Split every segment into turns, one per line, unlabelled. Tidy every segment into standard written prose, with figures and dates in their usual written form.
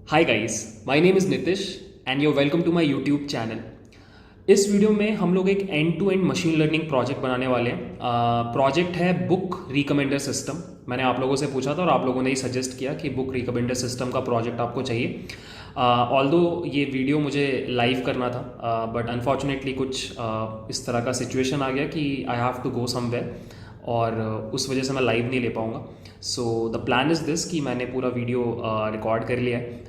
Hi guys, my name is Nitish and you welcome to my YouTube channel. इस video में हम लोग एक end to end machine learning project बनाने वाले हैं। प्रोजेक्ट है बुक रिकमेंडर सिस्टम। मैंने आप लोगों से पूछा था और आप लोगों ने ही सजेस्ट किया कि बुक रिकमेंडर सिस्टम का प्रोजेक्ट आपको चाहिए। ऑल्दो ये वीडियो मुझे लाइव करना था, बट अनफॉर्चुनेटली कुछ इस तरह का सिचुएशन आ गया कि I have to go somewhere, और उस वजह से मैं लाइव नहीं ले पाऊँगा। So the plan is this कि मैंने पूरा वीडियो रिकॉर्ड कर लिया है,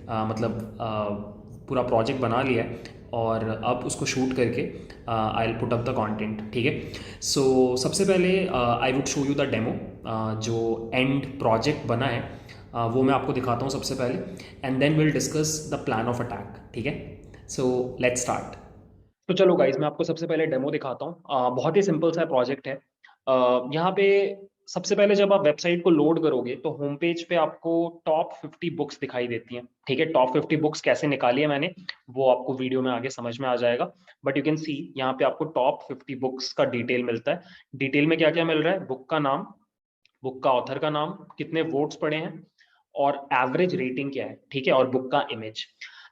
पूरा प्रोजेक्ट बना लिया है, और अब उसको शूट करके I will put up the content. ठीक है। सो सबसे पहले I would show you the demo. जो एंड प्रोजेक्ट बना है वो मैं आपको दिखाता हूँ सबसे पहले, and then will discuss the plan of attack. ठीक है। So let's start. तो चलो गाइज, मैं आपको सबसे पहले डेमो दिखाता हूँ। बहुत ही सिंपल सा प्रोजेक्ट है। यहाँ पे सबसे पहले जब आप वेबसाइट को लोड करोगे तो होम पेज पे आपको टॉप 50 बुक्स दिखाई देती हैं। ठीक है। टॉप 50 बुक्स कैसे निकाली है मैंने, वो आपको वीडियो में आगे समझ में आ जाएगा। बट यू कैन सी यहाँ पे आपको टॉप 50 बुक्स का डिटेल मिलता है। डिटेल में क्या क्या मिल रहा है? बुक का नाम, बुक का ऑथर का नाम, कितने वोट्स पड़े हैं, और एवरेज रेटिंग क्या है। ठीक है। और बुक का इमेज।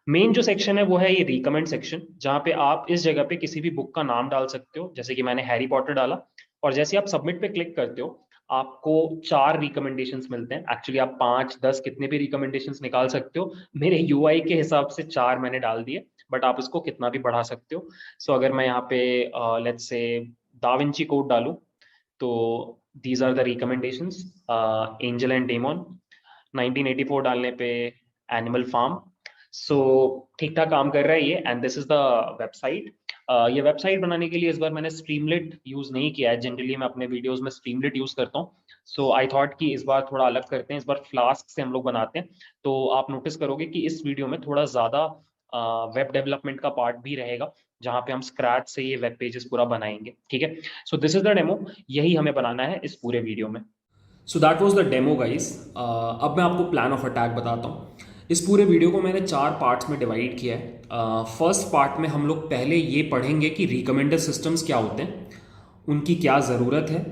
मेन जो सेक्शन है वो है ये रिकमेंड सेक्शन, जहां पे आप इस जगह पे किसी भी बुक का नाम डाल सकते हो। जैसे कि मैंने हैरी पॉटर डाला, और जैसे आप सबमिट पे क्लिक करते हो आपको 4 रिकमेंडेशंस मिलते हैं। एक्चुअली आप 5, 10 कितने भी रिकमेंडेशंस निकाल सकते हो। मेरे यूआई के हिसाब से 4 मैंने डाल दिए, बट आप इसको कितना भी बढ़ा सकते हो। सो अगर मैं यहाँ पे लेट्स से दाविंची कोड डालूं, तो these are the recommendations. Angel and demon. 1984 डालने पे एनिमल फार्म। सो ठीक ठाक काम कर रहा है ये, and this is the website. ये वेबसाइट बनाने के लिए इस बार मैंने स्ट्रीमलेट यूज नहीं किया है। जनरली मैं अपने वीडियोस में स्ट्रीमलेट यूज करता हूँ। सो आई थॉट कि इस बार थोड़ा अलग करते हैं, इस बार फ्लास्क से हम लोग बनाते हैं। तो आप नोटिस करोगे कि इस वीडियो में थोड़ा ज्यादा वेब डेवलपमेंट का पार्ट भी रहेगा, जहाँ पे हम स्क्रैच से ये वेब पेजेस पूरा बनाएंगे। ठीक है। सो दिस इज द डेमो। यही हमें बनाना है इस पूरे वीडियो में। So that was the demo guys. अब मैं आपको प्लान ऑफ अटैक बताता हूँ। इस पूरे वीडियो को मैंने 4 पार्ट्स में डिवाइड किया है। फर्स्ट पार्ट में हम लोग पहले ये पढ़ेंगे कि रिकमेंडर सिस्टम्स क्या होते हैं, उनकी क्या ज़रूरत है,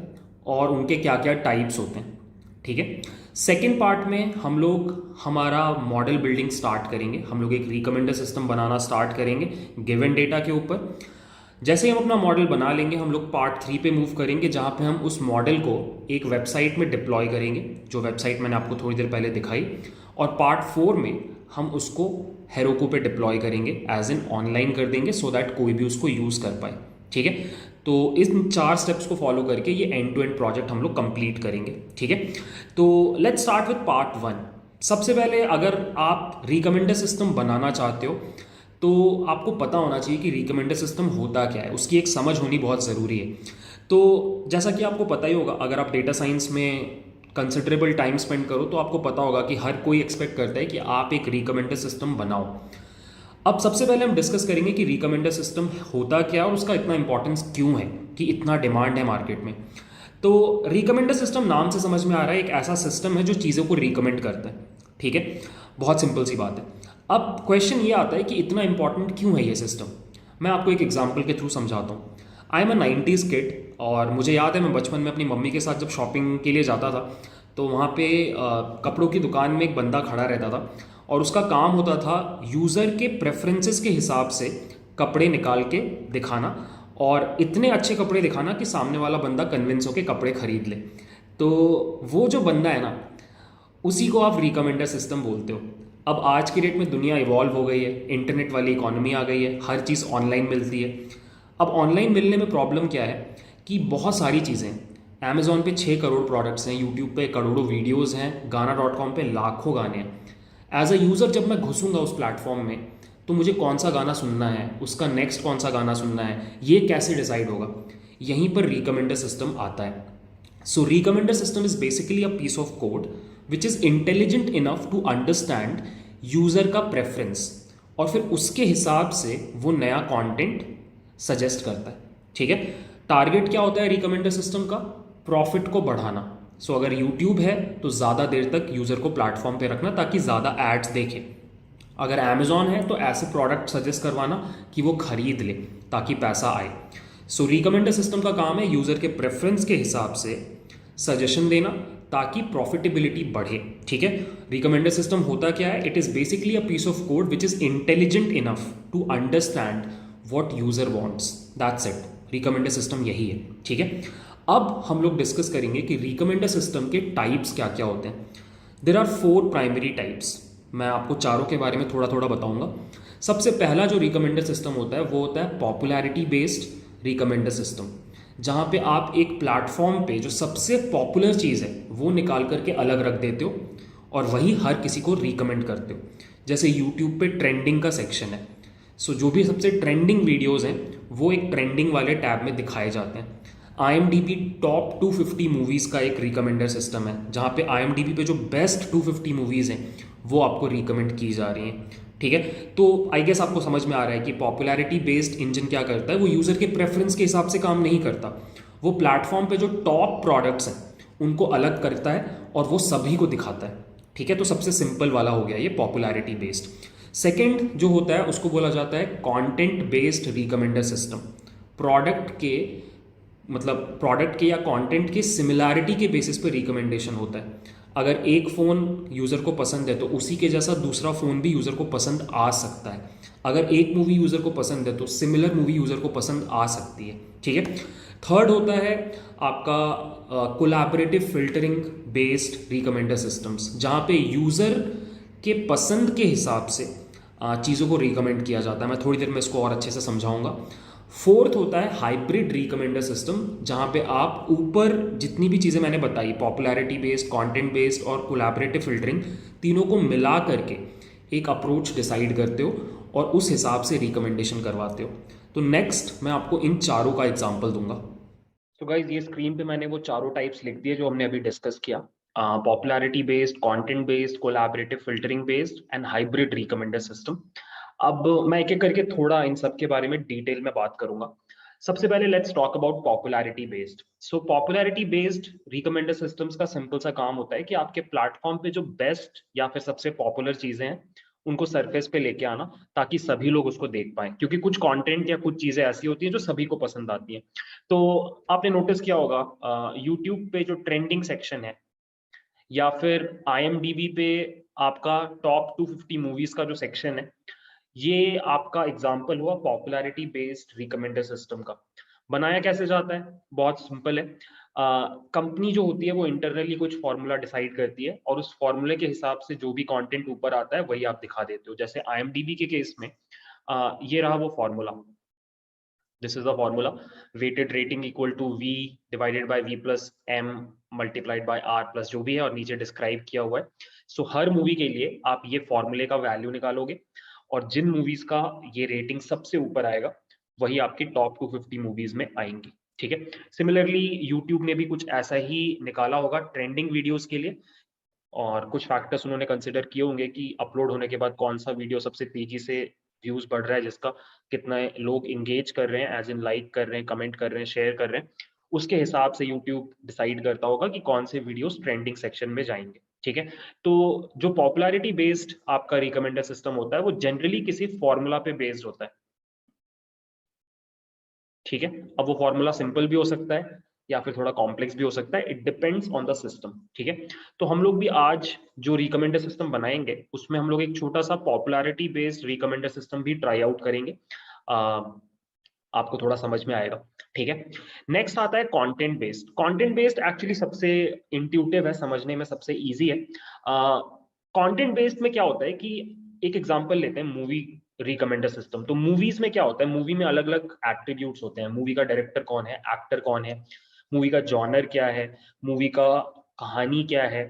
और उनके क्या क्या टाइप्स होते हैं। ठीक है। सेकेंड पार्ट में हम लोग हमारा मॉडल बिल्डिंग स्टार्ट करेंगे। हम लोग एक रिकमेंडर सिस्टम बनाना स्टार्ट करेंगे गिवन डेटा के ऊपर। जैसे ही हम अपना मॉडल बना लेंगे, हम लोग पार्ट 3 पे मूव करेंगे, जहाँ पे हम उस मॉडल को एक वेबसाइट में डिप्लॉय करेंगे, जो वेबसाइट मैंने आपको थोड़ी देर पहले दिखाई। और पार्ट 4 में हम उसको हेरोको पे डिप्लॉय करेंगे, एज इन ऑनलाइन कर देंगे, सो दैट कोई भी उसको यूज़ कर पाए। ठीक है। तो इन 4 स्टेप्स को फॉलो करके ये एंड टू एंड प्रोजेक्ट हम लोग कंप्लीट करेंगे। ठीक है। तो लेट्स स्टार्ट विथ पार्ट 1। सबसे पहले अगर आप रिकमेंडर सिस्टम बनाना चाहते हो तो आपको पता होना चाहिए कि रिकमेंडर सिस्टम होता क्या है, उसकी एक समझ होनी बहुत ज़रूरी है। तो जैसा कि आपको पता ही होगा, अगर आप डेटा साइंस में कंसिडरेबल टाइम स्पेंड करो तो आपको पता होगा कि हर कोई एक्सपेक्ट करता है कि आप एक रिकमेंडर सिस्टम बनाओ। अब सबसे पहले हम डिस्कस करेंगे कि रिकमेंडर सिस्टम होता क्या और उसका इतना इंपॉर्टेंस क्यों है, कि इतना डिमांड है मार्केट में। तो रिकमेंडर सिस्टम नाम से समझ में आ रहा है, एक ऐसा सिस्टम है जो चीज़ों को रिकमेंड करता है। ठीक है। बहुत सिंपल सी बात है। अब क्वेश्चन ये आता है कि इतना इंपॉर्टेंट क्यों है ये सिस्टम। मैं आपको एक एग्जांपल के थ्रू समझाता हूँ। I am a 90s kid, और मुझे याद है मैं बचपन में अपनी मम्मी के साथ जब शॉपिंग के लिए जाता था, तो वहाँ पे कपड़ों की दुकान में एक बंदा खड़ा रहता था, और उसका काम होता था यूज़र के प्रेफरेंसेस के हिसाब से कपड़े निकाल के दिखाना, और इतने अच्छे कपड़े दिखाना कि सामने वाला बंदा कन्विंस होकर कपड़े खरीद ले। तो वो जो बंदा है ना, उसी को आप रिकमेंडर सिस्टम बोलते हो। अब आज की डेट में दुनिया इवॉल्व हो गई है, इंटरनेट वाली इकोनॉमी आ गई है, हर चीज़ ऑनलाइन मिलती है। अब ऑनलाइन मिलने में प्रॉब्लम क्या है कि बहुत सारी चीज़ें हैं। अमेजोन पे 6 करोड़ प्रोडक्ट्स हैं, यूट्यूब पे करोड़ों वीडियोज़ हैं, गाना.com पे लाखों गाने हैं। एज अ यूज़र जब मैं घुसूंगा उस प्लेटफॉर्म में, तो मुझे कौन सा गाना सुनना है, उसका नेक्स्ट कौन सा गाना सुनना है, ये कैसे डिसाइड होगा? यहीं पर रिकमेंडर सिस्टम आता है। So recommender system is basically a piece of code which is intelligent enough to understand user का प्रेफरेंस, और फिर उसके हिसाब से वो नया कंटेंट सजेस्ट करता है। ठीक है। टारगेट क्या होता है रिकमेंडर सिस्टम का? प्रॉफिट को बढ़ाना। सो अगर यूट्यूब है तो ज़्यादा देर तक यूज़र को प्लेटफॉर्म पे रखना ताकि ज़्यादा एड्स देखे। अगर अमेजोन है तो ऐसे प्रोडक्ट सजेस्ट करवाना कि वो खरीद ले ताकि पैसा आए। सो रिकमेंडर सिस्टम का काम है यूज़र के प्रेफरेंस के हिसाब से सजेशन देना, ताकि प्रॉफिटेबिलिटी बढ़े। ठीक है, रिकमेंडर सिस्टम होता क्या है? It is basically a piece of code which is intelligent enough to understand what user wants. That's it, recommender system यही है। ठीक है, अब हम लोग डिस्कस करेंगे कि रिकमेंडर सिस्टम के टाइप्स क्या क्या होते हैं। There are 4 primary types. मैं आपको चारों के बारे में थोड़ा थोड़ा बताऊंगा। सबसे पहला जो रिकमेंडर सिस्टम होता है वो होता है पॉपुलैरिटी बेस्ड रिकमेंडर सिस्टम, जहाँ पे आप एक प्लेटफॉर्म पे जो सबसे पॉपुलर चीज़ है वो निकाल करके अलग रख देते हो और वही हर किसी को रिकमेंड करते हो। जैसे यूट्यूब पे ट्रेंडिंग का सेक्शन है, सो जो भी सबसे ट्रेंडिंग वीडियोज़ हैं वो एक ट्रेंडिंग वाले टैब में दिखाए जाते हैं। IMDb टॉप 250 मूवीज़ का एक रिकमेंडर सिस्टम है, जहाँ पे IMDb पे जो बेस्ट 250 मूवीज़ हैं वो आपको रिकमेंड की जा रही हैं। ठीक है, तो आई गेस आपको समझ में आ रहा है कि पॉपुलैरिटी बेस्ड इंजन क्या करता है, वो यूज़र के प्रेफरेंस के हिसाब से काम नहीं करता। वो प्लेटफॉर्म पे जो टॉप प्रोडक्ट्स हैं उनको अलग करता है और वो सभी को दिखाता है। ठीक है, तो सबसे सिंपल वाला हो गया ये पॉपुलैरिटी बेस्ड। सेकेंड जो होता है उसको बोला जाता है content based recommender system. Product के प्रोडक्ट के या कंटेंट के सिमिलैरिटी के बेसिस पे रिकमेंडेशन होता है। अगर एक फ़ोन यूज़र को पसंद है तो उसी के जैसा दूसरा फ़ोन भी यूज़र को पसंद आ सकता है। अगर एक मूवी यूज़र को पसंद है तो सिमिलर मूवी यूज़र को पसंद आ सकती है। ठीक है, थर्ड होता है आपका collaborative filtering based recommender systems, जहाँ पे यूज़र के पसंद के हिसाब से चीज़ों को रिकमेंड किया जाता है। मैं थोड़ी देर में इसको और अच्छे से समझाऊंगा। फोर्थ होता है हाइब्रिड रिकमेंडर सिस्टम, जहाँ पे आप ऊपर जितनी भी चीज़ें मैंने बताई, पॉपुलैरिटी बेस्ड, कंटेंट बेस्ड और कोलैबोरेटिव फिल्टरिंग, तीनों को मिला करके एक अप्रोच डिसाइड करते हो और उस हिसाब से रिकमेंडेशन करवाते हो। तो नेक्स्ट मैं आपको इन चारों का एग्जाम्पल दूंगा। तो गाइज ये स्क्रीन पे मैंने वो चारों टाइप्स लिख दिए जो हमने अभी डिस्कस किया, popularity based, content based, collaborative filtering based and hybrid recommender system. अब मैं एक एक करके थोड़ा इन सब के बारे में डिटेल में बात करूंगा। सबसे पहले let's talk about popularity based. So popularity based recommender systems का सिंपल सा काम होता है कि आपके प्लेटफॉर्म पे जो बेस्ट या फिर सबसे पॉपुलर चीजें हैं उनको सरफेस पे लेके आना, ताकि सभी लोग उसको देख पाएं, क्योंकि कुछ कंटेंट या कुछ चीजें ऐसी होती हैं जो सभी को पसंद आती हैं। तो आपने नोटिस किया होगा यूट्यूब पे जो ट्रेंडिंग सेक्शन है या फिर IMDb पे आपका टॉप 250 मूवीज का जो सेक्शन है, ये आपका एग्जाम्पल हुआ पॉपुलैरिटी बेस्ड रिकमेंडर सिस्टम का। बनाया कैसे जाता है? बहुत सिंपल है। कंपनी जो होती है वो इंटरनली कुछ फॉर्मूला डिसाइड करती है और उस फॉर्मूले के हिसाब से जो भी कंटेंट ऊपर आता है वही आप दिखा देते हो। जैसे IMDb के केस में ये रहा वो formula. This is the formula: weighted rating equal to V divided by V plus M multiplied by R plus जो भी है, और नीचे डिस्क्राइब किया हुआ है। सो हर मूवी के लिए आप ये फॉर्मूले का वैल्यू निकालोगे और जिन मूवीज का ये रेटिंग सबसे ऊपर आएगा वही आपकी टॉप 250 मूवीज में आएंगी। ठीक है, सिमिलरली यूट्यूब ने भी कुछ ऐसा ही निकाला होगा ट्रेंडिंग वीडियोस के लिए, और कुछ फैक्टर्स उन्होंने कंसिडर किए होंगे कि अपलोड होने के बाद कौन सा वीडियो सबसे तेजी से व्यूज बढ़ रहा है, जिसका कितना लोग इंगेज कर रहे हैं, एज इन लाइक कर रहे हैं, कमेंट कर रहे हैं, शेयर कर रहे हैं। उसके हिसाब से यूट्यूब डिसाइड करता होगा कि कौन से वीडियोस ट्रेंडिंग सेक्शन में जाएंगे। ठीक है, तो जो पॉपुलैरिटी बेस्ड आपका रिकमेंडर सिस्टम होता है वो जनरली किसी फॉर्मूला पे बेस्ड होता है। ठीक है, अब वो फॉर्मूला सिंपल भी हो सकता है या फिर थोड़ा कॉम्प्लेक्स भी हो सकता है, it depends on the system. ठीक है, तो हम लोग भी आज जो रिकमेंडर सिस्टम बनाएंगे उसमें हम लोग एक छोटा सा पॉपुलैरिटी बेस्ड रिकमेंडर सिस्टम भी ट्राई आउट करेंगे। आपको थोड़ा समझ में आएगा। ठीक है, नेक्स्ट आता है content based. Content based actually सबसे इंट्यूटिव है, समझने में सबसे इजी है। कंटेंट बेस्ड में क्या होता है कि एक एग्जांपल लेते हैं मूवी रिकमेंडर सिस्टम। तो मूवीज में क्या होता है, मूवी में अलग अलग एट्रीब्यूट्स होते हैं। मूवी का डायरेक्टर कौन है, एक्टर कौन है, मूवी का जॉनर क्या है, मूवी का कहानी क्या है,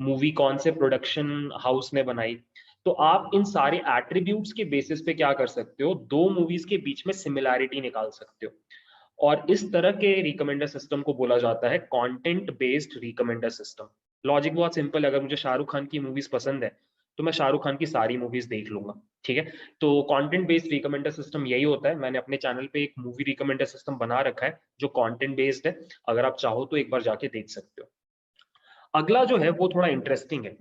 मूवी कौन से प्रोडक्शन हाउस ने बनाई। तो आप इन सारे एट्रीब्यूट्स के बेसिस पे क्या कर सकते हो, दो मूवीज के बीच में सिमिलैरिटी निकाल सकते हो। और इस तरह के रिकमेंडर सिस्टम को बोला जाता है content based recommender system. Logic बहुत सिंपल है, अगर मुझे शाहरुख खान की मूवीज पसंद है तो मैं शाहरुख खान की सारी मूवीज देख लूंगा। ठीक है, तो कंटेंट बेस्ड रिकमेंडर सिस्टम यही होता है। मैंने अपने चैनल पे एक मूवी रिकमेंडर सिस्टम बना रखा है जो कंटेंट बेस्ड है, अगर आप चाहो तो एक बार जाके देख सकते हो। अगला जो है वो थोड़ा इंटरेस्टिंग है।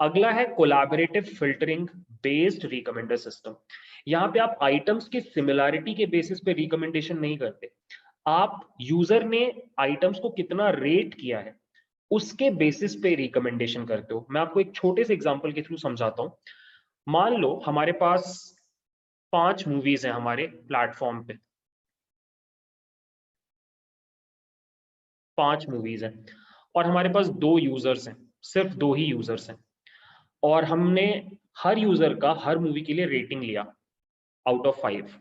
अगला है collaborative filtering based recommender system. यहाँ पे आप आइटम्स की सिमिलैरिटी के बेसिस पे रिकमेंडेशन नहीं करते, आप यूजर ने आइटम्स को कितना रेट किया है उसके बेसिस पे रिकमेंडेशन करते हो। मैं आपको एक छोटे से एग्जांपल के थ्रू समझाता हूँ। मान लो हमारे पास 5 मूवीज हैं हमारे प्लेटफॉर्म पे, 5 मूवीज हैं, और हमारे पास 2 यूजर्स हैं, सिर्फ 2 ही यूजर्स हैं, और हमने हर यूजर का हर मूवी के लिए रेटिंग लिया आउट ऑफ 5।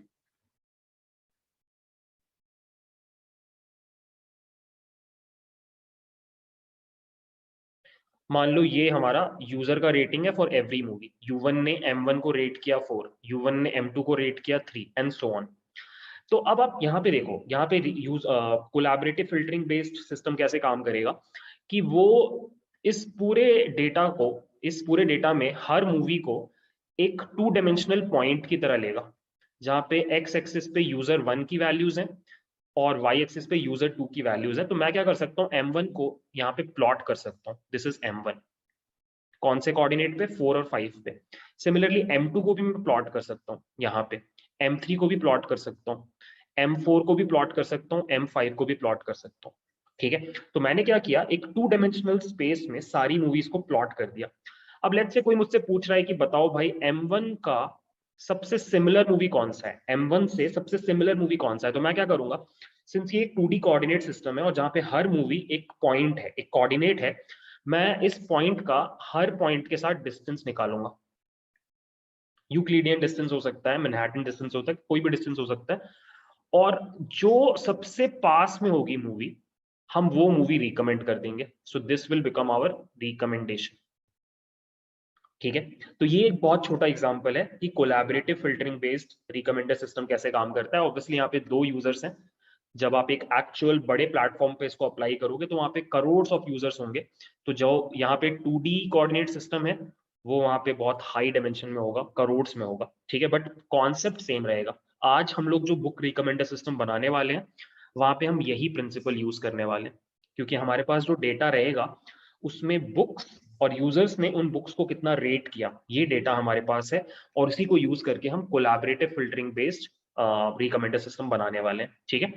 मान लो ये हमारा यूजर का रेटिंग है फॉर एवरी मूवी। U1 ने M1 को रेट किया 4, U1 ने M2 को रेट किया 3 एंड सो ऑन। तो अब आप यहाँ पे देखो, यहाँ पे use collaborative filtering based system कैसे काम करेगा कि वो इस पूरे डेटा को, इस पूरे डेटा में हर मूवी को एक 2 डायमेंशनल पॉइंट की तरह लेगा, जहाँ पे एक्स एक्सिस पे यूजर 1 की वैल्यूज हैं और वाई एक्सिस पे यूजर 2 की वैल्यूज है। तो मैं क्या कर सकता हूँ, M1 को यहाँ पे प्लॉट कर सकता हूँ, दिस इज M1। कौन से कोऑर्डिनेट पे, 4 और 5 पे। सिमिलरली M2 को भी मैं प्लॉट कर सकता हूँ यहाँ पे, M3 को भी प्लॉट कर सकता हूँ, M4 को भी प्लॉट कर सकता हूँ, M5 को भी प्लॉट कर सकता हूँ। ठीक है, तो मैंने क्या किया, एक 2 डायमेंशनल स्पेस में सारी मूवीज को प्लॉट कर दिया। अब लेट्स से कोई मुझसे पूछ रहा है कि बताओ भाई M1 का सबसे सिमिलर मूवी कौन सा है, M1 से सबसे सिमिलर मूवी कौन सा है। तो मैं क्या करूंगा, सिंस ये एक 2D कोऑर्डिनेट सिस्टम है और जहां पे हर मूवी एक पॉइंट है, एक कोऑर्डिनेट है, मैं इस पॉइंट का हर पॉइंट के साथ डिस्टेंस निकालूंगा। यूक्लिडियन डिस्टेंस हो सकता है, मैनहट्टन डिस्टेंस हो सकता है, कोई भी डिस्टेंस हो सकता है, और जो सबसे पास में होगी मूवी, हम वो मूवी रिकमेंड कर देंगे। So this will become our recommendation. ठीक है, तो ये एक बहुत छोटा एग्जांपल है कि collaborative filtering based recommender system कैसे काम करता है। ऑब्वियसली यहाँ पे 2 यूजर्स हैं। जब आप एक एक्चुअल बड़े प्लेटफॉर्म पे इसको अप्लाई करोगे तो वहां पे करोड़ ऑफ यूजर्स होंगे। तो जो यहाँ पे 2D कोऑर्डिनेट सिस्टम है, वो वहां पे बहुत हाई डायमेंशन में होगा, करोड़ में होगा। ठीक है, बट कॉन्सेप्ट सेम रहेगा। आज हम लोग जो बुक रिकमेंडर सिस्टम बनाने वाले हैं, वहां पे हम यही प्रिंसिपल यूज करने वाले हैं, क्योंकि हमारे पास जो डेटा रहेगा उसमें बुक्स और यूजर्स ने उन बुक्स को कितना रेट किया, ये डेटा हमारे पास है, और उसी को यूज करके हम collaborative filtering based recommender system बनाने वाले हैं। ठीक है,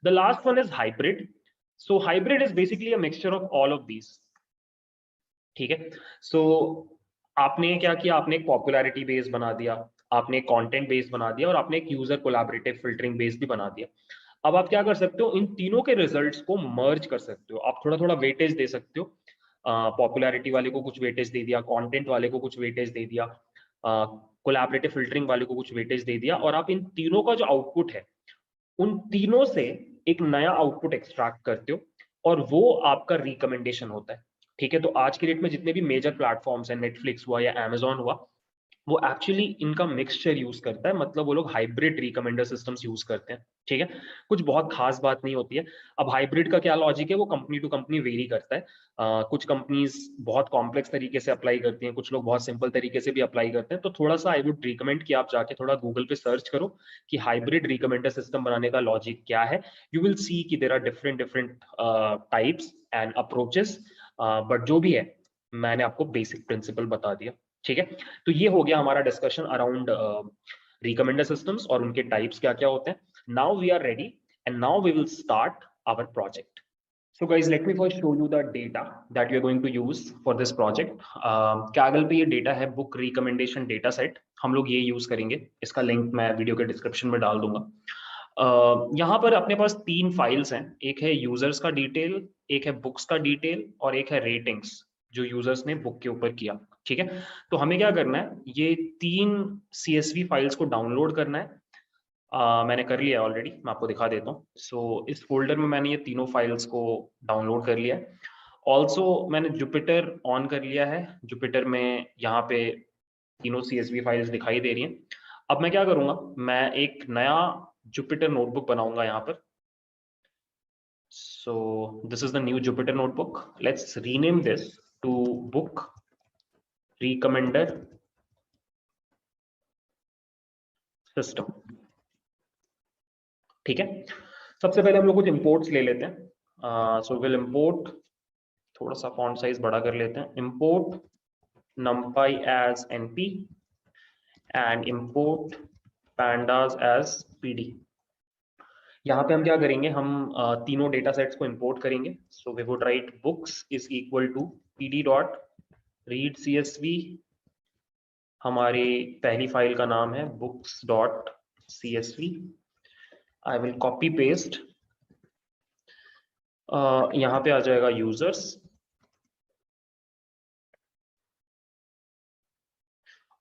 the last one is hybrid. So hybrid is basically a mixture of all of these. ठीक है, सो आपने क्या किया, आपने एक पॉपुलैरिटी बेस बना दिया, आपने एक कंटेंट बेस बना दिया, और आपने एक यूजर कोलैबोरेटिव फिल्टरिंग बेस भी बना दिया। अब आप क्या कर सकते हो, इन तीनों के रिजल्ट्स को मर्ज कर सकते हो। आप थोड़ा थोड़ा वेटेज दे सकते हो, पॉपुलैरिटी वाले को कुछ वेटेज दे दिया, कंटेंट वाले को कुछ वेटेज दे दिया, कोलैबोरेटिव फिल्टरिंग वाले को कुछ वेटेज दे दिया, और आप इन तीनों का जो आउटपुट है, उन तीनों से एक नया आउटपुट एक्सट्रैक्ट करते हो, और वो आपका रिकमेंडेशन होता है। ठीक है, तो आज की डेट में जितने भी मेजर प्लेटफॉर्म्स हैं, नेटफ्लिक्स हुआ या अमेजोन हुआ, वो एक्चुअली इनका मिक्सचर यूज करता है, मतलब वो लोग हाइब्रिड रिकमेंडर सिस्टम्स यूज करते हैं। ठीक है, कुछ बहुत खास बात नहीं होती है। अब हाइब्रिड का क्या लॉजिक है, वो कंपनी टू कंपनी वेरी करता है। कुछ कंपनीज बहुत कॉम्प्लेक्स तरीके से अप्लाई करती हैं, कुछ लोग बहुत सिंपल तरीके से भी अप्लाई करते हैं। तो थोड़ा सा आई वुड रिकमेंड कि आप जाके थोड़ा गूगल पे सर्च करो कि हाइब्रिड रिकमेंडर सिस्टम बनाने का लॉजिक क्या है। यू विल सी कि there are different different types and approaches, but जो भी है, मैंने आपको बेसिक प्रिंसिपल बता दिया। ठीक है, तो ये हो गया हमारा डिस्कशन अराउंड रिकमेंडर सिस्टम्स और उनके टाइप्स क्या क्या होते हैं। Now we are ready and now we will start our project. So guys, let me first show you the data that we are going to use for this project. Kaggle पे ये data है, book recommendation data set, हम लोग ये use करेंगे। इसका link मैं video के डिस्क्रिप्शन में डाल दूंगा। यहाँ पर अपने पास 3 फाइल्स हैं, एक है यूजर्स का डिटेल, एक है बुक्स का डिटेल, और एक है रेटिंग्स जो यूजर्स ने बुक के ऊपर किया। ठीक है, तो हमें क्या करना है, ये 3 CSV फाइल्स को डाउनलोड करना है। मैंने कर लिया ऑलरेडी, मैं आपको दिखा देता हूँ। सो इस फोल्डर में मैंने ये तीनों फाइल्स को डाउनलोड कर लिया है। ऑल्सो मैंने जुपिटर ऑन कर लिया है। जुपिटर में यहाँ पे तीनों CSV फाइल्स दिखाई दे रही हैं। अब मैं क्या करूँगा, मैं एक नया जुपिटर नोटबुक बनाऊंगा यहाँ पर। So this is the new Jupyter notebook. Let's rename this to book recommender system. ठीक है, सबसे पहले हम लोग कुछ इंपोर्ट्स ले लेते हैं। सो विल इंपोर्ट, थोड़ा सा फॉन्ट साइज बड़ा कर लेते हैं, import numpy as np and import pandas as pd। यहाँ पे हम क्या करेंगे, हम तीनों डेटा सेट्स को इंपोर्ट करेंगे। So we would write books is equal to pd dot read csv। हमारी पहली फाइल का नाम है books dot csv। I will copy paste, यहाँ पे आ जाएगा यूजर्स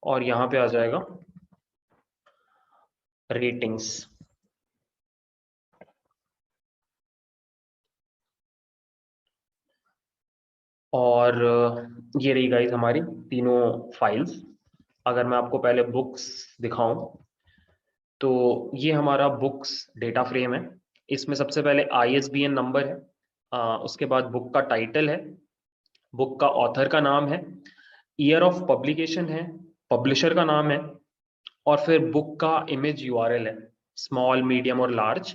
और यहाँ पे आ जाएगा रेटिंग्स। और ये रही गाइस हमारी तीनों फाइल्स। अगर मैं आपको पहले बुक्स दिखाऊं तो ये हमारा बुक्स डेटा फ्रेम है। इसमें सबसे पहले ISBN नंबर है, उसके बाद बुक का टाइटल है, बुक का ऑथर का नाम है, ईयर ऑफ पब्लिकेशन है, पब्लिशर का नाम है, और फिर बुक का इमेज URL है, स्मॉल मीडियम और लार्ज।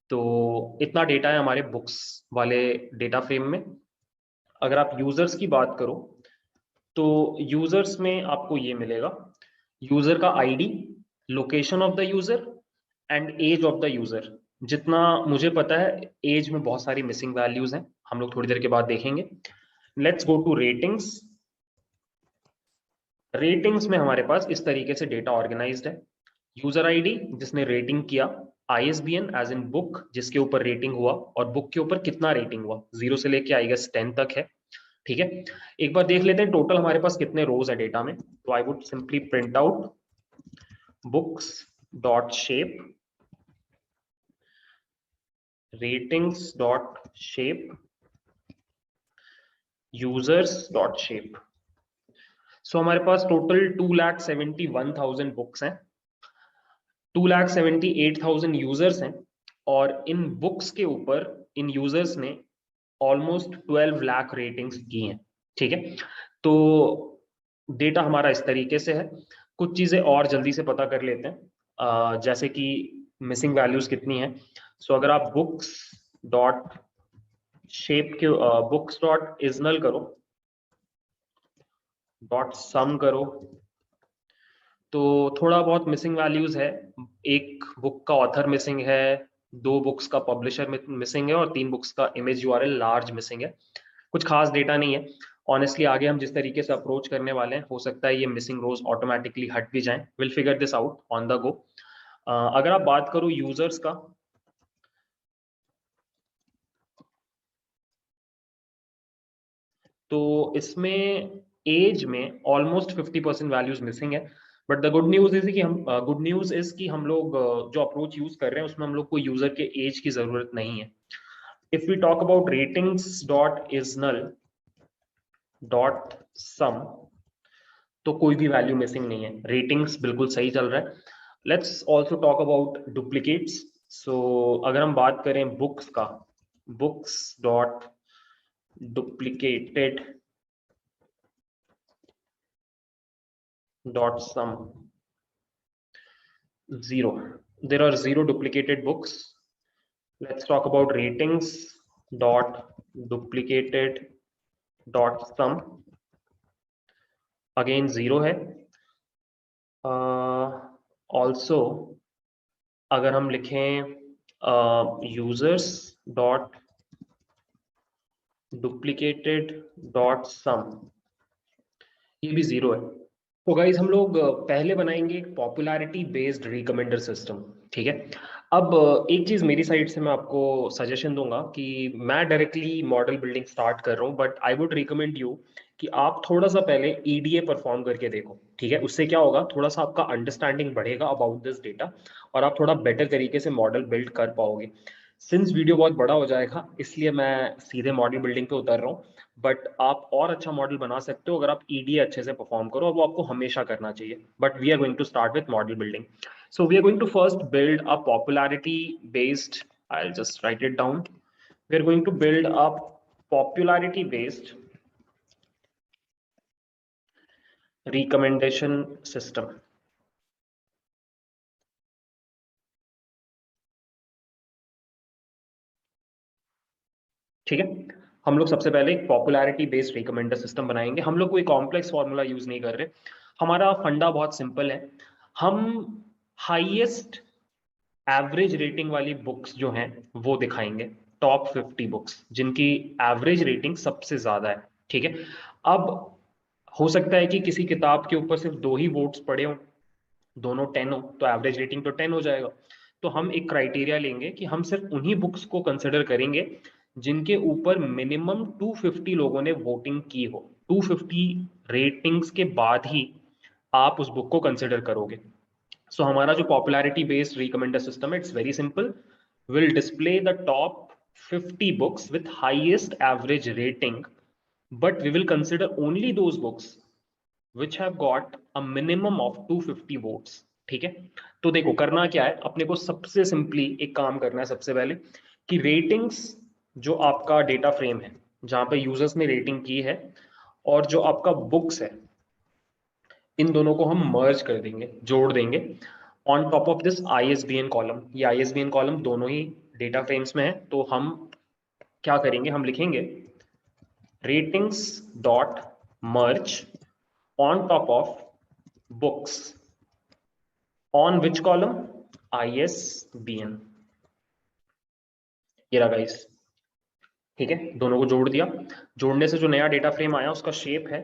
तो इतना डेटा है हमारे बुक्स वाले डेटा फ्रेम में। अगर आप यूजर्स की बात करो तो यूजर्स में आपको ये मिलेगा, यूजर का ID, location of the user and age of the user. जितना मुझे पता है एज में बहुत सारी मिसिंग वैल्यूज हैं, हम लोग थोड़ी देर के बाद देखेंगे। Let's go to ratings. Ratings में हमारे पास इस तरीके से डेटा ऑर्गेनाइज्ड है। यूजर आईडी जिसने रेटिंग किया, ISBN एज इन बुक जिसके ऊपर रेटिंग हुआ, और बुक के ऊपर कितना रेटिंग हुआ, 0 से लेके आई गेस 10 तक है। ठीक है, एक बार देख लेते हैं टोटल हमारे पास कितने रोज है डेटा में। तो I would simply print out books dot shape ratings dot shape users dot shape. So हमारे पास टोटल 2,71,000 बुक्स हैं, 2,78,000 यूजर्स हैं, और इन बुक्स के ऊपर इन यूजर्स ने ऑलमोस्ट 12 लाख रेटिंग्स की हैं। ठीक है, तो डेटा हमारा इस तरीके से है। कुछ चीजें और जल्दी से पता कर लेते हैं, जैसे कि मिसिंग वैल्यूज कितनी हैं। सो अगर आप बुक्स डॉट शेप के बुक्स डॉट इजनल करो, डॉट सम करो, तो थोड़ा बहुत मिसिंग वैल्यूज है। एक बुक का ऑथर मिसिंग है, 2 बुक्स का पब्लिशर मिसिंग है, और 3 बुक्स का इमेज URL लार्ज मिसिंग है। कुछ खास डेटा नहीं है ऑनेस्टली। आगे हम जिस तरीके से अप्रोच करने वाले हैं, हो सकता है ये मिसिंग रोज ऑटोमेटिकली हट भी जाएं। Will figure this out on the go. अगर आप बात करो यूजर्स का, तो इसमें एज में ऑलमोस्ट 50% वैल्यूज मिसिंग है। But the good news is कि हम लोग जो अप्रोच यूज कर रहे हैं उसमें हम लोग को यूजर के एज की जरूरत नहीं है। If we talk about ratings dot is null dot sum, तो कोई भी वैल्यू मिसिंग नहीं है, रेटिंग्स बिल्कुल सही चल रहा है। Let's also talk about duplicates. So अगर हम बात करें बुक्स का, books dot duplicated dot sum, 0. There are 0 duplicated books. Let's talk about ratings dot duplicated dot sum, again 0 है। Also अगर हम लिखें users dot duplicated dot sum, ये भी 0 है। तो गाइज हम लोग पहले बनाएंगे एक पॉपुलैरिटी बेस्ड रिकमेंडर सिस्टम। ठीक है, अब एक चीज मेरी साइड से मैं आपको सजेशन दूंगा कि मैं डायरेक्टली मॉडल बिल्डिंग स्टार्ट कर रहा हूँ, but I would recommend you कि आप थोड़ा सा पहले EDA परफॉर्म करके देखो। ठीक है, उससे क्या होगा, थोड़ा सा आपका अंडरस्टैंडिंग बढ़ेगा अबाउट दिस डेटा, और आप थोड़ा बेटर तरीके से मॉडल बिल्ड कर पाओगे। सिंस वीडियो बहुत बड़ा हो जाएगा इसलिए मैं सीधे मॉडल बिल्डिंग पे उतर रहा हूँ, बट आप और अच्छा मॉडल बना सकते हो अगर आप EDA अच्छे से परफॉर्म करो, और वो आपको हमेशा करना चाहिए। But we are going to start with model building. So we are going to first build a popularity based, I will just write it down, we are going to build a popularity based recommendation system. ठीक है, हम लोग सबसे पहले एक popularity based recommender system बनाएंगे। हम लोग कोई कॉम्प्लेक्स फॉर्मूला यूज नहीं कर रहे, हमारा फंडा बहुत सिंपल है। हम हाईएस्ट एवरेज रेटिंग वाली बुक्स जो हैं वो दिखाएंगे, टॉप 50 बुक्स जिनकी एवरेज रेटिंग सबसे ज्यादा है। ठीक है। अब हो सकता है कि किसी किताब के ऊपर सिर्फ 2 ही वोट्स पड़े हों, दोनों 10 हो, तो एवरेज रेटिंग तो 10 हो जाएगा। तो हम एक क्राइटेरिया लेंगे कि हम सिर्फ उन्हीं बुक्स को कंसिडर करेंगे जिनके ऊपर मिनिमम 250 लोगों ने वोटिंग की हो। 250 रेटिंग्स के बाद ही आप उस बुक को कंसिडर करोगे। सो हमारा जो पॉपुलैरिटी बेस्ड रिकमेंडर सिस्टम है, it's very simple. Will display the top 50 books with highest average rating, but we will consider only those books which have got a minimum of 250 votes। ठीक है। तो देखो करना क्या है, अपने को सबसे सिंपली एक काम करना है सबसे पहले कि रेटिंग्स, जो आपका डेटा फ्रेम है जहां पे यूजर्स ने रेटिंग की है, और जो आपका बुक्स है, इन दोनों को हम मर्ज कर देंगे, जोड़ देंगे on top of this ISBN column. ये आईएसबीएन कॉलम दोनों ही डेटा फ्रेम्स में है, तो हम क्या करेंगे, हम लिखेंगे ratings dot merge on top of books on which column, ISBN। ये रहा गाइस। ठीक है, दोनों को जोड़ दिया। जोड़ने से जो नया डेटा फ्रेम आया उसका शेप है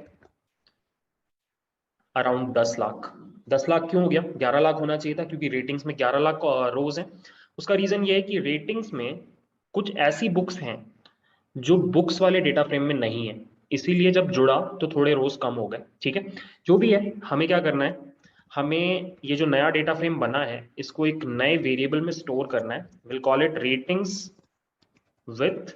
अराउंड 10 लाख। 10 लाख क्यों हो गया, 11 लाख होना चाहिए था, क्योंकि रेटिंग्स में 11 लाख रोज हैं। उसका रीजन ये है कि रेटिंग्स में कुछ ऐसी बुक्स हैं जो बुक्स वाले डेटा फ्रेम में नहीं है, इसीलिए जब जुड़ा तो थोड़े रोज कम हो गए। ठीक है। जो भी है, हमें क्या करना है, हमें ये जो नया डेटा फ्रेम बना है इसको एक नए वेरिएबल में स्टोर करना है। Will call it ratings with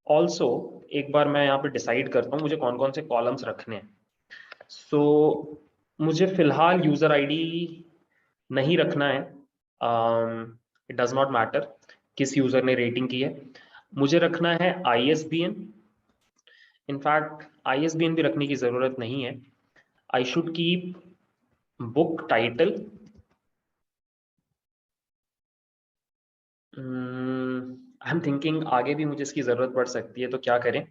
also. एक बार मैं यहाँ पे डिसाइड करता हूँ मुझे कौन कौन से कॉलम्स रखने हैं। सो मुझे फिलहाल यूजर आईडी नहीं रखना है, इट डज नॉट मैटर किस यूजर ने रेटिंग की है। मुझे रखना है आईएसबीएन। इनफैक्ट आईएसबीएन भी रखने की जरूरत नहीं है। I should keep book title, I am thinking आगे भी मुझे इसकी जरूरत पड़ सकती है, तो क्या करें,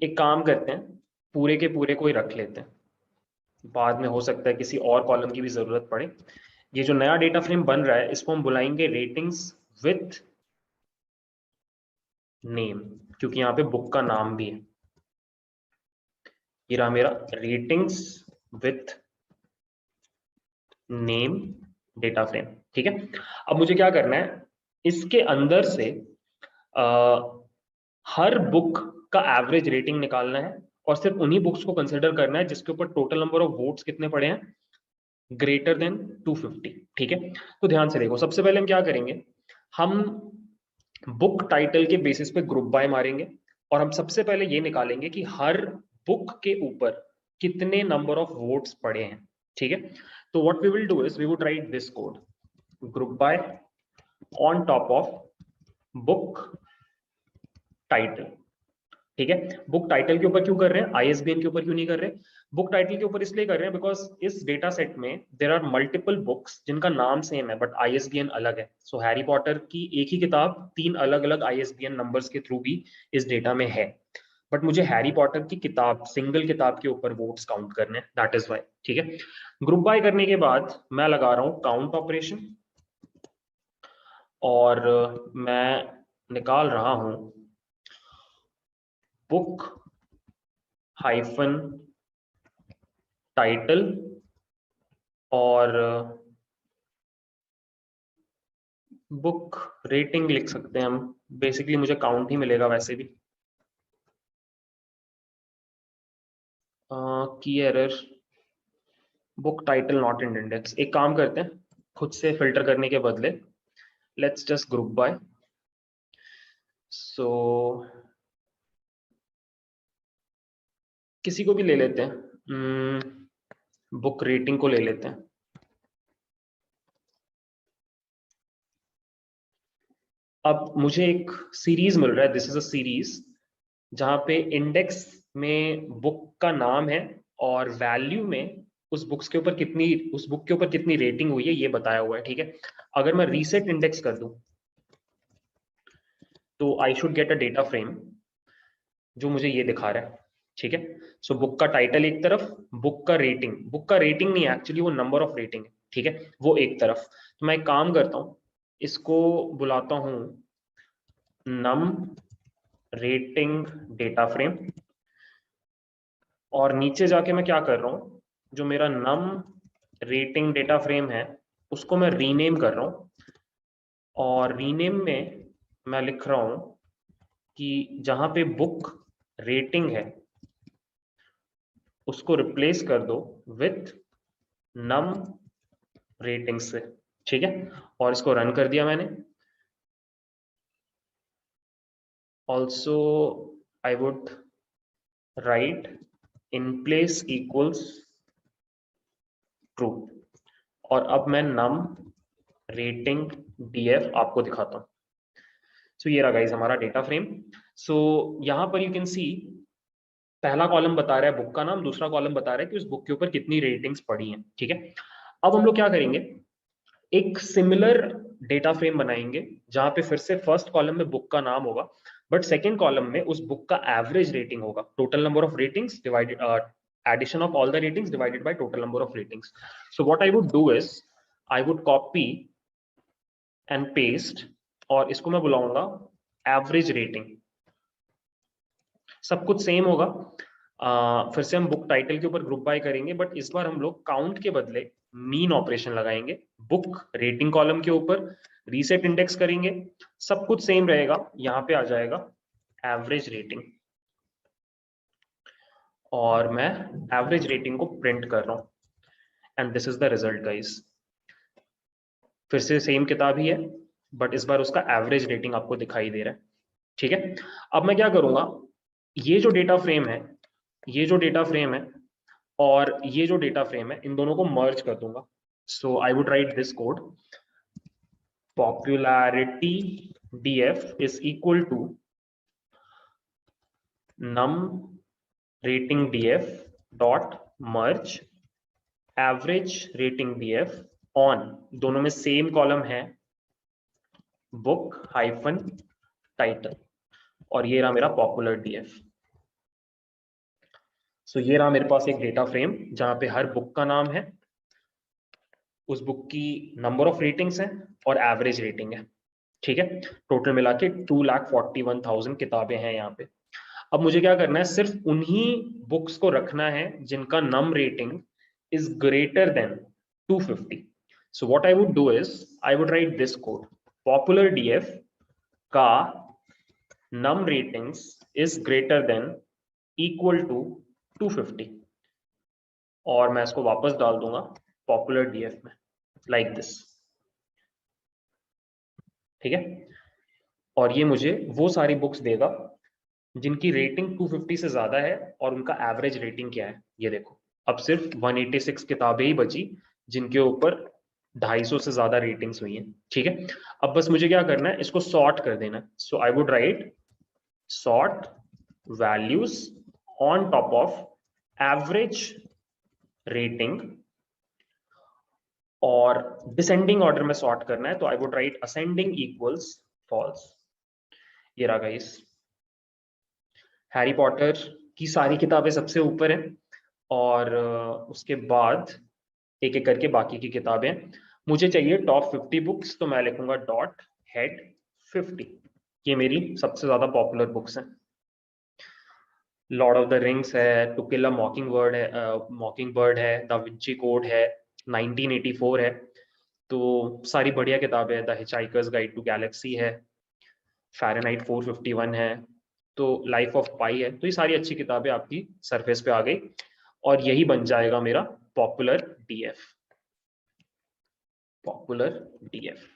एक काम करते हैं, पूरे के पूरे को ही रख लेते हैं, बाद में हो सकता है किसी और कॉलम की भी जरूरत पड़े। ये जो नया डेटा फ्रेम बन रहा है इसको हम बुलाएंगे रेटिंग्स विथ नेम, क्योंकि यहाँ पे बुक का नाम भी है। ये रहा मेरा ratings with name data frame. ठीक है। अब मुझे क्या करना है, इसके अंदर से आ, हर बुक का एवरेज रेटिंग निकालना है, और सिर्फ उन्हीं बुक्स को कंसिडर करना है जिसके ऊपर टोटल नंबर ऑफ वोट्स कितने पड़े हैं, ग्रेटर देन 250। ठीक है। तो ध्यान से देखो, सबसे पहले हम क्या करेंगे, हम बुक टाइटल के बेसिस पे ग्रुप बाय मारेंगे, और हम सबसे पहले ये निकालेंगे कि हर बुक के ऊपर कितने नंबर ऑफ वोट्स पड़े हैं। ठीक है। तो what we will do is we would write this code, group by on top of book title. ठीक है। बुक टाइटल के ऊपर क्यों कर रहे हैं, आईएसबीएन के ऊपर क्यों नहीं कर रहे, बुक टाइटल के ऊपर इसलिए कर रहे हैं बिकॉज इस डेटा सेट में देर आर मल्टीपल बुक्स जिनका नाम सेम है बट आईएसबीएन अलग है। सो हैरी पॉटर की एक ही किताब 3 अलग अलग आईएसबीएन नंबर्स के थ्रू भी इस डेटा में है, बट मुझे हैरी पॉटर की किताब, सिंगल किताब के ऊपर वोट्स काउंट करने हैं, दैट इज वाई। ठीक है। ग्रुप बाय करने के बाद मैं लगा रहा हूं काउंट ऑपरेशन, और मैं निकाल रहा हूं बुक हाइफन टाइटल, और बुक रेटिंग लिख सकते हैं हम, बेसिकली मुझे काउंट ही मिलेगा वैसे भी। की error, book title not in index. एक काम करते हैं, खुद से फिल्टर करने के बदले लेट्स जस्ट ग्रुप बाय। सो किसी को भी ले लेते हैं, बुक रेटिंग को ले लेते हैं। अब मुझे एक सीरीज मिल रहा है, दिस इज अ सीरीज जहां पे इंडेक्स में बुक का नाम है और वैल्यू में उस बुक के ऊपर कितनी रेटिंग हुई है ये बताया हुआ है। ठीक है। अगर मैं रीसेट इंडेक्स कर दूं तो I should get a data frame जो मुझे ये दिखा रहा है। ठीक है। सो बुक का टाइटल एक तरफ, बुक का रेटिंग नहीं है एक्चुअली, वो नंबर ऑफ रेटिंग है। ठीक है, वो एक तरफ। तो मैं एक काम करता हूं, इसको बुलाता हूं नम रेटिंग डेटा फ्रेम, और नीचे जाके मैं क्या कर रहा हूं, जो मेरा नम रेटिंग डेटा फ्रेम है उसको मैं रीनेम कर रहा हूं, और रीनेम में मैं लिख रहा हूं कि जहां पे बुक रेटिंग है उसको रिप्लेस कर दो विथ नम रेटिंग से। ठीक है, और इसको रन कर दिया मैंने। Also I would right in place equals true, और अब मैं नम रेटिंग डीएफ आपको दिखाता हूं। सो ये रहा गाइस हमारा डेटा फ्रेम। सो यहां पर यू कैन सी पहला कॉलम बता रहा है बुक का नाम, दूसरा कॉलम बता रहा है कि उस बुक के ऊपर कितनी रेटिंग्स पड़ी हैं। ठीक है, अब हम लोग क्या करेंगे, एक सिमिलर डेटा फ्रेम बनाएंगे जहां पे फिर से फर्स्ट कॉलम में बुक का नाम होगा, बट सेकंड कॉलम में उस बुक का एवरेज रेटिंग होगा, total number of ratings divided, addition of all the ratings divided by total number of ratings. So what I would do is I would copy and paste, और इसको मैं बुलाऊंगा average rating. सब कुछ same होगा। फिर से हम बुक टाइटल के ऊपर ग्रुप बाय करेंगे, बट इस बार हम लोग काउंट के बदले मीन ऑपरेशन लगाएंगे। बुक रेटिंग कॉलम के ऊपर रीसेट इंडेक्स करेंगे, सब कुछ सेम रहेगा, यहाँ पे आ जाएगा एवरेज रेटिंग, और मैं एवरेज रेटिंग को प्रिंट कर रहा हूं, and this is the result guys. फिर से सेम किताब ही है, बट इस बार उसका एवरेज रेटिंग आपको दिखाई दे रहा है। ठीक है, अब मैं क्या करूंगा, ये जो डेटा फ्रेम है, ये जो डेटा फ्रेम है और ये जो डेटा फ्रेम है, इन दोनों को मर्ज कर दूंगा। So I would write this code, popularity df is equal to num rating df dot merge average rating df on, दोनों में सेम कॉलम है, बुक हाइफन टाइटल, और ये रहा मेरा पॉपुलर डीएफ। सो ये रहा मेरे पास एक डेटा फ्रेम जहां पे हर बुक का नाम है, उस बुक की नंबर ऑफ रेटिंग्स हैं और एवरेज रेटिंग है। ठीक है, टोटल मिला के 2,41,000 किताबें हैं यहाँ पे। अब मुझे क्या करना है, सिर्फ उन्हीं बुक्स को रखना है जिनका num rating is greater than 250। So what I would do is I would write this code, popular DF का num ratings is greater than equal to 250, और मैं इसको वापस डाल दूंगा पॉपुलर डीएफ में, लाइक दिस। ठीक है, और ये मुझे वो सारी बुक्स देगा जिनकी रेटिंग 250 से ज्यादा है और उनका एवरेज रेटिंग क्या है। ये देखो, अब सिर्फ 186 किताबें ही बची जिनके ऊपर 250 से ज्यादा रेटिंग्स हुई हैं। ठीक है, अब बस मुझे क्या करना है, इसको सॉर्ट कर देना। So I would write sort values on top of average rating, और डिसेंडिंग ऑर्डर में सॉर्ट करना है, तो I would write ascending equals false. ये रहा गाइस, हैरी पॉटर की सारी किताबें सबसे ऊपर हैं, और उसके बाद एक एक करके बाकी की किताबें। मुझे चाहिए टॉप 50 बुक्स, तो मैं लिखूंगा डॉट हेड 50। ये मेरी सबसे ज्यादा पॉपुलर बुक्स हैं। लॉर्ड ऑफ द रिंग्स है, to kill a mockingbird है, द विंची कोड है, 1984 है, तो सारी बढ़िया किताबें हैं। The hitchhiker's guide to galaxy है, फ़ारेनहाइट 451 है, तो लाइफ ऑफ पाई है। तो ये सारी अच्छी किताबें आपकी सरफेस पे आ गई, और यही बन जाएगा मेरा पॉपुलर डीएफ। पॉपुलर डीएफ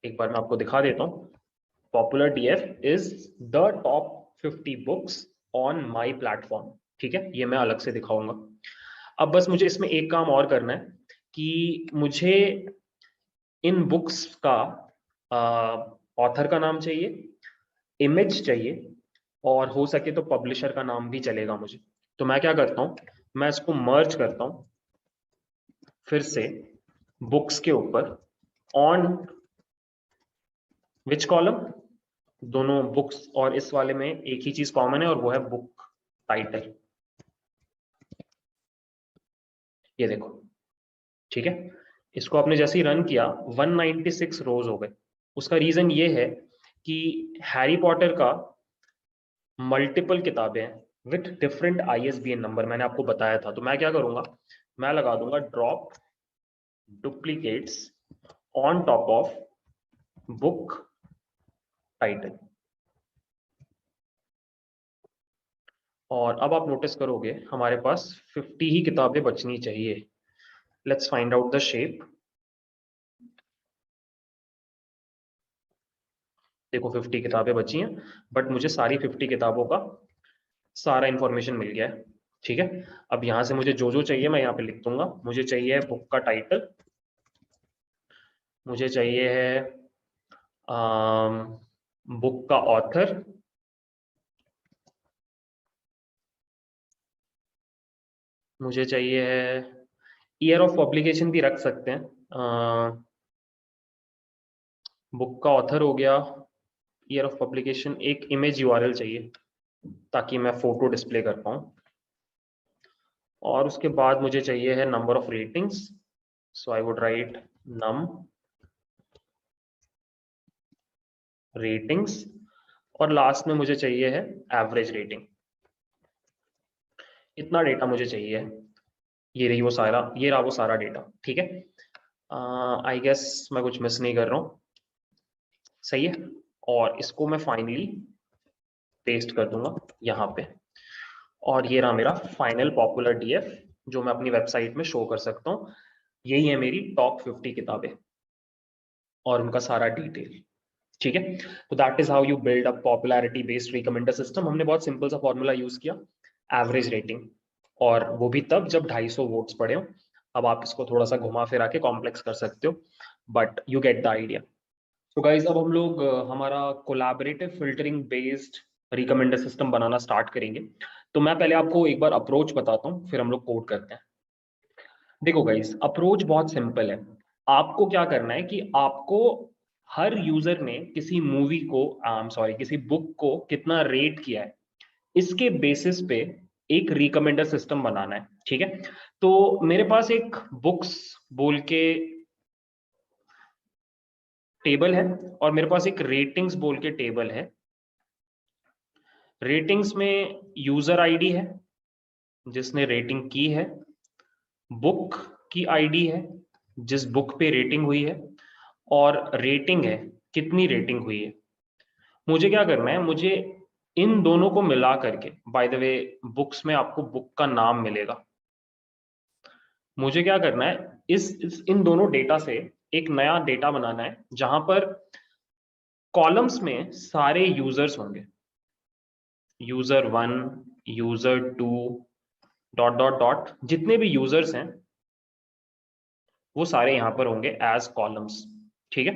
एक बार मैं आपको दिखा देता हूं। Popular DF is the top 50 books on my platform. ठीक है, ये मैं अलग से दिखाऊंगा। अब बस मुझे इसमें एक काम और करना है कि मुझे इन बुक्स का ऑथर का नाम चाहिए, इमेज चाहिए, और हो सके तो पब्लिशर का नाम भी चलेगा मुझे। तो मैं क्या करता हूं, मैं इसको मर्ज करता हूं फिर से बुक्स के ऊपर, ऑन विच कॉलम, दोनों बुक्स और इस वाले में एक ही चीज कॉमन है, और वो है बुक टाइटल। ये देखो, ठीक है, इसको आपने जैसे ही रन किया 196 रोज हो गए। उसका रीजन ये है कि हैरी पॉटर का मल्टीपल किताबें हैं विथ डिफरेंट ISBN नंबर, मैंने आपको बताया था। तो मैं क्या करूंगा, मैं लगा दूंगा drop duplicates on top of book title. और अब आप नोटिस करोगे हमारे पास 50 ही किताबें बचनी चाहिए। Let's find out the shape. देखो 50 किताबें बची हैं, बट मुझे सारी 50 किताबों का सारा इंफॉर्मेशन मिल गया है। ठीक है, अब यहां से मुझे जो जो चाहिए मैं यहाँ पे लिख दूंगा। मुझे चाहिए बुक का टाइटल, मुझे चाहिए है बुक का ऑथर, मुझे चाहिए है ईयर ऑफ पब्लिकेशन भी रख सकते हैं। बुक का ऑथर हो गया, ईयर ऑफ पब्लिकेशन, एक इमेज URL चाहिए ताकि मैं फोटो डिस्प्ले कर पाऊं, और उसके बाद मुझे चाहिए है number of ratings. So I would write num ratings, और लास्ट में मुझे चाहिए है एवरेज रेटिंग। इतना डेटा मुझे चाहिए है। ये रहा वो सारा डेटा। ठीक है, आई गेस मैं कुछ मिस नहीं कर रहा हूँ, सही है। और इसको मैं फाइनली पेस्ट कर दूंगा यहाँ पे, और ये रहा मेरा फाइनल पॉपुलर DF जो मैं अपनी वेबसाइट में शो कर सकता हूँ। यही है मेरी टॉप 50 किताबें और उनका सारा डिटेल। ठीक है, तो that is how you build a popularity based recommender system. हमने बहुत सिंपल सा फॉर्मूला यूज किया, एवरेज रेटिंग, और वो भी तब जब 250 वोट्स पड़े हो। अब आप इसको थोड़ा सा घुमा फिरा के कॉम्प्लेक्स कर सकते हो, but you get the idea. तो गाइज अब हम लोग हमारा collaborative filtering based recommender system बनाना स्टार्ट करेंगे। तो मैं पहले आपको एक बार अप्रोच बताता हूँ, फिर हम लोग कोड करते हैं। देखो गाइस, अप्रोच बहुत सिंपल है। आपको क्या करना है कि आपको हर यूजर ने किसी मूवी को सॉरी किसी बुक को कितना रेट किया है, इसके बेसिस पे एक रिकमेंडर सिस्टम बनाना है। ठीक है, तो मेरे पास एक बुक्स बोल के टेबल है, और मेरे पास एक रेटिंग्स बोल के टेबल है। रेटिंग्स में यूजर आईडी है जिसने रेटिंग की है, बुक की आईडी है जिस बुक पे रेटिंग हुई है, और रेटिंग है कितनी रेटिंग हुई है। मुझे क्या करना है, मुझे इन दोनों को मिला करके, बाय द वे बुक्स में आपको बुक का नाम मिलेगा, मुझे क्या करना है इन दोनों डेटा से एक नया डेटा बनाना है जहां पर कॉलम्स में सारे यूजर्स होंगे, user 1, user 2, dot dot dot, जितने भी यूजर्स हैं वो सारे यहां पर होंगे एज कॉलम्स। ठीक है,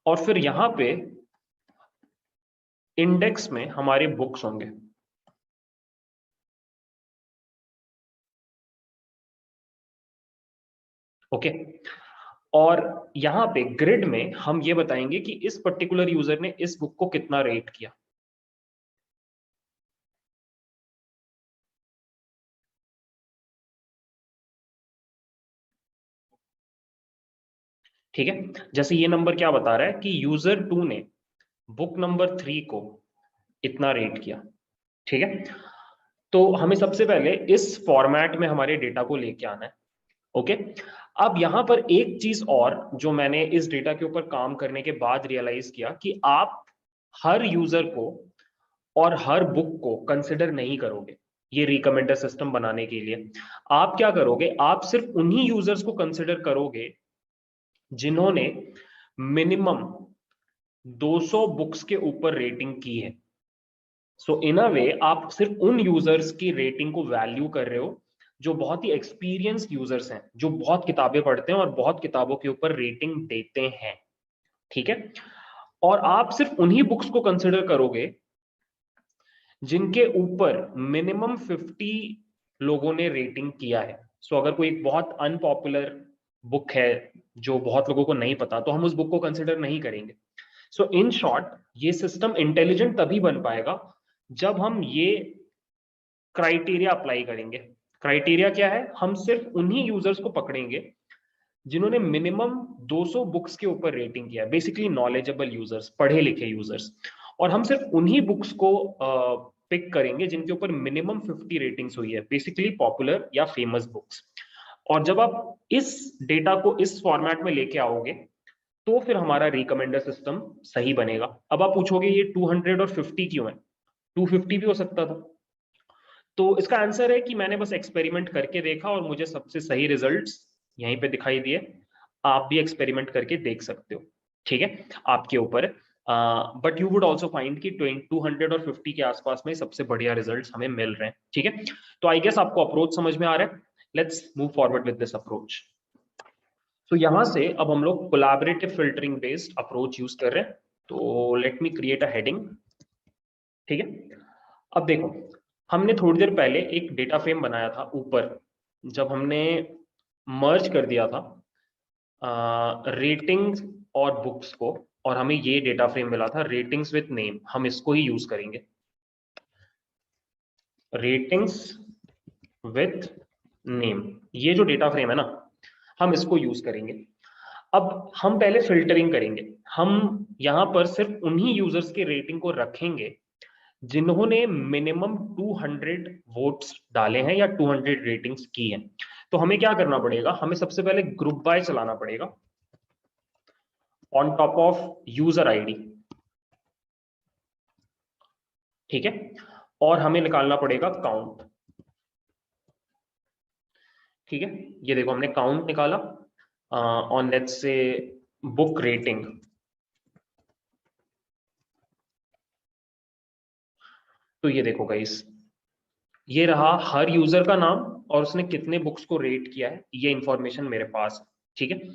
और फिर यहां पे इंडेक्स में हमारे बुक्स होंगे। ओके, और यहां पे ग्रिड में हम ये बताएंगे कि इस पर्टिकुलर यूजर ने इस बुक को कितना रेट किया। ठीक है, जैसे ये नंबर क्या बता रहा है कि user 2 ने बुक नंबर 3 को इतना रेट किया। ठीक है, तो हमें सबसे पहले इस फॉर्मेट में हमारे डेटा को लेके आना है। ओके, अब यहां पर एक चीज और जो मैंने इस डेटा के ऊपर काम करने के बाद रियलाइज किया कि आप हर यूजर को और हर बुक को कंसिडर नहीं करोगे ये रिकमेंडर सिस्टम बनाने के लिए। आप क्या करोगे, आप सिर्फ उन्हीं यूजर्स को कंसिडर करोगे जिन्होंने मिनिमम 200 बुक्स के ऊपर रेटिंग की है। सो इन अ वे आप सिर्फ उन यूजर्स की रेटिंग को वैल्यू कर रहे हो जो बहुत ही एक्सपीरियंस्ड यूजर्स हैं, जो बहुत किताबें पढ़ते हैं और बहुत किताबों के ऊपर रेटिंग देते हैं। ठीक है, और आप सिर्फ उन्हीं बुक्स को कंसिडर करोगे जिनके ऊपर मिनिमम 50 लोगों ने रेटिंग किया है। सो अगर कोई एक बहुत अनपॉपुलर बुक है जो बहुत लोगों को नहीं पता, तो हम उस बुक को कंसिडर नहीं करेंगे। सो इन शॉर्ट, ये सिस्टम इंटेलिजेंट तभी बन पाएगा जब हम ये क्राइटेरिया अप्लाई करेंगे। क्राइटेरिया क्या है, हम सिर्फ उन्हीं यूजर्स को पकड़ेंगे जिन्होंने मिनिमम 200 बुक्स के ऊपर रेटिंग किया है, बेसिकली नॉलेजेबल यूजर्स, पढ़े लिखे यूजर्स। और हम सिर्फ उन्हीं बुक्स को पिक करेंगे जिनके ऊपर मिनिमम 50 रेटिंग्स हुई है, बेसिकली पॉपुलर या फेमस बुक्स। और जब आप इस डेटा को इस फॉर्मेट में लेके आओगे तो फिर हमारा रिकमेंडर सिस्टम सही बनेगा। अब आप पूछोगे ये 200 और 50 क्यों है, 250 भी हो सकता था। तो इसका आंसर है कि मैंने बस एक्सपेरिमेंट करके देखा और मुझे सबसे सही रिजल्ट्स यहीं पे दिखाई दिए। आप भी एक्सपेरिमेंट करके देख सकते हो, ठीक है, आपके ऊपर। But you would also find कि 200 और 50 के आसपास में सबसे बढ़िया रिजल्ट्स हमें मिल रहे हैं, ठीक है। तो आई गेस आपको अप्रोच समझ में आ रहा है। Let's move forward with this approach. तो यहां से अब हम लोग collaborative filtering based approach use कर रहे हैं। तो let me create a heading, ठीक है। अब देखो, हमने थोड़ी देर पहले एक डेटा फ्रेम बनाया था ऊपर, जब हमने मर्ज कर दिया था रेटिंग्स और बुक्स को, और हमें ये डेटा फ्रेम मिला था रेटिंग्स विथ नेम। हम इसको ही यूज करेंगे, रेटिंग्स विथ नेम। ये जो डेटा फ्रेम है ना, हम इसको यूज करेंगे। अब हम पहले फिल्टरिंग करेंगे। हम यहां पर सिर्फ उन्हीं यूजर्स के रेटिंग को रखेंगे जिन्होंने मिनिमम 200 वोट्स डाले हैं या 200 रेटिंग्स की हैं। तो हमें क्या करना पड़ेगा, हमें सबसे पहले ग्रुप बाय चलाना पड़ेगा on top of user ID, ठीक है। और हमें निकालना पड़ेगा काउंट, ठीक है। ये देखो हमने काउंट निकाला on let's say book rating. तो ये देखो गाइस, ये रहा हर यूजर का नाम और उसने कितने बुक्स को रेट किया है, ये इंफॉर्मेशन मेरे पास है, ठीक है।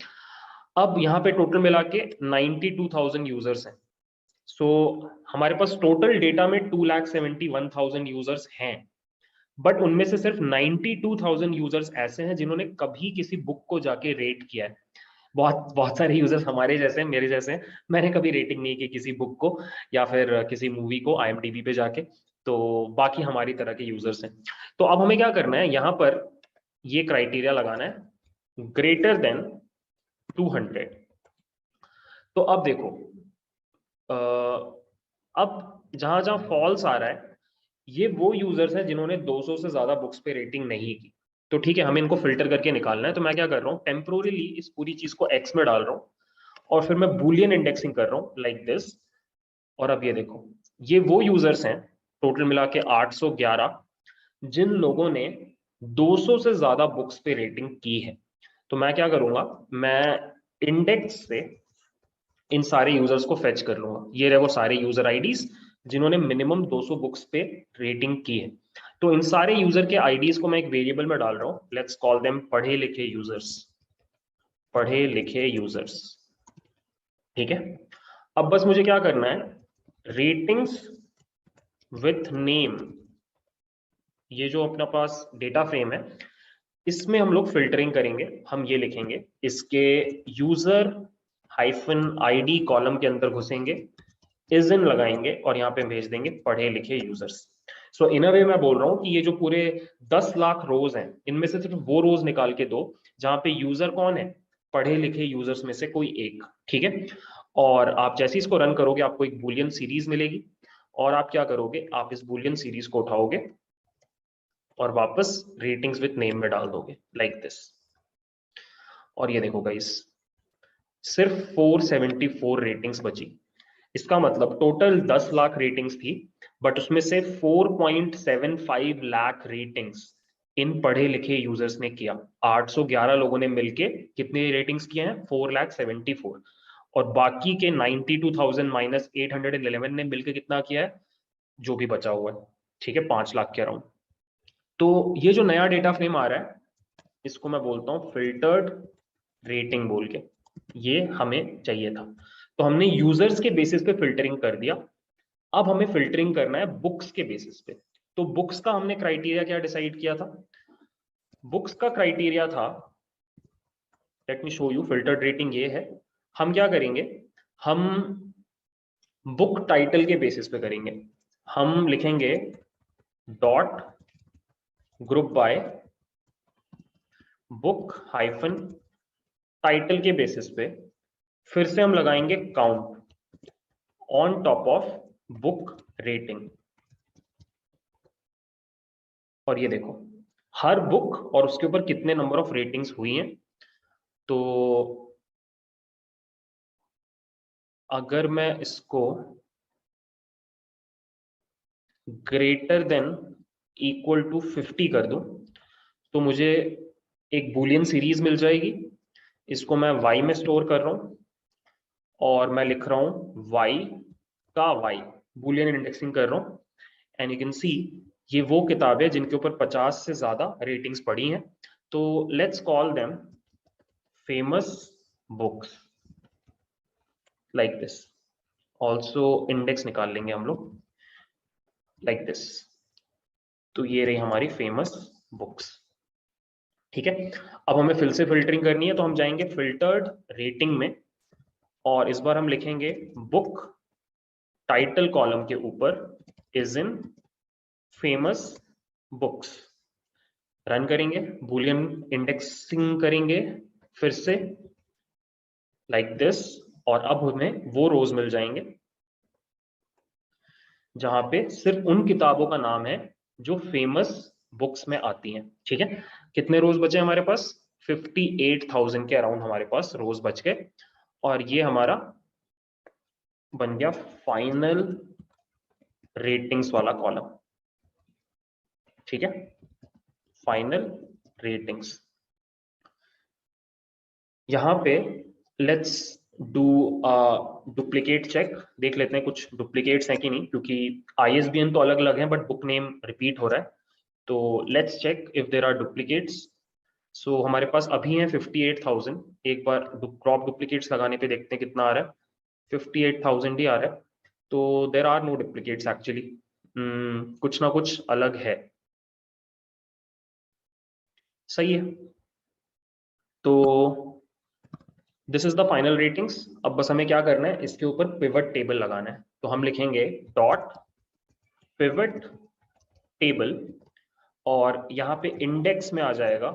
अब यहाँ पे टोटल मिला के 92,000 यूजर्स हैं। सो हमारे पास टोटल डेटा में 2,71,000 यूजर्स हैं, बट उनमें से सिर्फ 92,000 यूजर्स ऐसे हैं जिन्होंने कभी किसी बुक को जाके रेट किया है। बहुत बहुत सारे यूजर्स हमारे जैसे हैं, मेरे जैसे हैं, मैंने कभी रेटिंग नहीं की किसी बुक को या फिर किसी मूवी को IMDb पे जाके। तो बाकी हमारी तरह के यूजर्स हैं। तो अब हमें क्या करना है, यहाँ पर ये क्राइटेरिया लगाना है ग्रेटर देन 200। तो अब देखो, अब जहां जहां फॉल्स आ रहा है, ये वो यूजर्स हैं जिन्होंने 200 से ज्यादा बुक्स पे रेटिंग नहीं की। तो ठीक है, हमें इनको फिल्टर करके निकालना है। तो मैं क्या कर रहा हूँ, टेम्पोरली इस पूरी चीज को एक्स में डाल रहा हूँ और फिर मैं बूलियन इंडेक्सिंग कर रहा हूँ लाइक दिस। और अब ये देखो, ये वो यूजर्स हैं टोटल मिला के 811 जिन लोगों ने 200 से ज्यादा बुक्स पे रेटिंग की है। तो मैं क्या करूंगा, मैं इंडेक्स से इन सारे यूजर्स को फेच कर लूंगा। ये रहे वो सारे यूजर आईडीज जिन्होंने मिनिमम 200 बुक्स पे रेटिंग की है। तो इन सारे यूजर के आईडीज को मैं एक वेरिएबल में डाल रहा हूं, लेट्स कॉल देम पढ़े लिखे यूजर्स, पढ़े लिखे यूजर्स, ठीक है। अब बस मुझे क्या करना है, रेटिंग्स विथ नेम, ये जो अपना पास डेटा फ्रेम है, इसमें हम लोग फिल्टरिंग करेंगे। हम ये लिखेंगे, इसके यूजर -id कॉलम के अंदर घुसेंगे, इज इन लगाएंगे और यहाँ पे भेज देंगे पढ़े लिखे यूजर्स। सो इन अ वे मैं बोल रहा हूँ कि ये जो पूरे 10 लाख रोज हैं, इनमें से सिर्फ वो रोज निकाल के दो जहां पे यूजर कौन है, पढ़े लिखे यूजर्स में से कोई एक, ठीक है। और आप जैसे ही इसको रन करोगे आपको एक बुलियन सीरीज मिलेगी, और आप क्या करोगे, आप इस बुलियन सीरीज को उठाओगे और वापस रेटिंग्स विथ नेम में डाल दोगे लाइक दिस। और ये देखो गाइस, सिर्फ 474 रेटिंग्स बची। इसका मतलब टोटल 10 लाख रेटिंग्स थी, बट उसमें से 4.75 लाख रेटिंग्स इन पढ़े लिखे यूजर्स ने किया। 811 लोगों ने मिलके कितने रेटिंग्स किए हैं, 4,74। और बाकी के 92,000 माइनस 811 ने मिलकर कितना किया है, जो भी बचा हुआ है, ठीक है, 5 लाख के अराउंड। तो ये जो नया डेटा फ्रेम आ रहा है, इसको मैं बोलता हूँ फिल्टर्ड रेटिंग बोल के, ये हमें चाहिए था। तो हमने यूजर्स के बेसिस पे फिल्टरिंग कर दिया। अब हमें फिल्टरिंग करना है बुक्स के बेसिस पे। तो बुक्स का हमने क्राइटेरिया क्या डिसाइड किया था, बुक्स का क्राइटेरिया था, let me show you, filtered rating ये है। हम क्या करेंगे, हम बुक टाइटल के बेसिस पे करेंगे। हम लिखेंगे dot group by book hyphen title के बेसिस पे फिर से हम लगाएंगे count on top of book rating. और ये देखो हर बुक और उसके ऊपर कितने नंबर ऑफ रेटिंग्स हुई हैं। तो अगर मैं इसको ग्रेटर देन इक्वल टू 50 कर दूं तो मुझे एक बूलियन सीरीज मिल जाएगी। इसको मैं y में स्टोर कर रहा हूं और मैं लिख रहा हूं y का y, बूलियन इंडेक्सिंग कर रहा हूं। एंड यू कैन सी ये वो किताब है जिनके ऊपर 50 से ज्यादा रेटिंग्स पड़ी हैं। तो let's call them famous books like this. Also index निकाल लेंगे हम लोग लाइक दिस। तो ये रही हमारी फेमस बुक्स। ठीक है, अब हमें फिर से फिल्टरिंग करनी है तो हम जाएंगे फिल्टर्ड रेटिंग में और इस बार हम लिखेंगे बुक टाइटल कॉलम के ऊपर is in famous books. Run करेंगे, बूलियन इंडेक्सिंग करेंगे फिर से लाइक दिस। और अब हमें वो रोज मिल जाएंगे जहां पे सिर्फ उन किताबों का नाम है जो फेमस बुक्स में आती हैं। ठीक है, कितने रोज बचे हमारे पास? 58,000 के अराउंड हमारे पास रोज बच गए। और ये हमारा बन गया फाइनल रेटिंग्स वाला कॉलम। ठीक है, फाइनल रेटिंग्स। यहां पे लेट्स डू डुप्लीकेट चेक, देख लेते हैं कुछ डुप्लीकेट्स हैं कि नहीं, क्योंकि ISBN तो अलग अलग है बट बुक नेम रिपीट हो रहा है। तो let's check if there are duplicates. So हमारे पास अभी है 58,000। एक बार क्रॉप डुप्लीकेट्स लगाने पे देखते हैं कितना आ रहा है। 58,000 ही आ रहा है। तो there are no duplicates actually, कुछ ना कुछ अलग है। सही है, तो this is the final ratings. अब बस हमें क्या करना है, इसके ऊपर पिवट टेबल लगाना है। तो हम लिखेंगे डॉट पिवट टेबल और यहाँ पे इंडेक्स में आ जाएगा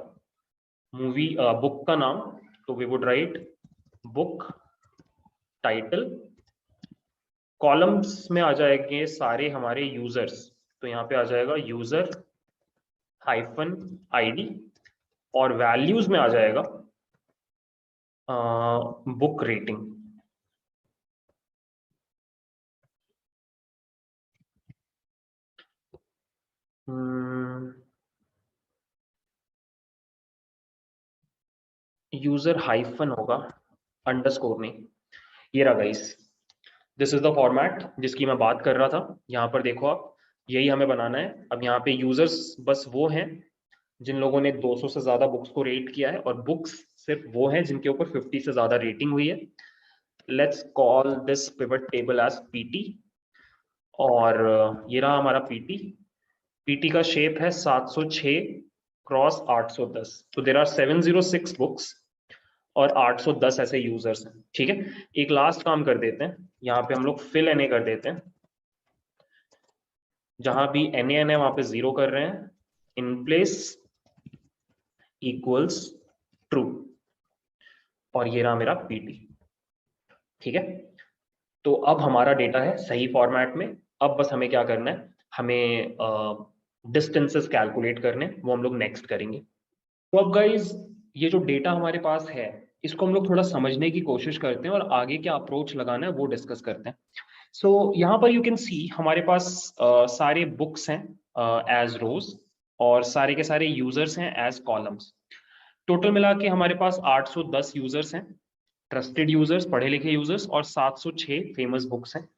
मूवी बुक का नाम। तो we would write book title. Columns में आ जाएंगे सारे हमारे यूजर्स। तो यहाँ पे आ जाएगा यूजर हाइफन ID और वैल्यूज में आ जाएगा बुक रेटिंग। यूजर हाइफन होगा, अंडरस्कोर नहीं। ये रहा guys, this is the format जिसकी मैं बात कर रहा था। यहाँ पर देखो आप, यही हमें बनाना है। अब यहाँ पे यूजर्स बस वो हैं जिन लोगों ने 200 से ज्यादा बुक्स को रेट किया है और बुक्स सिर्फ वो हैं जिनके ऊपर 50 से ज्यादा रेटिंग हुई है। Let's call this pivot table as PT। और ये रहा हमारा PT का शेप है 706 क्रॉस 810। तो देर आर 706 बुक्स और 810 ऐसे यूजर्स हैं। ठीक है, एक लास्ट काम कर देते हैं, यहाँ पे हम लोग फिल NA कर देते हैं। जहां भी NaN है वहां पे 0 कर रहे हैं, इन प्लेस इक्वल्स ट्रू। और ये रहा मेरा PT। ठीक है, तो अब हमारा डेटा है सही फॉर्मेट में। अब बस हमें क्या करना है, हमें डिस्टेंसेस कैलकुलेट करने हैं, वो हम लोग नेक्स्ट करेंगे। तो अब गाइज ये जो डेटा हमारे पास है इसको हम लोग थोड़ा समझने की कोशिश करते हैं और आगे क्या अप्रोच लगाना है वो डिस्कस करते हैं। सो यहाँ पर यू कैन सी हमारे पास सारे बुक्स हैं एज रोज और सारे के सारे यूजर्स हैं एज कॉलम्स। टोटल मिला के हमारे पास 810 यूजर्स हैं, ट्रस्टेड यूजर्स, पढ़े लिखे यूजर्स, और 706 फेमस बुक्स हैं।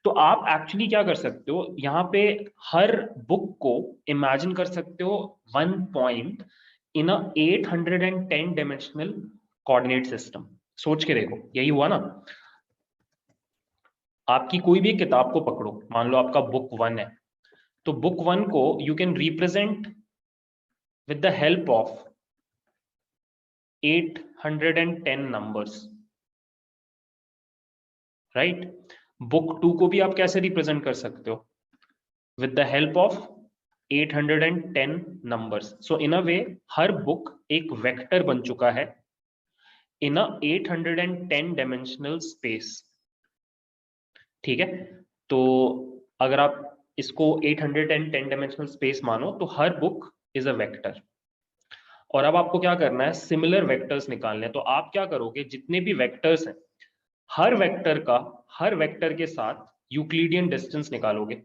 तो आप एक्चुअली क्या कर सकते हो, यहाँ पे हर बुक को इमेजिन कर सकते हो one point in a 810 dimensional coordinate system. सोच के देखो, यही हुआ ना। आपकी कोई भी किताब को पकड़ो, मान लो आपका बुक 1 है, तो बुक 1 को you can represent with the help of 810 numbers, right. Book 2 को भी आप कैसे रिप्रेजेंट कर सकते हो, with the help of 810 numbers. So in a way her book एक वेक्टर बन चुका है इन अ 810 डायमेंशनल स्पेस। ठीक है, तो अगर आप इसको 810 डायमेंशनल स्पेस मानो तो हर बुक इज अ वेक्टर। और अब आपको क्या करना है, सिमिलर वेक्टर्स निकालने हैं। तो आप क्या करोगे, जितने भी वेक्टर्स हैं हर वेक्टर के साथ यूक्लिडियन डिस्टेंस निकालोगे।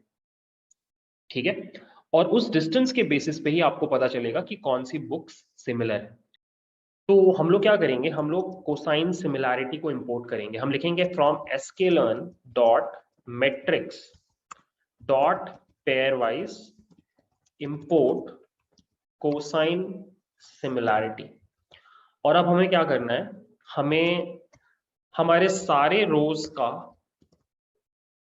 ठीक है, और उस डिस्टेंस के बेसिस पे ही आपको पता चलेगा कि कौन सी बुक्स सिमिलर है। तो हम लोग क्या करेंगे, हम लोग कोसाइन सिमिलैरिटी को इंपोर्ट करेंगे। हम लिखेंगे from sklearn dot matrix dot pair wise import cosine similarity. और अब हमें क्या करना है, हमें हमारे सारे रोज का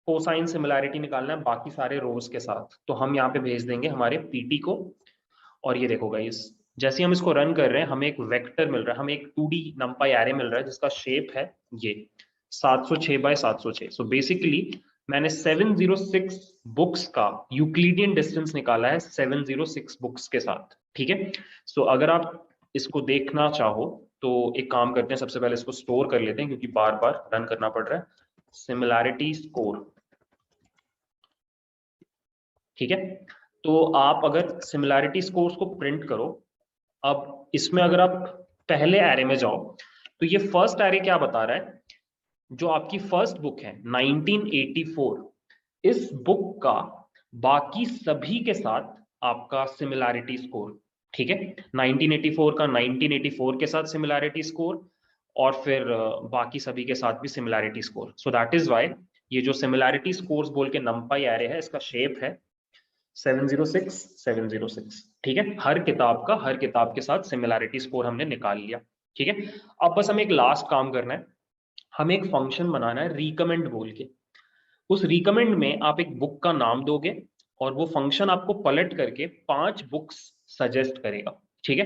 कोसाइन सिमिलैरिटी निकालना है बाकी सारे रोज के साथ। तो हम यहाँ पे भेज देंगे हमारे पीटी को। और ये देखो गाइस, जैसे ही हम इसको रन कर रहे हैं हमें एक वेक्टर मिल रहा है, हमें एक 2D नंपाई एरे मिल रहा है जिसका शेप है ये 706 बाय 706। सो बेसिकली मैंने 706 बुक्स का यूक्लिडियन डिस्टेंस निकाला है 706 बुक्स के साथ। ठीक है, सो अगर आप इसको देखना चाहो तो एक काम करते हैं, सबसे पहले इसको स्टोर कर लेते हैं क्योंकि बार बार रन करना पड़ रहा है। Similarity score. ठीक है, तो आप अगर सिमिलैरिटी स्कोर्स को प्रिंट करो, अब इसमें अगर आप पहले एरे में जाओ तो ये फर्स्ट एरे क्या बता रहा है, जो आपकी फर्स्ट बुक है 1984, इस बुक का बाकी सभी के साथ आपका सिमिलैरिटी स्कोर। ठीक है, 1984 का 1984 के साथ सिमिलैरिटी स्कोर, और फिर बाकी सभी के साथ भी similarity score. So that is why ये जो सिमिलैरिटी स्कोर्स बोल के नंपाई एरे है, इसका शेप है 706 706। ठीक है, हर किताब के साथ सिमिलैरिटी स्कोर हमने निकाल लिया। ठीक है, अब बस हमें एक लास्ट काम करना है, हमें एक फंक्शन बनाना है रिकमेंड बोल के। उस रिकमेंड में आप एक बुक का नाम दोगे और वो फंक्शन आपको पलट करके 5 बुक्स सजेस्ट करेगा। ठीक है,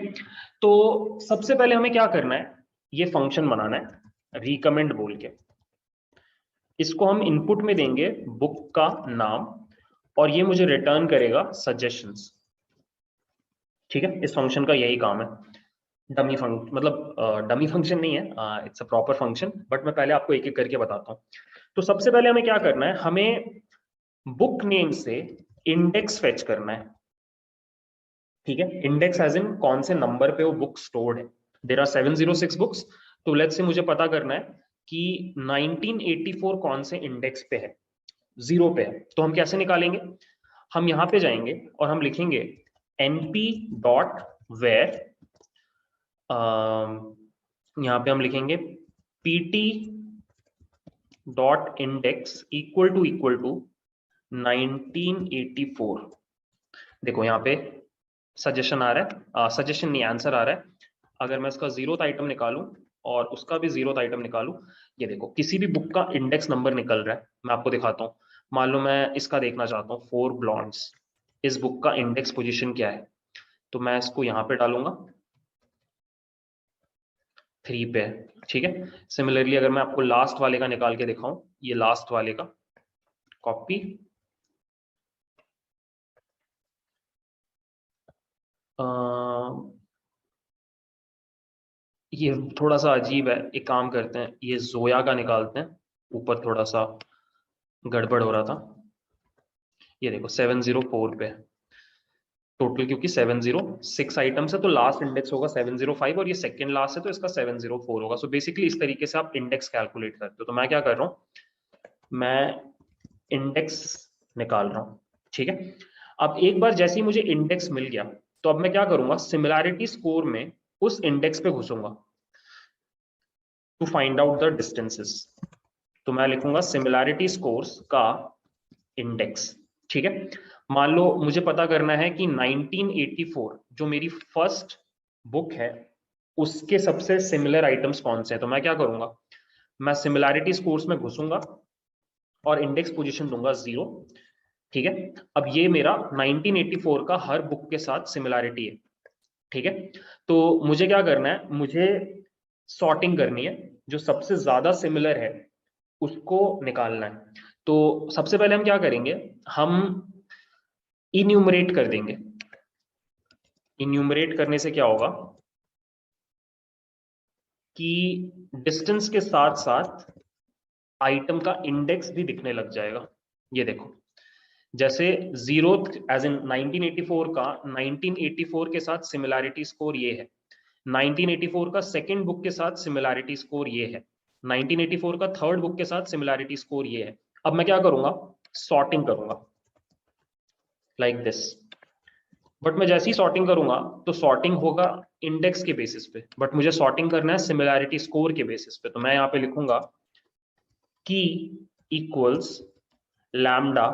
तो सबसे पहले हमें क्या करना है, ये फंक्शन बनाना है रिकमेंड बोल के। इसको हम इनपुट में देंगे बुक का नाम और ये मुझे रिटर्न करेगा सजेशंस। ठीक है, इस फंक्शन का यही काम है। डमी फंक्शन मतलब डमी फंक्शन नहीं है, it's a proper function, but मैं पहले आपको एक एक करके बताता हूँ। तो सबसे पहले हमें क्या करना है, हमें बुक नेम से इंडेक्स फेच करना है। ठीक है, इंडेक्स एज इन कौन से नंबर पे वो बुक स्टोर्ड है। देयर आर 706 बुक्स, तो लेट्स से मुझे पता करना है कि 1984 कौन से इंडेक्स पे है, 0 पे है। तो हम कैसे निकालेंगे, हम यहाँ पे जाएंगे और हम लिखेंगे np डॉट वेयर, यहाँ पे हम लिखेंगे pt dot index equal to 1984। देखो यहाँ पे सजेशन आ रहा है, सजेशन नहीं आंसर आ रहा है। अगर मैं इसका 0th आइटम निकालूं और उसका भी 0th आइटम निकालूं, ये देखो किसी भी बुक का इंडेक्स नंबर निकल रहा है। मैं आपको दिखाता हूँ, मान लो मैं इसका देखना चाहता हूँ फोर ब्लॉन्ड्स, इस बुक का इंडेक्स पोजीशन क्या है, तो मैं इसको यहाँ पे डालूंगा 3 पे है। ठीक है, सिमिलरली अगर मैं आपको लास्ट वाले का निकाल के दिखाऊं, ये लास्ट वाले का कॉपी, ये थोड़ा सा अजीब है, एक काम करते हैं ये जोया का निकालते हैं, ऊपर थोड़ा सा गड़बड़ हो रहा था। ये देखो 704 पे टोटल, क्योंकि 706 आइटम्स है तो लास्ट इंडेक्स होगा 705 और ये सेकंड लास्ट है तो इसका 704 होगा। सो बेसिकली इस तरीके से आप इंडेक्स कैलकुलेट करते हो। तो मैं क्या कर रहा हूँ, मैं इंडेक्स निकाल रहा हूँ। ठीक है, अब एक बार जैसे ही मुझे इंडेक्स मिल गया तो अब मैं क्या करूंगा, सिमिलैरिटी स्कोर में उस इंडेक्स पे घुसूंगा to find out the distances. तो मैं लिखूंगा सिमिलैरिटी स्कोर्स का इंडेक्स। ठीक है, मान लो मुझे पता करना है कि 1984 जो मेरी फर्स्ट बुक है उसके सबसे सिमिलर आइटम्स कौन से हैं। तो मैं क्या करूंगा, मैं सिमिलैरिटी स्कोर्स में घुसूंगा और इंडेक्स पोजीशन दूंगा 0। ठीक है, अब ये मेरा 1984 का हर बुक के साथ सिमिलैरिटी है। ठीक है, तो मुझे क्या करना है, मुझे सॉर्टिंग करनी है, जो सबसे ज्यादा सिमिलर है उसको निकालना है। तो सबसे पहले हम क्या करेंगे, हम इन्यूमरेट कर देंगे। इन्यूमरेट करने से क्या होगा, कि डिस्टेंस के साथ साथ आइटम का इंडेक्स भी दिखने लग जाएगा। ये देखो, जैसे जीरो एज इन 1984 का 1984 के साथ सिमिलैरिटी स्कोर ये है, 1984 का सेकंड बुक के साथ सिमिलैरिटी स्कोर ये है, 1984 का थर्ड बुक के साथ सिमिलैरिटी स्कोर ये है। अब मैं क्या करूंगा, सॉर्टिंग करूंगा लाइक दिस। बट मैं जैसे ही सॉर्टिंग करूंगा तो सॉर्टिंग होगा इंडेक्स के बेसिस पे, बट मुझे सॉर्टिंग करना है सिमिलैरिटी स्कोर के बेसिस पे। तो मैं यहाँ पे लिखूंगा की इक्वल्स लैम्डा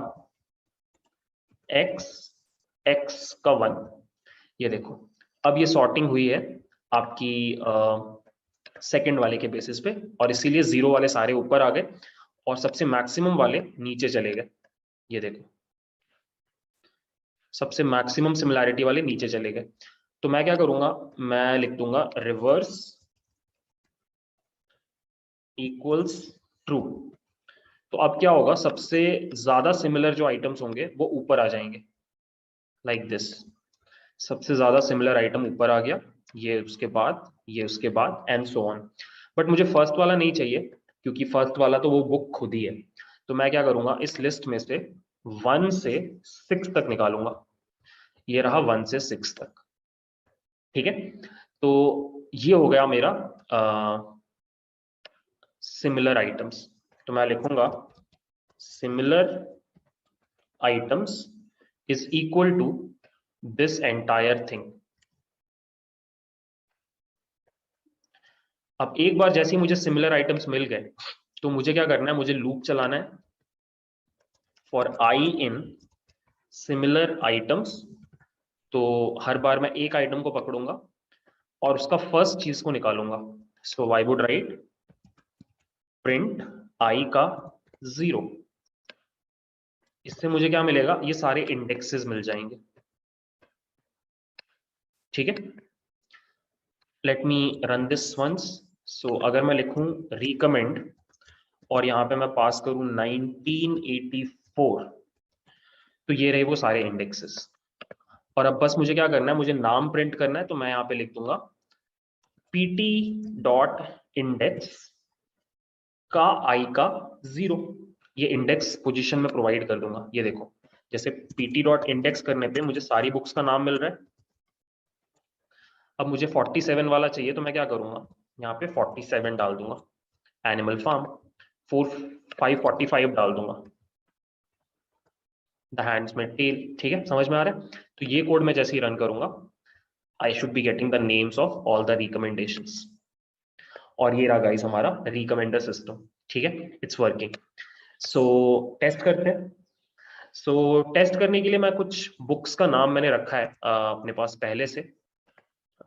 एक्स एक्स का 1। ये देखो, अब ये सॉर्टिंग हुई है आपकी सेकंड वाले के बेसिस पे, और इसीलिए जीरो वाले सारे ऊपर आ गए और सबसे मैक्सिमम वाले नीचे चले गए। ये देखो, सबसे मैक्सिमम सिमिलैरिटी वाले नीचे चले गए। तो मैं क्या करूंगा, मैं लिख दूंगा रिवर्स इक्वल्स ट्रू। तो अब क्या होगा, सबसे ज्यादा सिमिलर जो आइटम्स होंगे वो ऊपर आ जाएंगे लाइक दिस। सबसे ज्यादा सिमिलर आइटम ऊपर आ गया, ये उसके बाद, ये उसके बाद, एंड सो ऑन। बट मुझे फर्स्ट वाला नहीं चाहिए, क्योंकि फर्स्ट वाला तो वो बुक खुद ही है। तो मैं क्या करूंगा, इस लिस्ट में से 1 से 6 तक निकालूंगा। ये रहा 1 से 6 तक, ठीक है। तो ये हो गया मेरा सिमिलर आइटम्स। तो मैं लिखूंगा similar items is equal to this entire thing. अब एक बार जैसे ही मुझे सिमिलर आइटम्स मिल गए, तो मुझे क्या करना है, मुझे लूप चलाना है for I in similar items. तो हर बार मैं एक आइटम को पकड़ूंगा और उसका फर्स्ट चीज को निकालूंगा। सो I would right print I का 0। इससे मुझे क्या मिलेगा, ये सारे इंडेक्सेस मिल जाएंगे, ठीक है। Let me run this once. So अगर मैं लिखूं रिकमेंड और यहाँ पे मैं पास करूं 1984, तो ये रहे वो सारे इंडेक्सेस। और अब बस मुझे क्या करना है, मुझे नाम प्रिंट करना है। तो मैं यहाँ पे लिख दूंगा pt डॉट इंडेक्स का आई का 0। ये इंडेक्स पोजीशन में प्रोवाइड कर दूंगा। ये देखो, जैसे pt डॉट इंडेक्स करने पे मुझे सारी बुक्स का नाम मिल रहा है। अब मुझे 47 वाला चाहिए, तो मैं क्या करूंगा, यहाँ पे 47 डाल दूंगा, एनिमल फार्म 545 डाल दूंगा, द हैंड्स में टेल। ठीक है, समझ में आ रहा है। तो ये कोड मैं जैसे ही रन करूंगा, I should be getting the names of all the recommendations. और ये रहा गाइस हमारा रिकमेंडर सिस्टम, ठीक है, इट्स वर्किंग। सो टेस्ट करते हैं। सो टेस्ट करने के लिए मैं कुछ बुक्स का नाम मैंने रखा है अपने पास पहले से।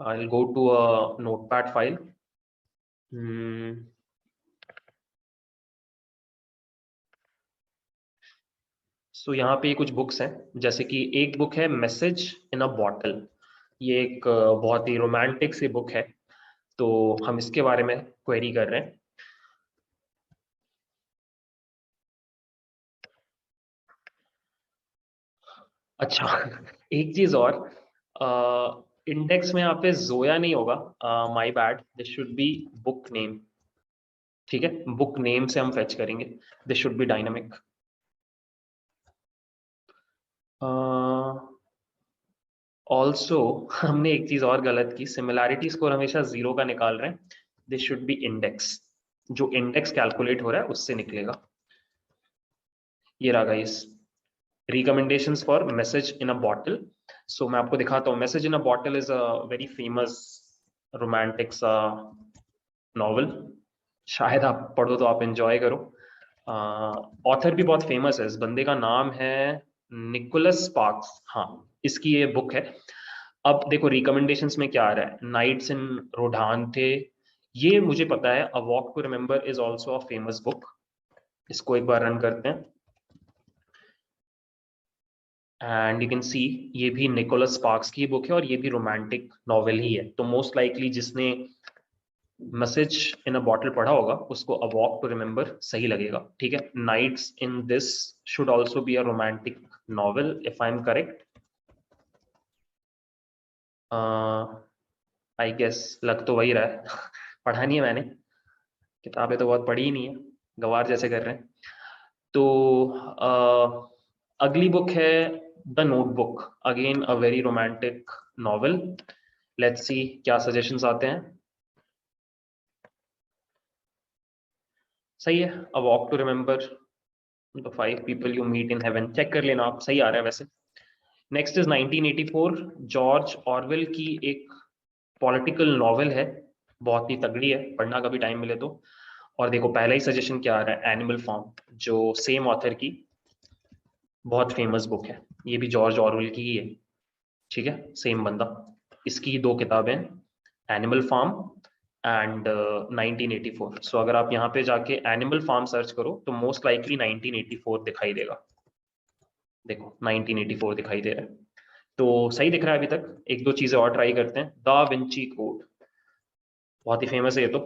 I will go to a notepad file. So यहाँ पे कुछ बुक्स हैं, जैसे कि एक बुक है मैसेज इन अ बॉटल। ये एक बहुत ही रोमांटिक सी बुक है, तो हम इसके बारे में क्वेरी कर रहे हैं। अच्छा एक चीज और, इंडेक्स में यहाँ पे जोया नहीं होगा, my bad, this should be book name. ठीक है, बुक नेम से हम फेच करेंगे, this should be dynamic. Also हमने एक चीज और गलत की, सिमिलैरिटी स्कोर हमेशा 0 का निकाल रहे हैं, दिस शुड बी इंडेक्स। जो इंडेक्स कैलकुलेट हो रहा है उससे निकलेगा। ये रहा guys recommendations for message in a bottle। so मैं आपको दिखाता हूँ, message in a bottle is a very famous romantic सा नॉवल। शायद आप पढ़ो तो आप एंजॉय करो। ऑथर भी बहुत फेमस है, इस बंदे का नाम है निकोलस स्पार्क्स। हाँ, इसकी ये बुक है। अब देखो रिकमेंडेशंस में क्या आ रहा है, नाइट्स इन रोडान थे, ये मुझे पता है। A walk to remember is also a famous book. इसको एक बार रन करते हैं एंड यू कैन सी, ये भी निकोलस स्पार्क्स की बुक है और ये भी रोमांटिक नॉवेल ही है। तो मोस्ट लाइकली जिसने मैसेज इन अ बॉटल पढ़ा होगा उसको अ वॉक टू रिमेंबर सही लगेगा। ठीक है, nights in this should also be a romantic novel if I am correct. I guess लग तो वही रहा है पढ़ा नहीं है मैंने, किताबें तो बहुत पढ़ी ही नहीं है, गवार जैसे कर रहे हैं। तो अगली बुक है the notebook, again a very romantic novel. Let's see क्या सजेशंस आते हैं। सही है, a walk to remember the 5 people you meet in heaven, check कर लेना आप, सही आ रहा है वैसे। नेक्स्ट इज 1984, जॉर्ज ऑरवेल की एक पॉलिटिकल नॉवेल है, बहुत ही तगड़ी है, पढ़ना कभी टाइम मिले तो। और देखो पहला ही सजेशन क्या आ रहा है, एनिमल फार्म, जो सेम ऑथर की बहुत फेमस बुक है, ये भी जॉर्ज ऑरवेल की ही है, ठीक है, सेम बंदा। इसकी 2 किताबें, एनिमल फार्म एंड 1984। सो अगर आप यहाँ पे जाके एनिमल फार्म सर्च करो तो मोस्ट लाइकली 1984 दिखाई देगा। देखो 1984 दिखाई दे रहा है, तो सही दिख रहा है अभी तक। एक दो चीजें और ट्राई करते हैं। दा विंची कोड, बहुत ही फेमस है ये तो।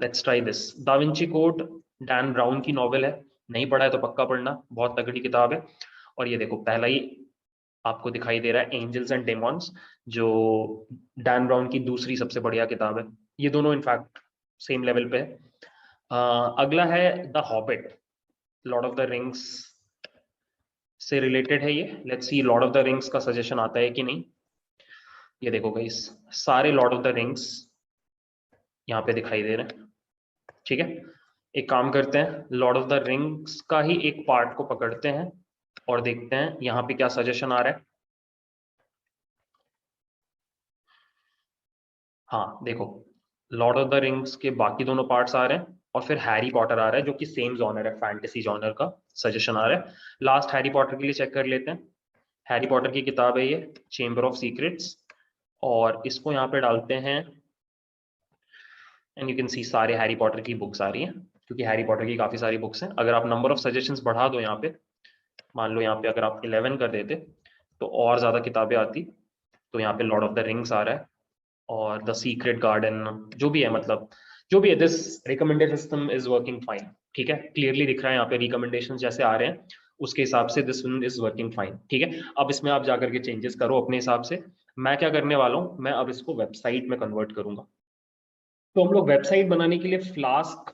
Let's try this. Da Vinci code Dan brown की नॉवेल है, नहीं पढ़ा है तो पक्का पढ़ना, बहुत तगड़ी किताब है। और ये देखो पहला ही आपको दिखाई दे रहा है एंजल्स एंड डेमॉन्स, जो डैन ब्राउन की दूसरी सबसे बढ़िया किताब है। ये दोनों इनफैक्ट सेम लेवल पे है। अगला है the hobbit, Lord of the rings से रिलेटेड है ये। Let's see Lord of the rings का सजेशन आता है कि नहीं। ये देखो गाइस, सारे लॉर्ड ऑफ द रिंग्स यहाँ पे दिखाई दे रहे हैं, ठीक है। एक काम करते हैं, लॉर्ड ऑफ द रिंग्स का ही एक पार्ट को पकड़ते हैं और देखते हैं यहाँ पे क्या सजेशन आ रहा है। हाँ देखो, लॉर्ड ऑफ द रिंग्स के बाकी दोनों पार्ट्स आ रहे हैं, और फिर हैरी पॉटर आ रहा है जो कि सेम जॉनर है, फैंटेसी जॉनर का सजेशन आ रहा है। लास्ट हैरी पॉटर के लिए चेक कर लेते हैं। हैरी पॉटर की किताब है ये, चेम्बर ऑफ सीक्रेट्स, और इसको यहाँ पे डालते हैं एंड यू कैन सी सारे हैरी पॉटर की बुक्स आ रही हैं, क्योंकि हैरी पॉटर की काफी सारी बुक्स हैं। अगर आप नंबर ऑफ सजेशंस बढ़ा दो यहाँ पे, मान लो यहाँ पे अगर आप 11 कर देते तो और ज्यादा किताबें आती। तो यहाँ पे लॉर्ड ऑफ द रिंग्स आ रहा है, और द सीक्रेट गार्डन, जो भी है, मतलब जो भी है, this recommended system is working fine, ठीक है। क्लियरली दिख रहा है यहाँ पे रिकमेंडेशन जैसे आ रहे हैं उसके हिसाब से this one is working fine, ठीक है। अब इसमें आप जाकर के चेंजेस करो अपने हिसाब से। मैं क्या करने वाला हूँ, मैं अब इसको वेबसाइट में कन्वर्ट करूंगा। तो हम लोग वेबसाइट बनाने के लिए फ्लास्क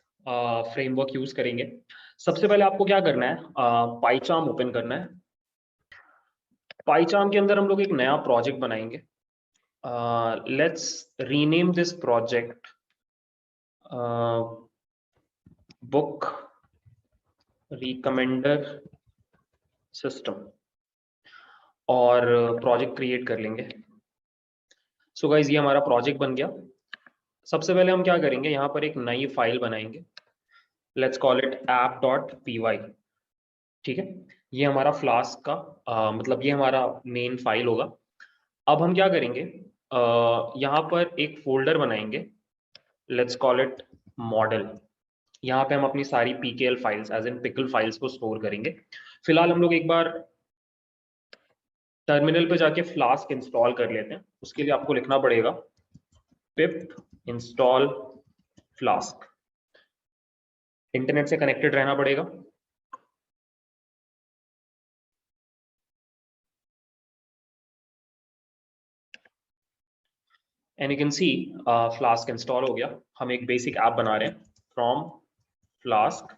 फ्रेमवर्क यूज करेंगे। सबसे पहले आपको क्या करना है, पाइचार्म ओपन करना है। पाइचार्म के अंदर हम लोग एक नया प्रोजेक्ट बनाएंगे। Let's rename this project book recommender system, और प्रोजेक्ट क्रिएट कर लेंगे। सो गाइज ये हमारा प्रोजेक्ट बन गया। सबसे पहले हम क्या करेंगे, यहाँ पर एक नई फाइल बनाएंगे। लेट्स कॉल इट app.py, ठीक है। ये हमारा फ्लास्क का मतलब ये हमारा मेन फाइल होगा। अब हम क्या करेंगे, यहाँ पर एक फोल्डर बनाएंगे। Let's call it model. यहाँ पे हम अपनी सारी pkl files as in pickle files को स्टोर करेंगे। फिलहाल हम लोग एक बार टर्मिनल पे जाके फ्लास्क इंस्टॉल कर लेते हैं। उसके लिए आपको लिखना पड़ेगा पिप इंस्टॉल फ्लास्क, इंटरनेट से कनेक्टेड रहना पड़ेगा। And you can C flask install हो गया। हम एक बेसिक ऐप बना रहे हैं, from flask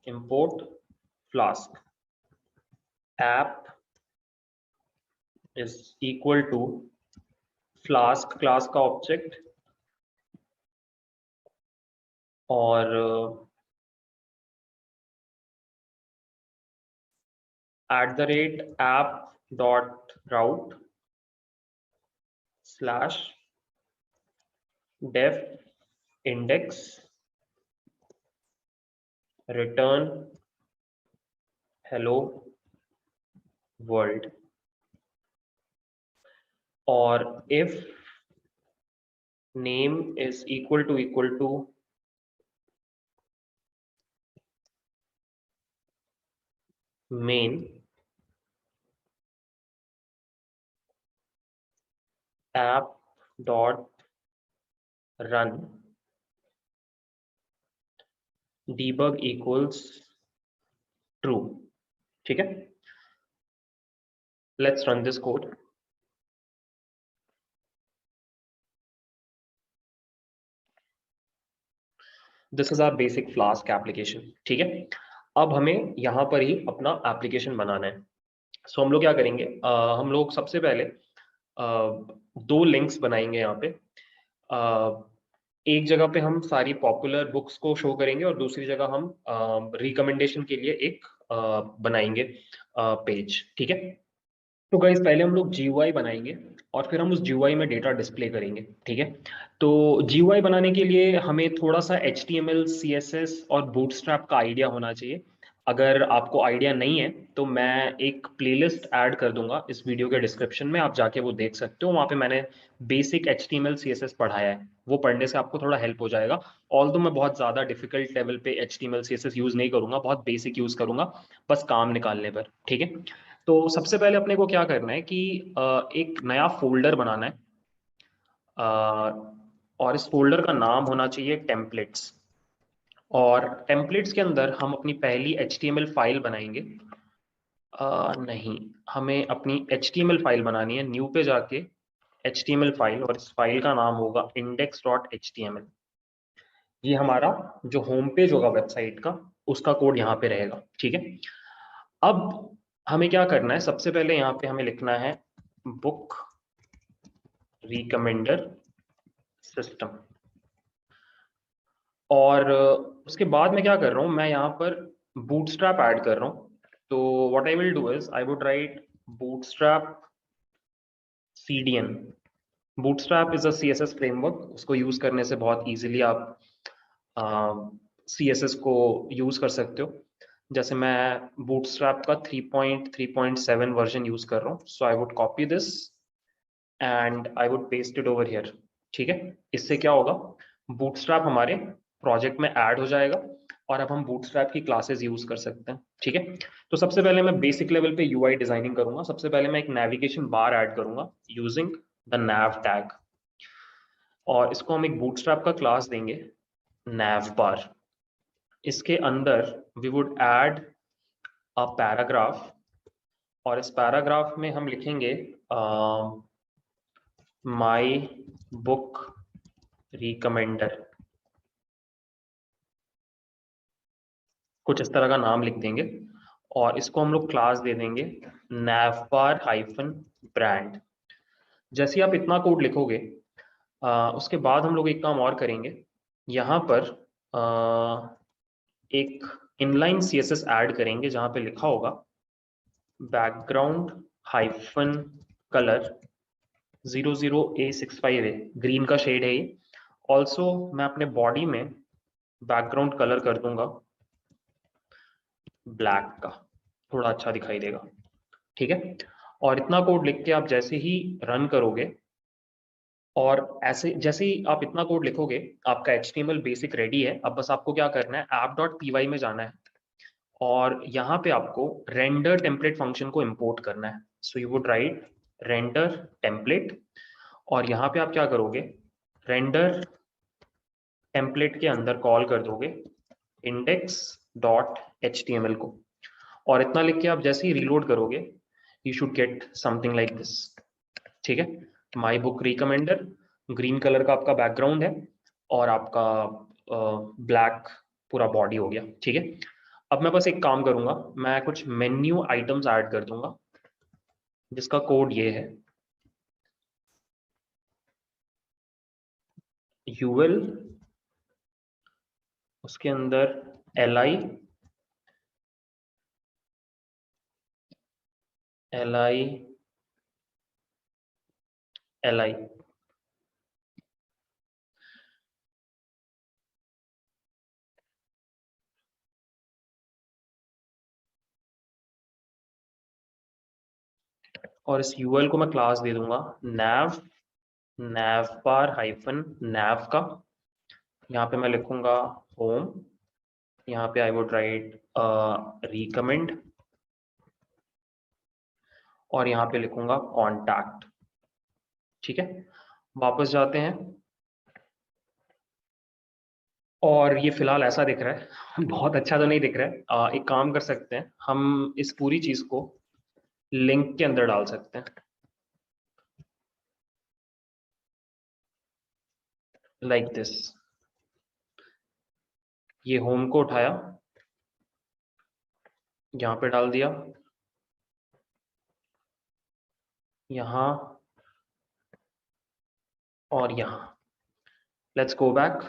import flask app is equal to flask class का ऑब्जेक्ट, और @app.route/def index return hello world, और if name is equal to main app dot run debug equals true, ठीक है। Let's run this code. This is our basic Flask application, ठीक है। अब हमें यहाँ पर ही अपना एप्लीकेशन बनाना है। सो हम लोग क्या करेंगे, हम लोग सबसे पहले दो लिंक्स बनाएंगे यहाँ पे। एक जगह पे हम सारी पॉपुलर बुक्स को शो करेंगे और दूसरी जगह हम रिकमेंडेशन के लिए एक बनाएंगे पेज, ठीक है। तो गाइस पहले हम लोग जीयूआई बनाएंगे और फिर हम उस जीयूआई में डेटा डिस्प्ले करेंगे, ठीक है। तो जीयूआई बनाने के लिए हमें थोड़ा सा HTML CSS और बूटस्ट्रैप का आइडिया होना चाहिए। अगर आपको आइडिया नहीं है तो मैं एक प्लेलिस्ट ऐड कर दूंगा इस वीडियो के डिस्क्रिप्शन में, आप जाके वो देख सकते हो। वहाँ पे मैंने बेसिक HTML CSS पढ़ाया है, वो पढ़ने से आपको थोड़ा हेल्प हो जाएगा। ऑल्दो मैं बहुत ज़्यादा डिफिकल्ट लेवल पे HTML CSS यूज़ नहीं करूंगा, बहुत बेसिक यूज़ करूंगा बस काम निकालने पर, ठीक है। तो सबसे पहले अपने को क्या करना है कि एक नया फोल्डर बनाना है, और इस फोल्डर का नाम होना चाहिए टेम्पलेट्स। और टेम्पलेट्स के अंदर हम अपनी पहली HTML फाइल बनाएंगे। नहीं, हमें अपनी HTML फाइल बनानी है। न्यू पे जाके HTML फाइल, और इस फाइल का नाम होगा index.html। ये हमारा जो होम पेज होगा वेबसाइट का, उसका कोड यहाँ पे रहेगा, ठीक है। अब हमें क्या करना है, सबसे पहले यहाँ पे हमें लिखना है बुक रिकमेंडर सिस्टम। और उसके बाद मैं क्या कर रहा हूँ, मैं यहाँ पर बूटस्ट्रैप ऐड कर रहा हूँ। तो what I will do is I would right bootstrap CDN। Bootstrap is a CSS framework, उसको यूज करने से बहुत इजीली आप CSS को यूज कर सकते हो। जैसे मैं बूटस्ट्रैप का 3.3.7 वर्जन यूज कर रहा हूँ, so I would copy this and I would paste it over here, ठीक है। इससे क्या होगा, बूटस्ट्रैप हमारे प्रोजेक्ट में ऐड हो जाएगा और अब हम बूटस्ट्रैप की क्लासेस यूज कर सकते हैं, ठीक है। तो सबसे पहले मैं बेसिक लेवल पे UI डिजाइनिंग करूंगा। सबसे पहले मैं एक नेविगेशन बार ऐड करूंगा यूजिंग द nav टैग, और इसको हम एक बूटस्ट्रैप का क्लास देंगे nav बार। इसके अंदर we would add a paragraph, और इस पैराग्राफ में हम लिखेंगे माई बुक रिकमेंडर, कुछ इस तरह का नाम लिख देंगे। और इसको हम लोग क्लास दे देंगे navbar हाइफन ब्रांड। जैसे ही आप इतना कोड लिखोगे, उसके बाद हम लोग एक काम और करेंगे। यहाँ पर एक इनलाइन CSS ऐड करेंगे जहाँ पे लिखा होगा background hyphen colour 00A65A, green का शेड है ये। ऑल्सो मैं अपने बॉडी में बैकग्राउंड कलर कर दूंगा ब्लैक का, थोड़ा अच्छा दिखाई देगा, ठीक है। और इतना कोड लिख के आप जैसे ही रन करोगे, और ऐसे जैसे ही आप इतना कोड लिखोगे, आपका HTML बेसिक रेडी है। अब बस आपको क्या करना है, app.py में जाना है और यहाँ पे आपको रेंडर टेम्पलेट फंक्शन को इंपोर्ट करना है। So you would write render template, और यहाँ पे आप क्या करोगे, रेंडर टेम्पलेट के अंदर कॉल कर दोगे index.html को, और इतना लिख के आप जैसे ही रीलोड करोगे, you should get something like this, ठीक है। My book recommender, green colour का आपका बैकग्राउंड है और आपका ब्लैक पूरा बॉडी हो गया, ठीक है। अब मैं बस एक काम करूंगा, मैं कुछ मेन्यू आइटम्स ऐड कर दूंगा जिसका कोड ये है यूएल, उसके अंदर li li li। और इस यूएल को मैं क्लास दे दूंगा nav navbar हाइफन nav का। यहाँ पे मैं लिखूंगा होम, यहाँ पे आई वुड राइट रिकमेंड, और यहाँ पे लिखूंगा कॉन्टैक्ट, ठीक है। वापस जाते हैं, और ये फिलहाल ऐसा दिख रहा है बहुत अच्छा तो नहीं दिख रहा है। एक काम कर सकते हैं, हम इस पूरी चीज को लिंक के अंदर डाल सकते हैं लाइक दिस। ये होम को उठाया, यहाँ पे डाल दिया, यहाँ और यहाँ। Let's go back.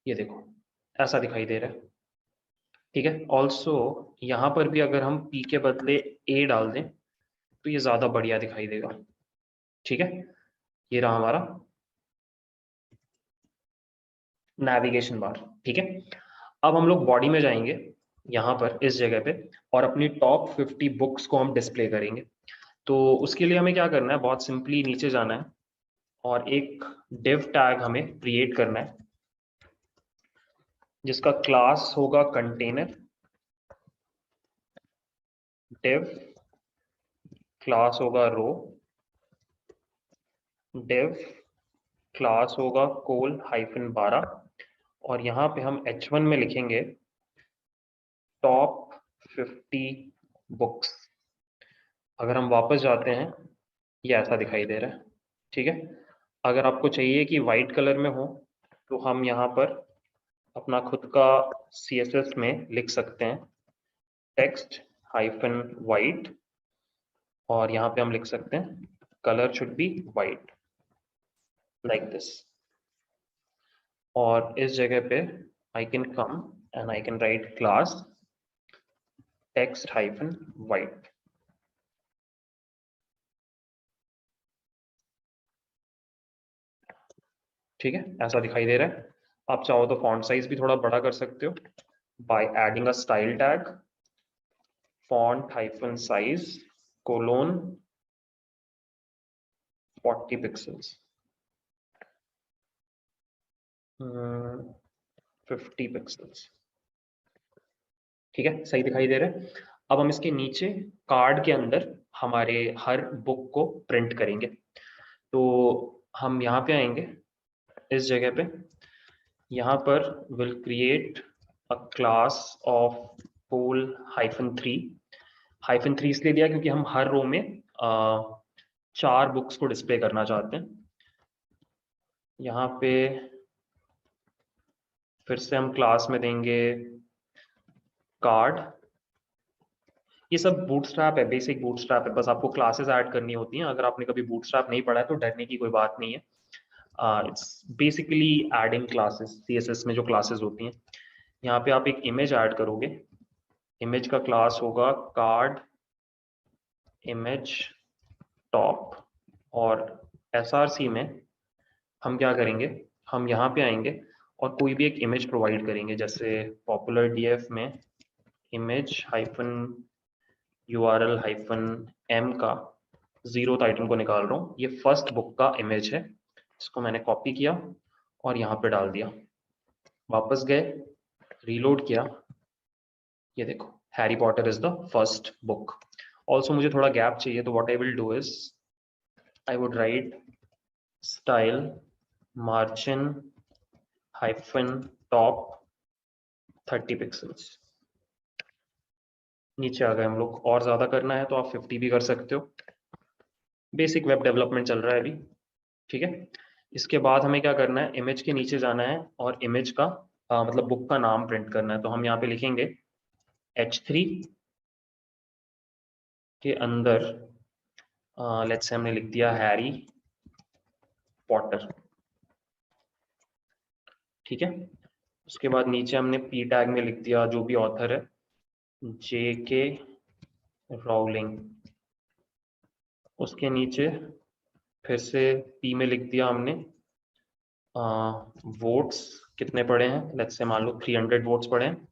ये देखो ऐसा दिखाई दे रहा है, ठीक है। ऑल्सो यहाँ पर भी अगर हम पी के बदले ए डाल दें तो ये ज़्यादा बढ़िया दिखाई देगा, ठीक है। ये रहा हमारा नेविगेशन बार, ठीक है। अब हम लोग बॉडी में जाएंगे, यहाँ पर इस जगह पे, और अपनी टॉप 50 बुक्स को हम डिस्प्ले करेंगे। तो उसके लिए हमें क्या करना है, बहुत सिंपली नीचे जाना है और एक div टैग हमें क्रिएट करना है जिसका क्लास होगा कंटेनर। div क्लास होगा रो, div क्लास होगा col-12 और यहाँ पे हम h1 में लिखेंगे टॉप 50 बुक्स। अगर हम वापस जाते हैं, ये ऐसा दिखाई दे रहा है, ठीक है। अगर आपको चाहिए कि वाइट कलर में हो तो हम यहाँ पर अपना खुद का CSS में लिख सकते हैं टेक्स्ट हाइफन वाइट, और यहाँ पे हम लिख सकते हैं colour should be white, like this. और इस जगह पे I can come and I can write class text hyphen white. ठीक है, ऐसा दिखाई दे रहा है। आप चाहो तो फॉन्ट साइज भी थोड़ा बड़ा कर सकते हो by adding a style tag font hyphen size colon 40 pixels, 50 pixels, ठीक है, सही दिखाई दे रहा है। अब हम इसके नीचे कार्ड के अंदर हमारे हर बुक को प्रिंट करेंगे। तो हम यहाँ पे आएंगे इस जगह पे, यहाँ पर will create a class of poll -3। -3 इसलिए दिया क्योंकि हम हर रो में 4 बुक्स को डिस्प्ले करना चाहते हैं। यहाँ पे फिर से हम क्लास में देंगे कार्ड। ये सब बूटस्ट्रैप है, बेसिक बूटस्ट्रैप है, बस आपको क्लासेस ऐड करनी होती हैं। अगर आपने कभी बूटस्ट्रैप नहीं पढ़ा है तो डरने की कोई बात नहीं है। It's basically adding classes, CSS में जो क्लासेस होती हैं। यहाँ पे आप एक इमेज ऐड करोगे, इमेज का क्लास होगा कार्ड इमेज टॉप, और SRC में हम क्या करेंगे, हम यहाँ पे आएंगे और कोई भी एक इमेज प्रोवाइड करेंगे, जैसे पॉपुलर DF में image hyphen URL hyphen M का 0th आइटम को निकाल रहा हूँ। ये फर्स्ट बुक का इमेज है, इसको मैंने कॉपी किया और यहाँ पे डाल दिया। वापस गए, रीलोड किया, ये देखो Harry Potter is the first book. Also मुझे थोड़ा गैप चाहिए, तो what I will do is I would right style margin hyphen top 30 pixels. नीचे आ गए हम लोग, और ज्यादा करना है तो आप 50 भी कर सकते हो। बेसिक वेब डेवलपमेंट चल रहा है अभी, ठीक है। इसके बाद हमें क्या करना है, इमेज के नीचे जाना है और इमेज का मतलब बुक का नाम प्रिंट करना है। तो हम यहाँ पे लिखेंगे H3 के अंदर लेट्स से हमने लिख दिया हैरी पॉटर, ठीक है। उसके बाद नीचे हमने P टैग में लिख दिया जो भी ऑथर है, JK राउलिंग। उसके नीचे फिर से P में लिख दिया हमने वोट्स कितने पड़े हैं, लेट्स से मान लो 300 वोट्स पड़े हैं।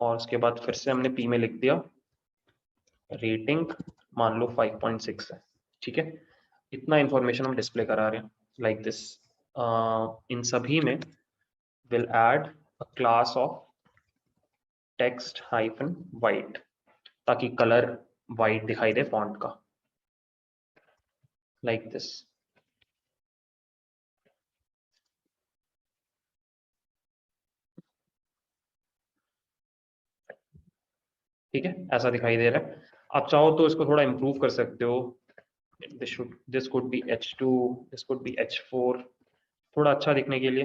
और उसके बाद फिर से हमने P में लिख दिया रेटिंग, मान लो 5.6 है, ठीक है। इतना इंफॉर्मेशन हम डिस्प्ले करा रहे हैं लाइक दिस। इन सभी में will add a class of text hyphen white, ताकि कलर वाइट दिखाई दे फॉन्ट का, लाइक दिस। ठीक है, ऐसा दिखाई दे रहा है। आप चाहो तो इसको थोड़ा इम्प्रूव कर सकते हो। This could be H2, this could be H4, थोड़ा अच्छा दिखने के लिए।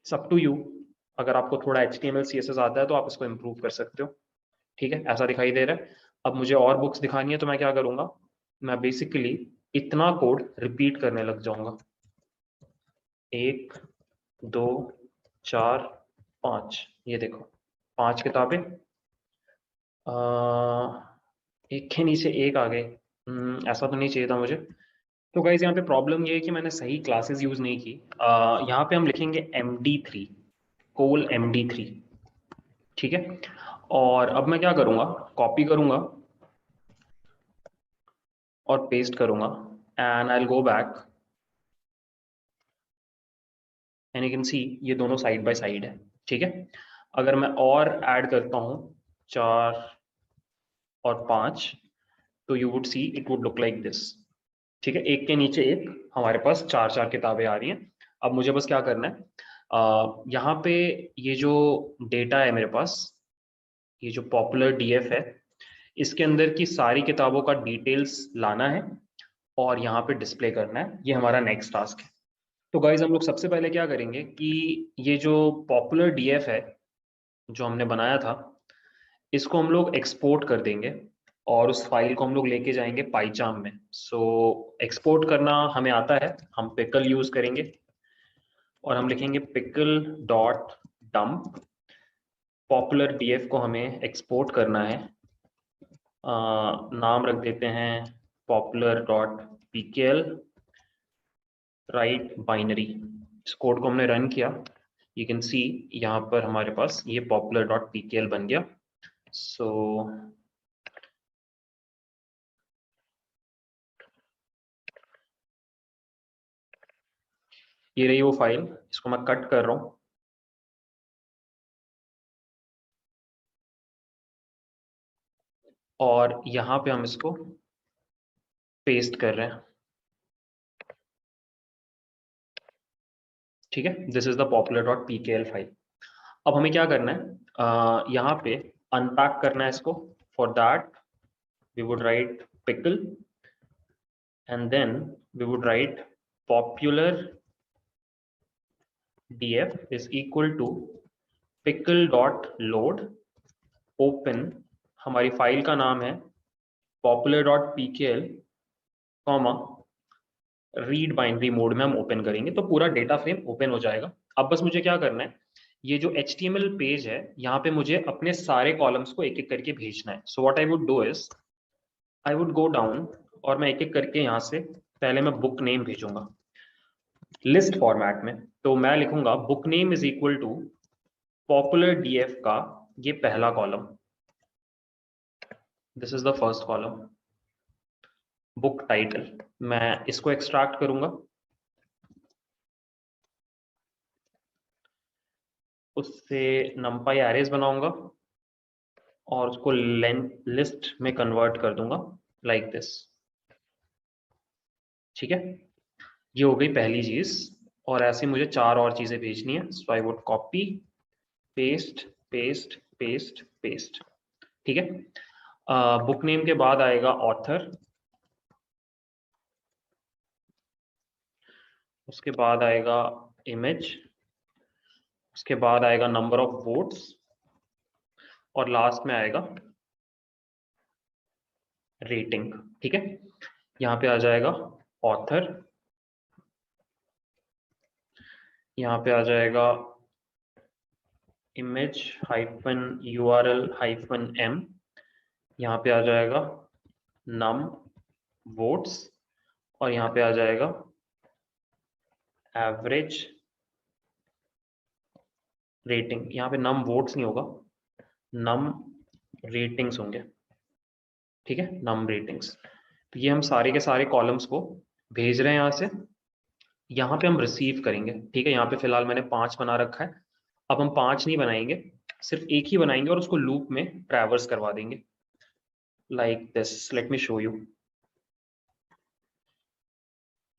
It's up to you. अगर आपको थोड़ा HTML CSS आता है तो आप इसको इम्प्रूव कर सकते हो। ठीक है, ऐसा दिखाई दे रहा है। अब मुझे और बुक्स दिखानी है तो मैं क्या करूँगा, मैं बेसिकली इतना कोड रिपीट करने लग जाऊंगा। 1 2 4 5, ये देखो 5 किताबें, एक के नीचे एक आ गए। ऐसा तो नहीं चाहिए था मुझे। तो गाइज यहाँ पे प्रॉब्लम ये है कि मैंने सही क्लासेस यूज नहीं की। यहाँ पे हम लिखेंगे MD3, MD3। ठीक है, और अब मैं क्या करूँगा, कॉपी करूँगा और पेस्ट करूँगा, and I will go back and you can सी ये दोनों साइड बाय साइड है। ठीक है, अगर मैं और ऐड करता हूँ 4 और 5, तो you would see it would look like this. ठीक है, एक के नीचे एक हमारे पास 4 4 किताबें आ रही हैं। अब मुझे बस क्या करना है, यहाँ पे ये जो डेटा है मेरे पास, ये जो पॉपुलर DF है, इसके अंदर की सारी किताबों का डिटेल्स लाना है और यहाँ पे डिस्प्ले करना है। ये हमारा नेक्स्ट टास्क है। तो गाइज हम लोग सबसे पहले क्या करेंगे कि ये जो पॉपुलर DF है जो हमने बनाया था, इसको हम लोग एक्सपोर्ट कर देंगे और उस फाइल को हम लोग लेके जाएंगे पाइचाम में। सो एक्सपोर्ट करना हमें आता है, हम पिकल यूज करेंगे और हम लिखेंगे pickle dot dump. Popular DF को हमें एक्सपोर्ट करना है, नाम रख देते हैं popular dot PKL right binary. इस कोड को हमने रन किया, यू कैन सी यहाँ पर हमारे पास ये पॉपुलर डॉट PKL बन गया। सो ये रही वो फाइल, इसको मैं कट कर रहा हूँ और यहाँ पे हम इसको पेस्ट कर रहे हैं। ठीक है, this is the popular dot PKL file. अब हमें क्या करना है, यहाँ पे अनपैक करना है इसको। For that we would write pickle and then we would write popular DF is equal to pickle dot load open. हमारी फाइल का नाम है popular dot PKL comma read binary mode में हम ओपन करेंगे तो पूरा डेटा फ्रेम ओपन हो जाएगा। अब बस मुझे क्या करना है, ये जो HTML पेज है यहाँ पे मुझे अपने सारे कॉलम्स को एक एक करके भेजना है। So what I would do is I would go down और मैं एक एक करके यहाँ से पहले मैं बुक नेम भेजूंगा लिस्ट फॉर्मेट में। तो मैं लिखूंगा book name is equal to popular DF का ये पहला column, this is the first column. Book title मैं इसको एक्सट्रैक्ट करूंगा, उससे numpy एरेज बनाऊंगा और उसको लिस्ट में कन्वर्ट कर दूंगा लाइक दिस। ठीक है, ये हो गई पहली चीज और ऐसे मुझे 4 और चीजें भेजनी है। So I would copy paste paste paste paste. ठीक है, बुक नेम के बाद आएगा ऑथर, उसके बाद आएगा इमेज, उसके बाद आएगा नंबर ऑफ वोट्स और लास्ट में आएगा रेटिंग। ठीक है, यहाँ पे आ जाएगा ऑथर, यहाँ पे आ जाएगा image hyphen URL hyphen M, यहाँ पे आ जाएगा नम वोट्स और यहाँ पे आ जाएगा एवरेज रेटिंग। यहाँ पे नम वोट्स नहीं होगा, नम रेटिंग्स होंगे। ठीक है, नम रेटिंग्स। तो ये हम सारे के सारे कॉलम्स को भेज रहे हैं यहाँ से, यहाँ पे हम रिसीव करेंगे। ठीक है, यहाँ पे फिलहाल मैंने 5 बना रखा है, अब हम 5 नहीं बनाएंगे, सिर्फ एक ही बनाएंगे और उसको लूप में ट्रैवर्स करवा देंगे like this. Let me show you.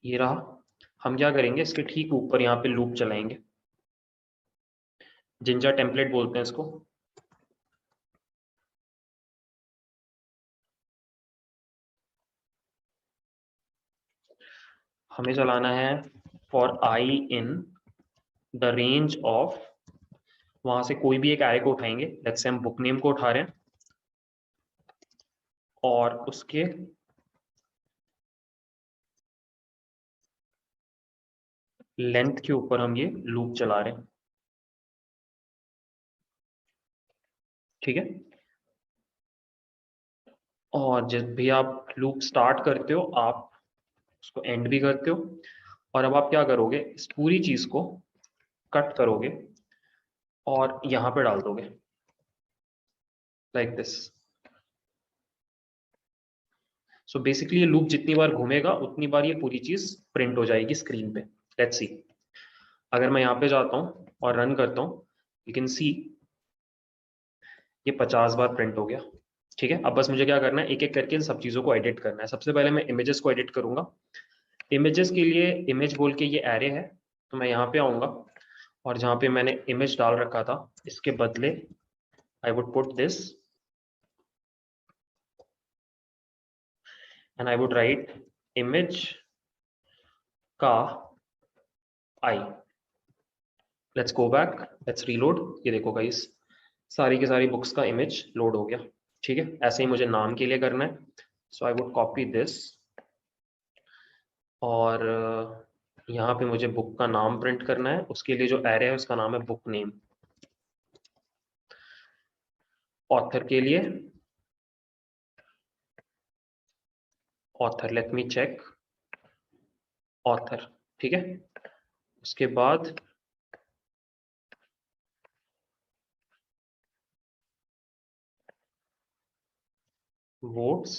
ये रहा, हम क्या करेंगे इसके ठीक ऊपर यहाँ पे लूप चलाएंगे, जिंजा टेम्पलेट बोलते हैं इसको। हमें चलाना है for I in the range of, वहां से कोई भी एक एरे को उठाएंगे, लेट्स से हम बुक नेम को उठा रहे हैं, और उसके लेंथ के ऊपर हम ये लूप चला रहे हैं। ठीक है, और जब भी आप लूप स्टार्ट करते हो आप उसको एंड भी करते हो, और अब आप क्या करोगे, इस पूरी चीज को कट करोगे और यहां पे डाल दोगे लाइक दिस। सो बेसिकली ये लूप जितनी बार घूमेगा उतनी बार ये पूरी चीज प्रिंट हो जाएगी स्क्रीन पे। लेट्स सी, अगर मैं यहाँ पे जाता हूँ और रन करता हूँ, यू कैन सी ये 50 बार प्रिंट हो गया। ठीक है, अब बस मुझे क्या करना है, एक एक करके इन सब चीजों को एडिट करना है। सबसे पहले मैं इमेजेस को एडिट करूंगा। इमेजेस के लिए इमेज बोल के ये एरे है, तो मैं यहाँ पे आऊंगा और जहाँ पे मैंने इमेज डाल रखा था इसके बदले I would put this and I would write image का I. Let's go back, let's reload. ये देखो गाइस, सारी की सारी बुक्स का इमेज लोड हो गया। ठीक है, ऐसे ही मुझे नाम के लिए करना है, so I would copy this, और यहाँ पे मुझे बुक का नाम प्रिंट करना है, उसके लिए जो एरे है उसका नाम है बुक नेम। ऑथर के लिए author, let me check, author. ठीक है, उसके बाद वोट्स,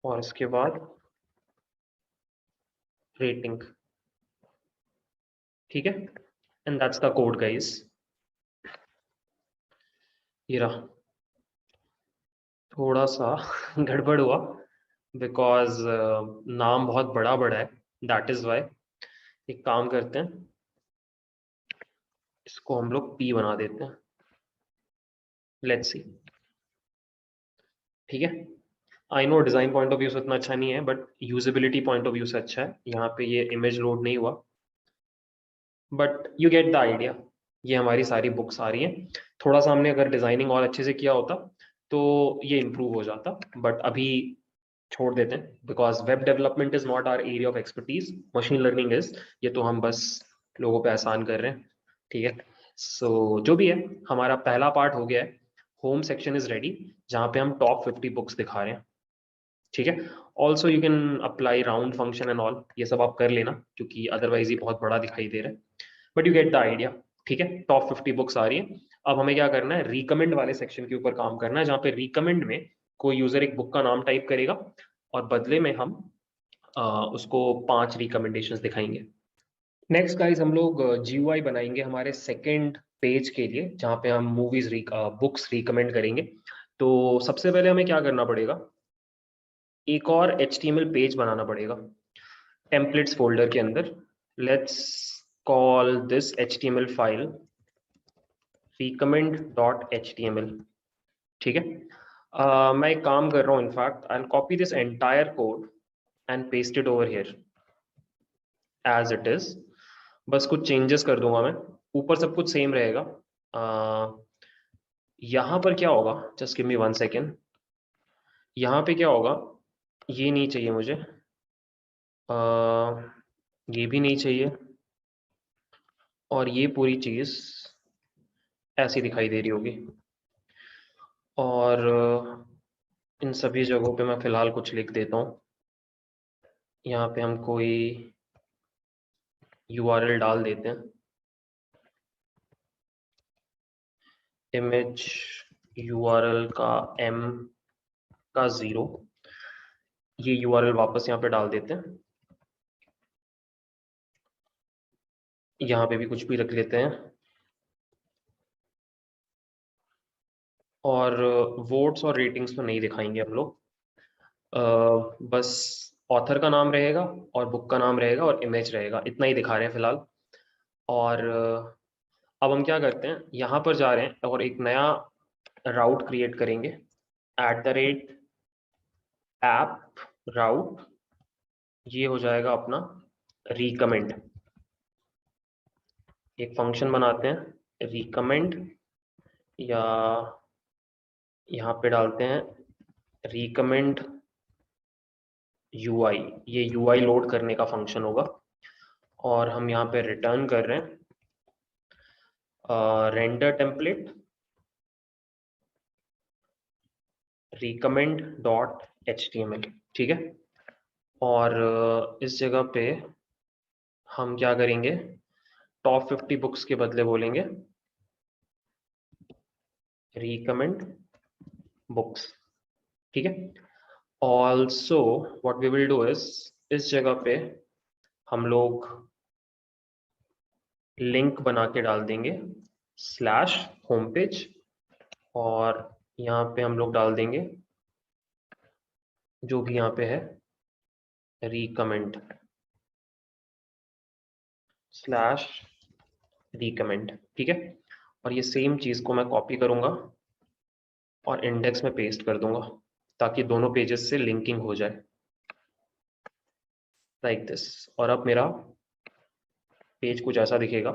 और इसके बाद रेटिंग। ठीक है, and that's the code guys. ये रहा, थोड़ा सा गड़बड़ हुआ बिकॉज नाम बहुत बड़ा बड़ा है, दैट इज वाई। एक काम करते हैं, इसको हम लोग पी बना देते हैं, लेट्स सी। ठीक है, I know design point of view से इतना अच्छा नहीं है, but usability point of view से अच्छा है। यहाँ पे ये इमेज लोड नहीं हुआ, but you get the idea. ये हमारी सारी बुक्स आ रही हैं। थोड़ा सा हमने अगर डिजाइनिंग और अच्छे से किया होता तो ये इम्प्रूव हो जाता, बट अभी छोड़ देते हैं because web development is not our area of expertise, machine learning is. ये तो हम बस लोगों पे एहसान कर रहे हैं। ठीक है, सो जो भी है, हमारा पहला पार्ट हो गया है। होम सेक्शन इज रेडी, जहाँ पे हम टॉप 50 बुक्स दिखा रहे हैं। ठीक है, also you can apply round function and all, ये सब आप कर लेना क्योंकि अदरवाइज ये बहुत बड़ा दिखाई दे रहा है, but you get the idea. ठीक है, टॉप 50 बुक्स आ रही है। अब हमें क्या करना है, रिकमेंड वाले सेक्शन के ऊपर काम करना है, जहाँ पे रिकमेंड में कोई यूजर एक बुक का नाम टाइप करेगा और बदले में हम उसको 5 रिकमेंडेशंस दिखाएंगे। नेक्स्ट गाइस, हम लोग जीयूआई बनाएंगे हमारे सेकंड पेज के लिए, जहाँ पे हम मूवीज बुक्स रिकमेंड करेंगे। तो सबसे पहले हमें क्या करना पड़ेगा, एक और HTML पेज बनाना पड़ेगा टेम्पलेट्स फोल्डर के अंदर। Let's call this HTML file recommend.html। ठीक है, मैं एक काम कर रहा हूँ, in fact I will copy this entire code and paste it over here as it is. बस कुछ चेंजेस कर दूंगा मैं, ऊपर सब कुछ सेम रहेगा। यहाँ पर क्या होगा, जस्ट गिव मी 1 सेकेंड। यहाँ पे क्या होगा, ये नहीं चाहिए मुझे, ये भी नहीं चाहिए, और ये पूरी चीज ऐसी दिखाई दे रही होगी। और इन सभी जगहों पे मैं फिलहाल कुछ लिख देता हूँ। यहाँ पे हम कोई URL डाल देते हैं, इमेज URL का M का 0, ये URL वापस यहाँ पे डाल देते हैं। यहाँ पे भी कुछ भी रख लेते हैं, और वोट्स और रेटिंग्स तो नहीं दिखाएंगे हम लोग। बस ऑथर का नाम रहेगा और बुक का नाम रहेगा और इमेज रहेगा, इतना ही दिखा रहे हैं फिलहाल। और अब हम क्या करते हैं, यहाँ पर जा रहे हैं और एक नया राउट क्रिएट करेंगे, @app route। ये हो जाएगा अपना
रिकमेंड, एक फंक्शन बनाते हैं रिकमेंड, या यहाँ पे डालते हैं रिकमेंड यूआई, ये यूआई लोड करने का फंक्शन होगा। और हम यहाँ पे रिटर्न कर रहे हैं render template recommend dot HTML, ठीक है। और इस जगह पे हम क्या करेंगे, टॉप 50 बुक्स के बदले बोलेंगे रिकमेंड बुक्स, ठीक है। Also what we will do is, इस जगह पे हम लोग लिंक बना के डाल देंगे स्लैश होम पेज, और यहाँ पे हम लोग डाल देंगे जो भी यहाँ पे है रिकमेंड स्लैश रिकमेंड, ठीक है। और ये सेम चीज को मैं कॉपी करूंगा और इंडेक्स में पेस्ट कर दूंगा ताकि दोनों पेजेस से लिंकिंग हो जाए लाइक दिस। और अब मेरा पेज कुछ ऐसा दिखेगा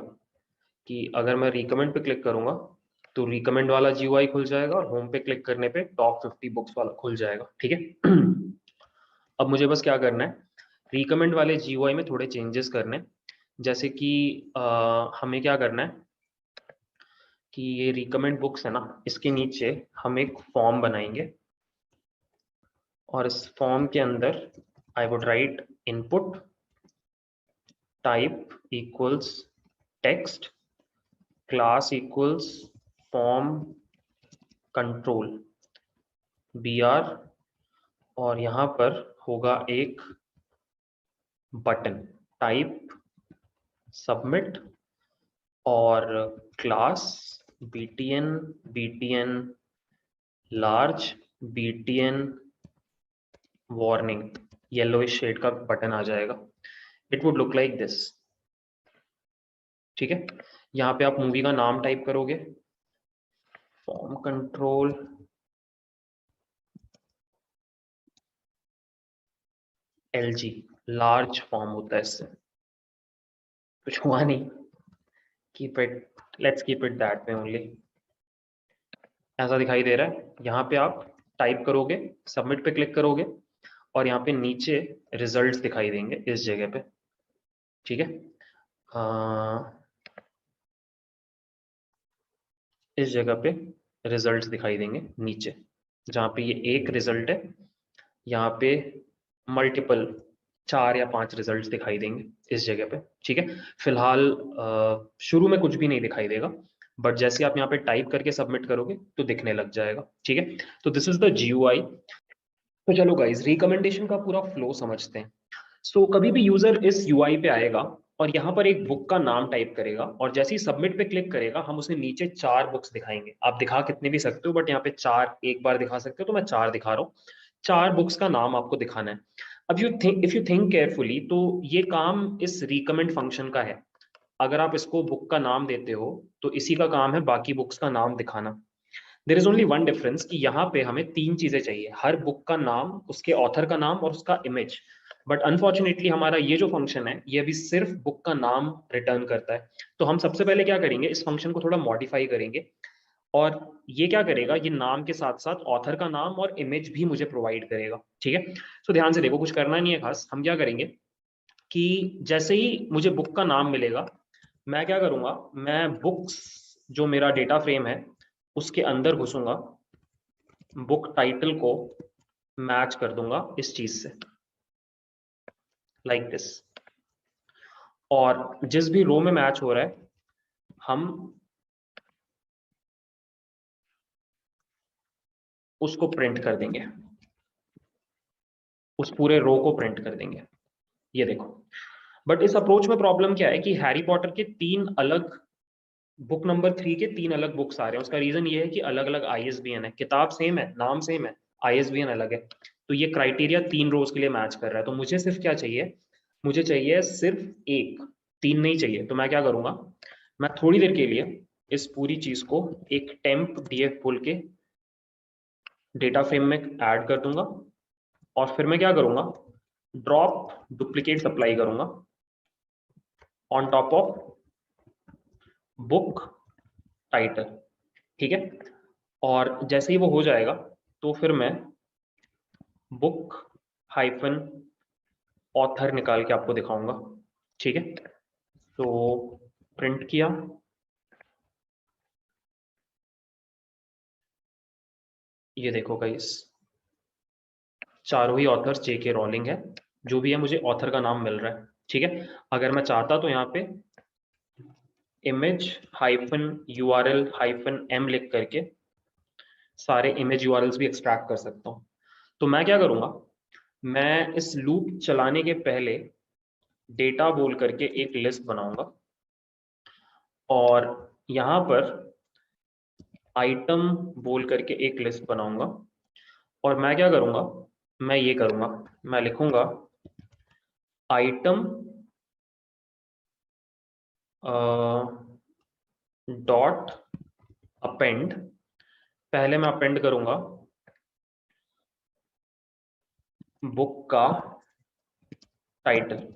कि अगर मैं रिकमेंड पे क्लिक करूंगा तो रिकमेंड वाला GUI खुल जाएगा और होम पे क्लिक करने पे टॉप 50 बुक्स वाला खुल जाएगा, ठीक है। अब मुझे बस क्या करना है, रिकमेंड वाले GUI में थोड़े चेंजेस करने, जैसे कि हमें क्या करना है कि ये रिकमेंड बुक्स है ना, इसके नीचे हम एक फॉर्म बनाएंगे और इस फॉर्म के अंदर I would write input type equals text, class equals form control BR, और यहाँ पर होगा एक बटन टाइप सबमिट, और class BTN large BTN warning, yellowish shade का बटन आ जाएगा। It would look like this, ठीक है। यहाँ पे आप मूवी का नाम टाइप करोगे form control LG, large form होता है इससे, कुछ हुआ नहीं, keep it, let's keep it that में ओनली। ऐसा दिखाई दे रहा है, यहाँ पे आप टाइप करोगे, सबमिट पे क्लिक करोगे और यहाँ पे नीचे रिजल्ट्स दिखाई देंगे इस जगह पे, ठीक है। इस जगह पे रिजल्ट्स दिखाई देंगे नीचे, जहाँ पे ये एक रिजल्ट है, यहाँ पे मल्टीपल 4 या 5 रिजल्ट्स दिखाई देंगे इस जगह पे, ठीक है। फिलहाल शुरू में कुछ भी नहीं दिखाई देगा, बट जैसे आप यहाँ पे टाइप करके सबमिट करोगे तो दिखने लग जाएगा, ठीक है। तो दिस इज द GUI। तो चलो गाइज, रिकमेंडेशन का पूरा फ्लो समझते हैं। सो कभी भी यूजर इस UI पे आएगा और यहाँ पर एक बुक का नाम टाइप करेगा और जैसे ही सबमिट पे क्लिक करेगा हम उसे नीचे 4 बुक्स दिखाएंगे। आप दिखा कितने भी सकते हो, बट यहाँ पे 4 एक बार दिखा सकते हो, तो मैं 4 दिखा रहा हूँ। 4 बुक्स का नाम आपको दिखाना है। अब इफ यू थिंक केयरफुली, तो ये काम इस रिकमेंड फंक्शन का है। अगर आप इसको बुक का नाम देते हो तो इसी का काम है बाकी बुक्स का नाम दिखाना। There is only one difference कि यहाँ पे हमें 3 चीजें चाहिए, हर बुक का नाम, उसके ऑथर का नाम और उसका इमेज। बट अनफॉर्चुनेटली हमारा ये जो फंक्शन है ये अभी सिर्फ बुक का नाम रिटर्न करता है। तो हम सबसे पहले क्या करेंगे, इस फंक्शन को थोड़ा मॉडिफाई करेंगे और ये क्या करेगा, ये नाम के साथ साथ ऑथर का नाम और इमेज भी मुझे प्रोवाइड करेगा, ठीक है। तो ध्यान से देखो, कुछ करना नहीं है खास। हम क्या करेंगे कि जैसे ही मुझे बुक का नाम मिलेगा, मैं क्या करूंगा, मैं बुक्स जो मेरा डेटा फ्रेम है उसके अंदर घुसूंगा, बुक टाइटल को मैच कर दूंगा इस चीज से लाइक दिस, और जिस भी रो में मैच हो रहा है हम उसको प्रिंट कर देंगे, उस पूरे रो को प्रिंट कर देंगे। ये देखो, बट इस अप्रोच में प्रॉब्लम क्या है कि हैरी पॉटर के 3 अलग, बुक नंबर 3 के 3 अलग बुक्स आ रहे हैं। उसका रीजन ये है कि अलग अलग ISBN है, किताब सेम है, नाम सेम है, ISBN अलग है। तो ये क्राइटेरिया 3 रोज के लिए मैच कर रहा है। तो मुझे सिर्फ क्या चाहिए, मुझे चाहिए सिर्फ एक, 3 नहीं चाहिए। तो मैं क्या करूंगा, मैं थोड़ी देर के लिए इस पूरी चीज को एक टेम्प DF पुल के डेटा फ्रेम में ऐड कर दूंगा और फिर मैं क्या करूंगा, ड्रॉप डुप्लीकेट अप्लाई करूंगा on top of book title, ठीक है। और जैसे ही वो हो जाएगा तो फिर मैं बुक हाइफन ऑथर निकाल के आपको दिखाऊंगा, ठीक है। तो प्रिंट किया, ये देखो गाइस, चारों ही ऑथर्स जेके रॉलिंग है, जो भी है मुझे ऑथर का नाम मिल रहा है, ठीक है। अगर मैं चाहता तो यहाँ पे image hyphen URL hyphen M लिख करके सारे इमेज यूआरएल्स भी एक्सट्रैक्ट कर सकता हूँ। तो मैं क्या करूँगा, मैं इस लूप चलाने के पहले डेटा बोल करके एक लिस्ट बनाऊंगा और यहाँ पर आइटम बोल करके एक लिस्ट बनाऊंगा। और मैं क्या करूँगा, मैं ये करूँगा, मैं लिखूंगा आइटम डॉट अपेंड। पहले मैं अपेंड करूंगा बुक का टाइटल,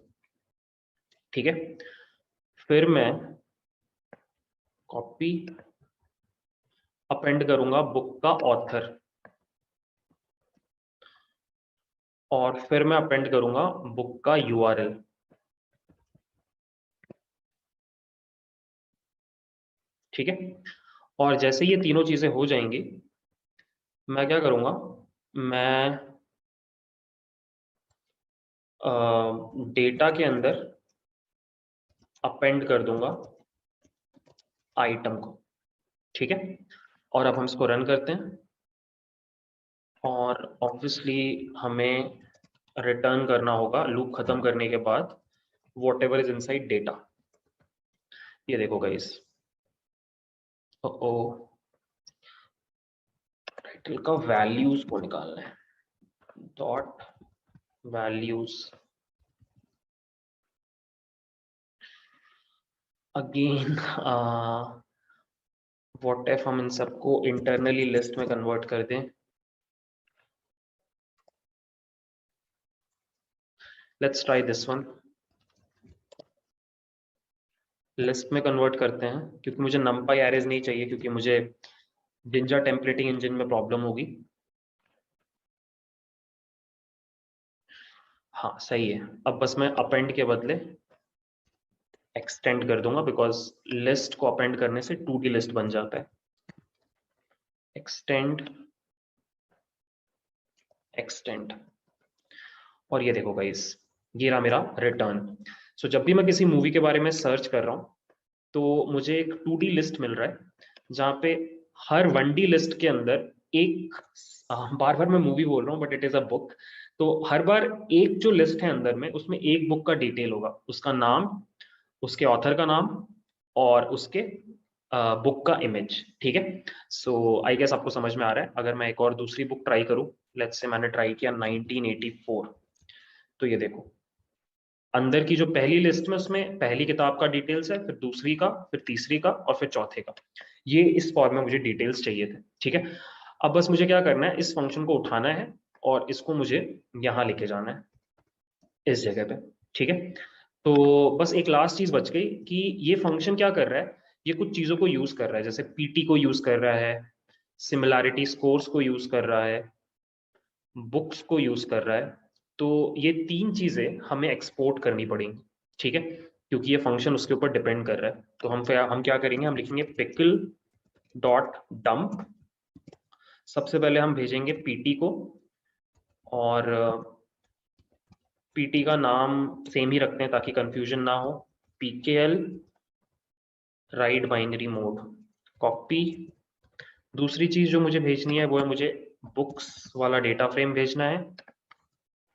ठीक है। फिर मैं कॉपी अपेंड करूंगा बुक का ऑथर और फिर मैं अपेंड करूंगा बुक का यूआरएल, ठीक है। और जैसे ये तीनों चीजें हो जाएंगी, मैं क्या करूंगा, मैं डेटा के अंदर अपेंड कर दूंगा आइटम को, ठीक है। और अब हम इसको रन करते हैं और ऑब्वियसली हमें रिटर्न करना होगा लूप खत्म करने के बाद what ever is inside data. ये देखो गाइस, ओ टाइटल का वैल्यूज को निकालना है, dot values again. What if हम इन सबको इंटरनली लिस्ट में कन्वर्ट कर दें। Let's try this one, list में कन्वर्ट करते हैं क्योंकि मुझे नंपाई एरेज नहीं चाहिए, क्योंकि मुझे जिंजा टेम्पलेटिंग इंजन में प्रॉब्लम होगी। हाँ सही है, अब बस मैं अपेंड के बदले एक्सटेंड कर दूंगा, बिकॉज लिस्ट को अपेंड करने से 2D लिस्ट बन जाता है। एक्सटेंड एक्सटेंड, और ये देखो गाइस, ये रहा मेरा रिटर्न। सो जब भी मैं किसी मूवी के बारे में सर्च कर रहा हूँ तो मुझे एक 2D लिस्ट मिल रहा है, जहाँ पे हर 1D लिस्ट के अंदर एक, बार बार मैं मूवी बोल रहा हूँ but it is a book, तो हर बार एक जो लिस्ट है अंदर में, उसमें एक बुक का डिटेल होगा, उसका नाम, उसके ऑथर का नाम और उसके बुक का इमेज, ठीक है। सो आई गेस आपको समझ में आ रहा है। अगर मैं एक और दूसरी बुक ट्राई करूं, लेट्स से मैंने ट्राई किया 1984, तो ये देखो अंदर की जो पहली लिस्ट में, उसमें पहली किताब का डिटेल्स है, फिर दूसरी का, फिर तीसरी का और फिर चौथे का। ये इस फॉर्म में मुझे डिटेल्स चाहिए थे, ठीक है। अब बस मुझे क्या करना है, इस फंक्शन को उठाना है और इसको मुझे यहाँ लेके जाना है, इस जगह पे, ठीक है। तो बस एक लास्ट चीज बच गई कि ये फंक्शन क्या कर रहा है, ये कुछ चीजों को यूज कर रहा है, जैसे पीटी को यूज कर रहा है, सिमिलैरिटी स्कोर्स को यूज कर रहा है, बुक्स को यूज कर रहा है। तो ये तीन चीजें हमें एक्सपोर्ट करनी पड़ेंगी, ठीक है, क्योंकि ये फंक्शन उसके ऊपर डिपेंड कर रहा है। तो हम क्या करेंगे, हम लिखेंगे पिकल डॉट डंप। सबसे पहले हम भेजेंगे पीटी को, और पीटी का नाम सेम ही रखते हैं ताकि कंफ्यूजन ना हो, pkl right binary mode, copy. दूसरी चीज जो मुझे भेजनी है वो है, मुझे बुक्स वाला डेटा फ्रेम भेजना है,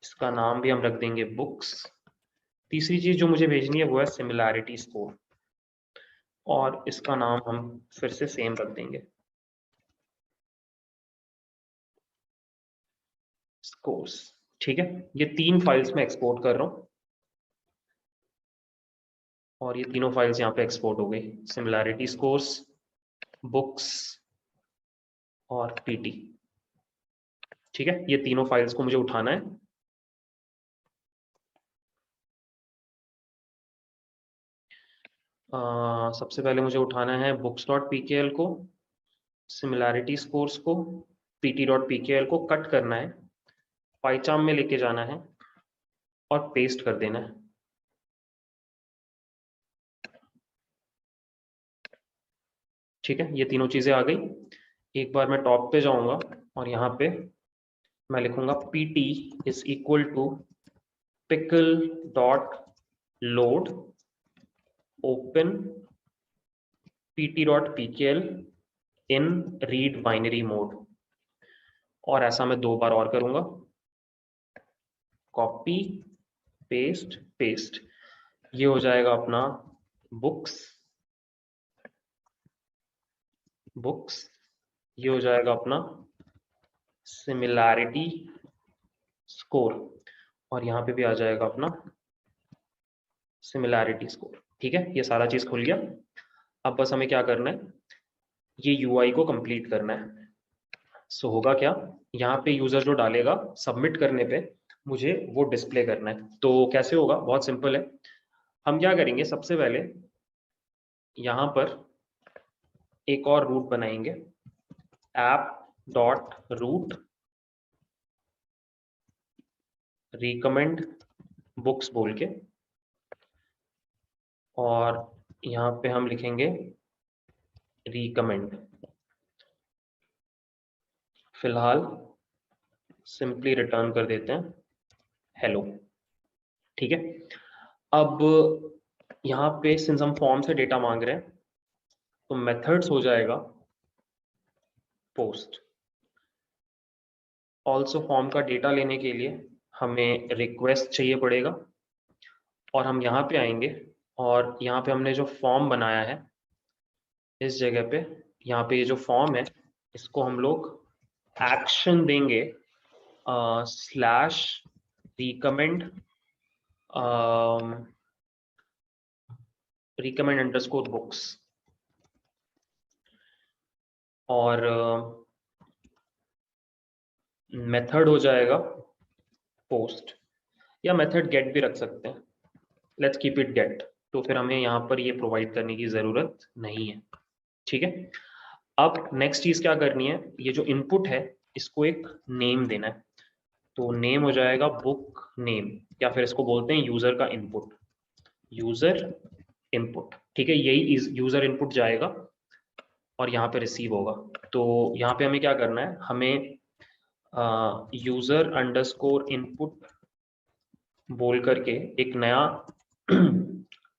इसका नाम भी हम रख देंगे बुक्स। तीसरी चीज जो मुझे भेजनी है वो है सिमिलैरिटी स्कोर, और इसका नाम हम फिर से सेम रख देंगे, स्कोर्स, ठीक है। ये तीन फाइल्स में एक्सपोर्ट कर रहा हूँ और ये तीनों फाइल्स यहाँ पे एक्सपोर्ट हो गई, सिमिलैरिटी स्कोर्स, बुक्स और पीटी, ठीक है। ये तीनों फाइल्स को मुझे उठाना है। सबसे पहले मुझे उठाना है books.pkl को, सिमिलैरिटी स्कोर्स को, pt.pkl को कट करना है, पाइचार्म में लेके जाना है और पेस्ट कर देना है। ठीक है, ये तीनों चीजें आ गई। एक बार मैं टॉप पे जाऊंगा और यहाँ पे मैं लिखूंगा pt is equal to pickle dot load open pt.pkl in read binary mode, और ऐसा मैं 2 बार और करूंगा, कॉपी पेस्ट पेस्ट। ये हो जाएगा अपना बुक्स बुक्स, ये हो जाएगा अपना सिमिलैरिटी स्कोर, और यहाँ पे भी आ जाएगा अपना सिमिलैरिटी स्कोर। ठीक है, ये सारा चीज खुल गया। अब बस हमें क्या करना है, ये यूआई को कंप्लीट करना है। सो होगा क्या, यहाँ पे यूजर जो डालेगा सबमिट करने पे मुझे वो डिस्प्ले करना है। तो कैसे होगा, बहुत सिंपल है। हम क्या करेंगे, सबसे पहले यहाँ पर एक और रूट बनाएंगे, app dot route recommend books बोल के, और यहाँ पे हम लिखेंगे रिकमेंड। फिलहाल सिंपली रिटर्न कर देते हैं हेलो। ठीक है, अब यहाँ पे सिंस हम फॉर्म से डेटा मांग रहे हैं तो मेथड्स हो जाएगा पोस्ट। ऑल्सो फॉर्म का डेटा लेने के लिए हमें रिक्वेस्ट चाहिए पड़ेगा, और हम यहाँ पे आएंगे और यहाँ पे हमने जो फॉर्म बनाया है इस जगह पे, यहाँ पे ये जो फॉर्म है इसको हम लोग एक्शन देंगे slash recommend recommend underscore books, और मेथड हो जाएगा पोस्ट, या मेथड गेट भी रख सकते हैं, लेट्स कीप इट गेट। तो फिर हमें यहाँ पर ये प्रोवाइड करने की जरूरत नहीं है। ठीक है, अब नेक्स्ट चीज क्या करनी है, ये जो इनपुट है इसको एक नेम देना है। तो नेम हो जाएगा बुक नेम, या फिर इसको बोलते हैं यूजर का इनपुट, यूजर इनपुट। ठीक है, यही यूजर इनपुट जाएगा और यहाँ पे रिसीव होगा। तो यहाँ पे हमें क्या करना है, हमें यूजर अंडरस्कोर इनपुट बोल करके एक नया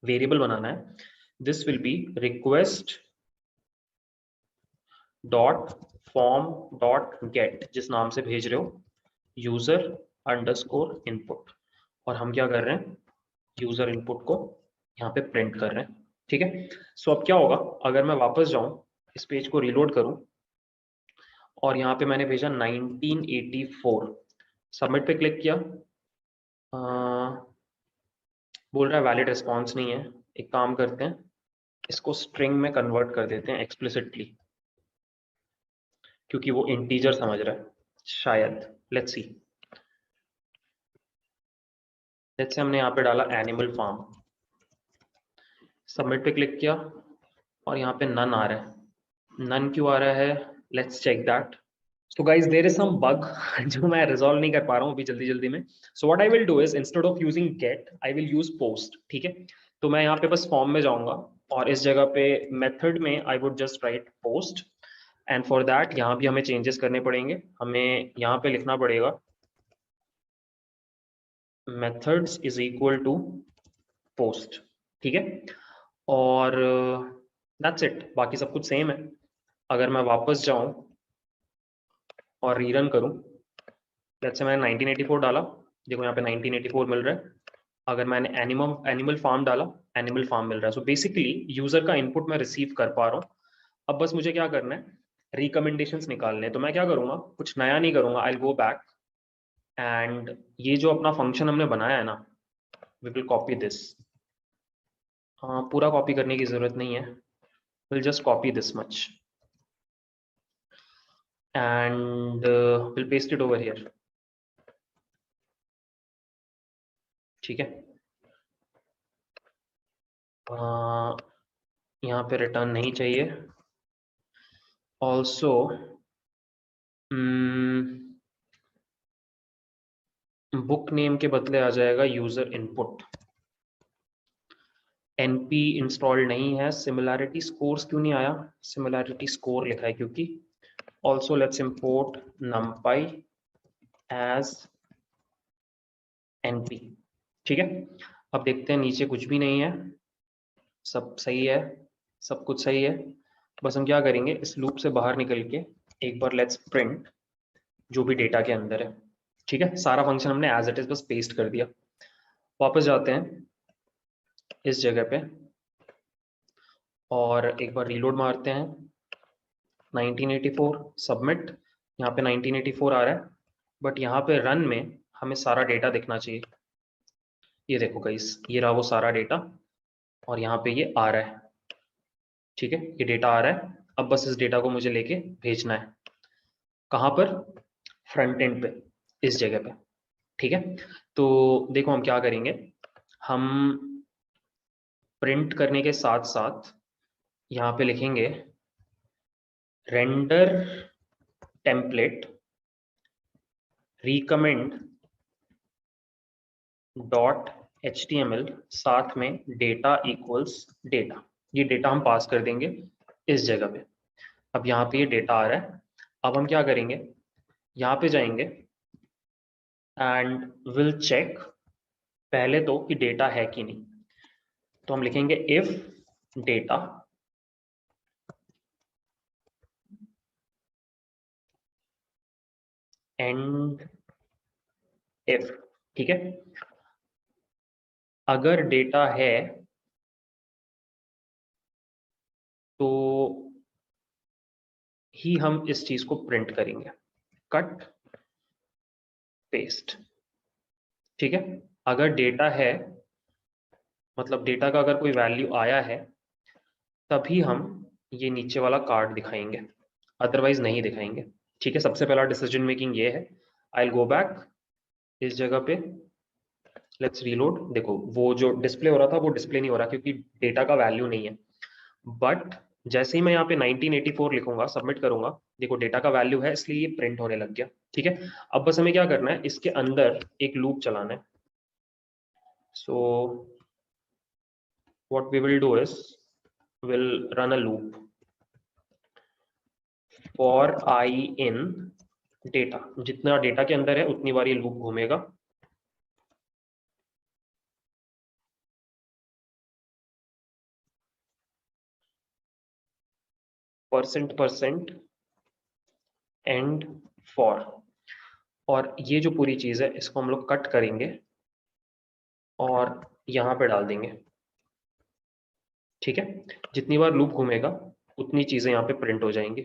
वेरिएबल बनाना है। This will be request dot form dot gate, जिस नाम से भेज रहे हो यूजर अंडरस्कोर इनपुट, और हम क्या कर रहे हैं, यूजर इनपुट को यहाँ पे प्रिंट कर रहे हैं। ठीक है, सो अब क्या होगा, अगर मैं वापस जाऊं इस पेज को रीलोड करूं और यहाँ पे मैंने भेजा 1984, सबमिट पे क्लिक किया, बोल रहा है वैलिड रिस्पॉन्स नहीं है। एक काम करते हैं, इसको स्ट्रिंग में कन्वर्ट कर देते हैं एक्सप्लिसिटली, क्योंकि वो इंटीजर समझ रहा है शायद। लेट्स सी, लेट्स से हमने यहाँ पे डाला एनिमल फार्म, सबमिट पे क्लिक किया और यहाँ पे नन आ रहा है। नन क्यों आ रहा है, let's check that. So guys there is some bug जो मैं रिजॉल्व नहीं कर पा रहा हूँ अभी जल्दी जल्दी में। So what I will do is instead of using get I will use post. ठीक है, तो मैं यहाँ पे बस फॉर्म में जाऊंगा और इस जगह पे मेथड में I would just right post, and for that यहाँ भी हमें चेंजेस करने पड़ेंगे। हमें यहाँ पे लिखना पड़ेगा methods is equal to post. ठीक है, और दैट्स इट, बाकी सब कुछ सेम है। अगर मैं वापस जाऊं और रीरन करूं, लेट्स से मैंने 1984 डाला, देखो यहाँ पे 1984 मिल रहा है। अगर मैंने एनिमल फार्म डाला, एनिमल फार्म मिल रहा है। सो बेसिकली यूजर का इनपुट मैं रिसीव कर पा रहा हूँ। अब बस मुझे क्या करना है, रिकमेंडेशंस निकालने हैं। तो मैं क्या करूंगा, कुछ नया नहीं करूंगा, आई विल गो बैक एंड ये जो अपना फंक्शन हमने बनाया है ना, वी विल कॉपी दिस। पूरा कॉपी करने की जरूरत नहीं है, will just copy this much and we'll paste it over here. ठीक है, यहाँ पे रिटर्न नहीं चाहिए। ऑल्सो बुक नेम के बदले आ जाएगा यूजर इनपुट। np इंस्टॉल नहीं है। सिमिलैरिटी स्कोर्स क्यों नहीं आया? सिमिलैरिटी स्कोर लिखा है क्योंकि। Also let's import numpy as np। ठीक है, अब देखते हैं नीचे कुछ भी नहीं है, सब सही है, सब कुछ सही है। बस हम क्या करेंगे, इस लूप से बाहर निकल के एक बार लेट्स प्रिंट जो भी डेटा के अंदर है। ठीक है, सारा फंक्शन हमने एज इट इज बस पेस्ट कर दिया। वापस जाते हैं इस जगह पे और एक बार रीलोड मारते हैं। 1984 सबमिट। यहाँ पे 1984 आ रहा है, बट यहाँ पे रन में हमें सारा डेटा दिखना चाहिए। ये देखो गाइस, ये रहा वो सारा डेटा और यहाँ पे ये आ रहा है। ठीक है, ये डेटा आ रहा है। अब बस इस डेटा को मुझे लेके भेजना है। कहाँ पर? फ्रंट एंड पे, इस जगह पे। ठीक है, तो देखो हम क्या करेंगे, हम प्रिंट करने के साथ साथ यहाँ पे लिखेंगे render template recommend dot HTML, साथ में डेटा इक्वल्स डेटा। ये डेटा हम पास कर देंगे इस जगह पे। अब यहाँ पे ये डेटा आ रहा है। अब हम क्या करेंगे, यहाँ पे जाएंगे एंड विल चेक पहले तो कि डेटा है कि नहीं। तो हम लिखेंगे इफ डेटा एंड इफ। ठीक है, अगर डेटा है तो ही हम इस चीज को प्रिंट करेंगे। Cut paste. ठीक है, अगर डेटा है मतलब डेटा का अगर कोई वैल्यू आया है तभी हम ये नीचे वाला कार्ड दिखाएंगे, अदरवाइज नहीं दिखाएंगे। ठीक है, सबसे पहला डिसीजन मेकिंग ये है। आई विल गो बैक इस जगह पे, लेट्स रीलोड। देखो वो जो डिस्प्ले हो रहा था वो डिस्प्ले नहीं हो रहा क्योंकि डेटा का वैल्यू नहीं है। बट जैसे ही मैं यहाँ पे 1984 लिखूंगा, सबमिट करूंगा, देखो डेटा का वैल्यू है इसलिए ये प्रिंट होने लग गया। ठीक है, अब बस हमें क्या करना है, इसके अंदर एक लूप चलाना है। So what we will do is will run a loop for I in data. जितना डेटा के अंदर है उतनी बार ये लूप घूमेगा। %% एंड फॉर, और ये जो पूरी चीज है इसको हम लोग कट करेंगे और यहाँ पे डाल देंगे। ठीक है, जितनी बार लूप घूमेगा उतनी चीजें यहाँ पे प्रिंट हो जाएंगी।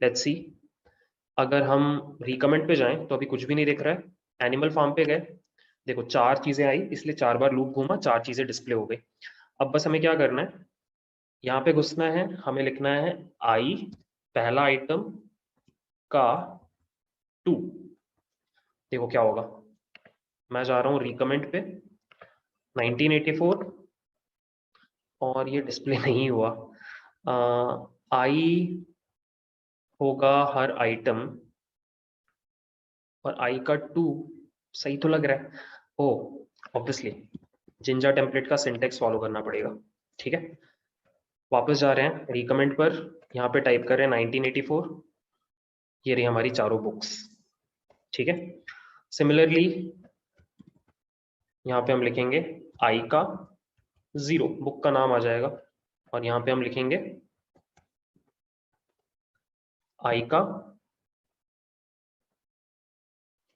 लेट्स सी, अगर हम रिकमेंड पे जाएं तो अभी कुछ भी नहीं दिख रहा है। एनिमल फार्म पे गए, देखो 4 चीजें आई इसलिए 4 बार लूप घूमा, 4 चीजें डिस्प्ले हो गई। अब बस हमें क्या करना है, यहाँ पे घुसना है, हमें लिखना है आई पहला आइटम का 2। देखो क्या होगा, मैं जा रहा हूँ रिकमेंड पे 1984 और ये डिस्प्ले नहीं हुआ। आई होगा हर आइटम और आई का 2 सही तो लग रहा है। ओ ऑब्वियसली जिंजा टेम्पलेट का सिंटेक्स फॉलो करना पड़ेगा। ठीक है, वापस जा रहे हैं रिकमेंड पर, यहाँ पे टाइप कर रहे हैं 1984। ये रही हमारी चारों बुक्स। ठीक है, सिमिलरली यहाँ पे हम लिखेंगे आई का 0, बुक का नाम आ जाएगा, और यहाँ पे हम लिखेंगे आई का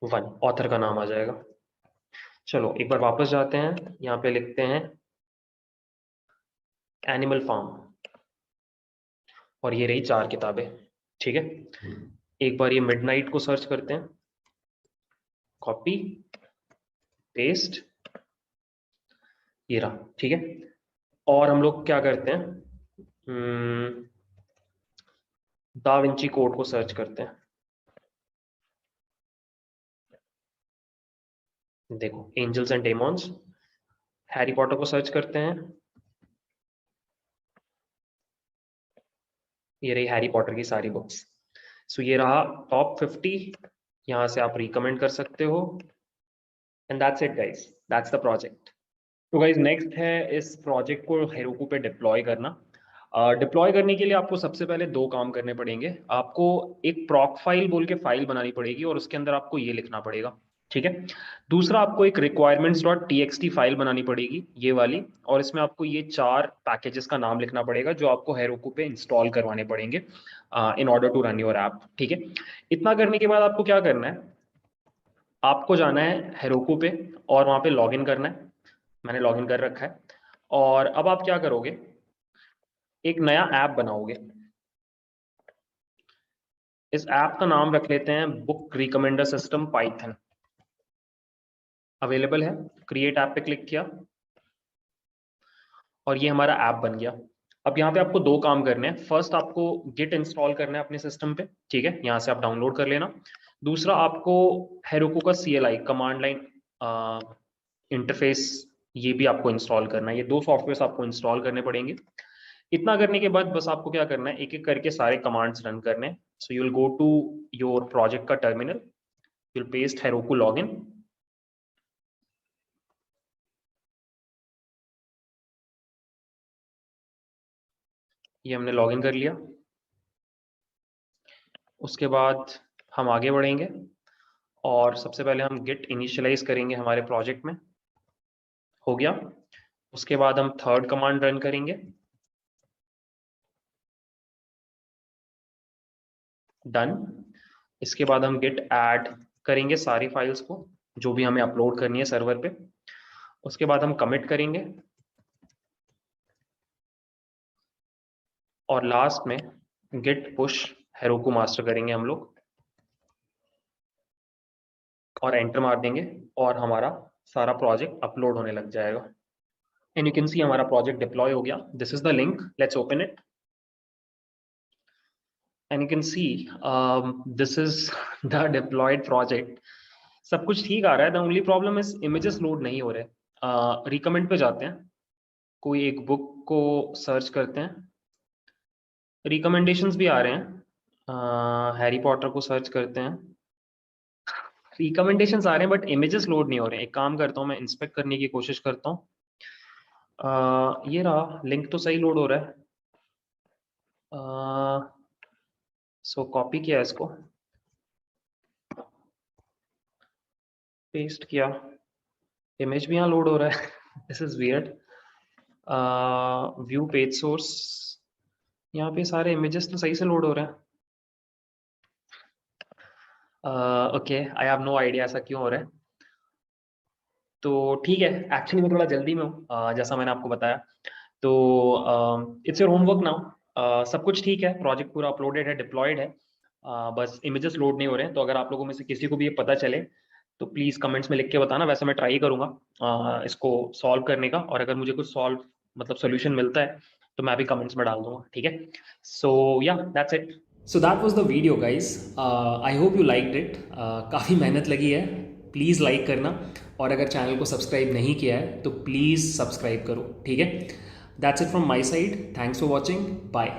1, ऑथर का नाम आ जाएगा। चलो एक बार वापस जाते हैं, यहाँ पे लिखते हैं एनिमल फार्म और ये रही 4 किताबें। ठीक है, एक बार ये मिडनाइट को सर्च करते हैं, कॉपी पेस्ट, ये रहा। ठीक है, और हम लोग क्या करते हैं, दा विंची कोड को सर्च करते हैं। देखो एंजल्स एंड डेमॉन्स, हैरी पॉटर को सर्च करते हैं, ये रही हैरी पॉटर की सारी बुक्स। सो ये रहा टॉप 50, यहाँ से आप रिकमेंड कर सकते हो। And that's it guys, that's the project. तो गाइज नेक्स्ट है इस प्रोजेक्ट को हेरोकू पे डिप्लॉय करना। डिप्लॉय करने के लिए आपको सबसे पहले दो काम करने पड़ेंगे। आपको एक प्रॉक फाइल बोल के फाइल बनानी पड़ेगी और उसके अंदर आपको ये लिखना पड़ेगा, ठीक है। दूसरा आपको एक requirements.txt फाइल बनानी पड़ेगी, ये वाली, और इसमें आपको ये 4 पैकेजेस का नाम लिखना पड़ेगा जो आपको हेरोकू पे इंस्टॉल करवाने पड़ेंगे in order to run your app, ठीक है। इतना करने के बाद आपको क्या करना है, आपको जाना है हेरोकू पे और वहां पे लॉगिन करना है। मैंने लॉगिन कर रखा है। और अब आप क्या करोगे, एक नया ऐप बनाओगे। इस ऐप का नाम रख लेते हैं book recommender system Python. Available है, क्रिएट ऐप पे क्लिक किया और ये हमारा ऐप बन गया। अब यहाँ पे आपको दो काम करने हैं। फर्स्ट आपको गिट इंस्टॉल करना है अपने सिस्टम पे, ठीक है, यहाँ से आप डाउनलोड कर लेना। दूसरा आपको हेरोकू का CLI कमांड लाइन इंटरफेस, ये भी आपको इंस्टॉल करना है। ये दो सॉफ्टवेयर आपको इंस्टॉल करने पड़ेंगे। इतना करने के बाद बस आपको क्या करना है, एक एक करके सारे कमांड्स रन करने हैं। So you will go to your project का terminal, you will paste Heroku login, ये हमने लॉगिन कर लिया। उसके बाद हम आगे बढ़ेंगे और सबसे पहले हम गिट इनिशियलाइज करेंगे हमारे प्रोजेक्ट में, हो गया। उसके बाद हम थर्ड कमांड रन करेंगे, डन। इसके बाद हम गिट ऐड करेंगे सारी फाइल्स को जो भी हमें अपलोड करनी है सर्वर पे। उसके बाद हम कमिट करेंगे और लास्ट में गिट पुश हेरोकू मास्टर करेंगे हम लोग और एंटर मार देंगे और हमारा सारा प्रोजेक्ट अपलोड होने लग जाएगा। एंड यू कैन सी हमारा प्रोजेक्ट डिप्लॉय हो गया। This is the link, let's open it and you can see this is the deployed project. सब कुछ ठीक आ रहा है। The only problem is images load नहीं हो रहे। रिकमेंड पे जाते हैं, कोई एक बुक को सर्च करते हैं, रिकमेंडेशंस भी आ रहे हैं। हैरी पॉटर को सर्च करते हैं, रिकमेंडेशंस आ रहे हैं बट इमेजेस लोड नहीं हो रहे हैं। एक काम करता हूँ, मैं इंस्पेक्ट करने की कोशिश करता हूँ। ये रहा, लिंक तो सही लोड हो रहा है। सो कॉपी किया इसको, पेस्ट किया, इमेज भी यहाँ लोड हो रहा है। This is weird. View page source, यहाँ पे सारे इमेजेस तो सही से लोड हो रहे हैं। Okay, I have no idea ऐसा क्यों हो रहा है। तो ठीक है, एक्चुअली मैं थोड़ा जल्दी में हूँ, जैसा मैंने आपको बताया। तो इट्स योर होमवर्क नाउ। सब कुछ ठीक है, प्रोजेक्ट पूरा अपलोडेड है, डिप्लॉयड है। बस इमेजेस लोड नहीं हो रहे हैं। तो अगर आप लोगों में से किसी को भी ये पता चले तो प्लीज़ कमेंट्स में लिख के बताना। वैसे मैं ट्राई करूँगा इसको सॉल्व करने का, और अगर मुझे कुछ सॉल्व मतलब सोल्यूशन मिलता है तो मैं भी कमेंट्स में डाल दूंगा, ठीक है। सो या that's it.
So that was the video guys. I hope you liked it. काफ़ी मेहनत लगी है, प्लीज़ लाइक करना, और अगर चैनल को सब्सक्राइब नहीं किया है तो प्लीज़ सब्सक्राइब करो, ठीक है। That's it from my side, thanks for watching, bye.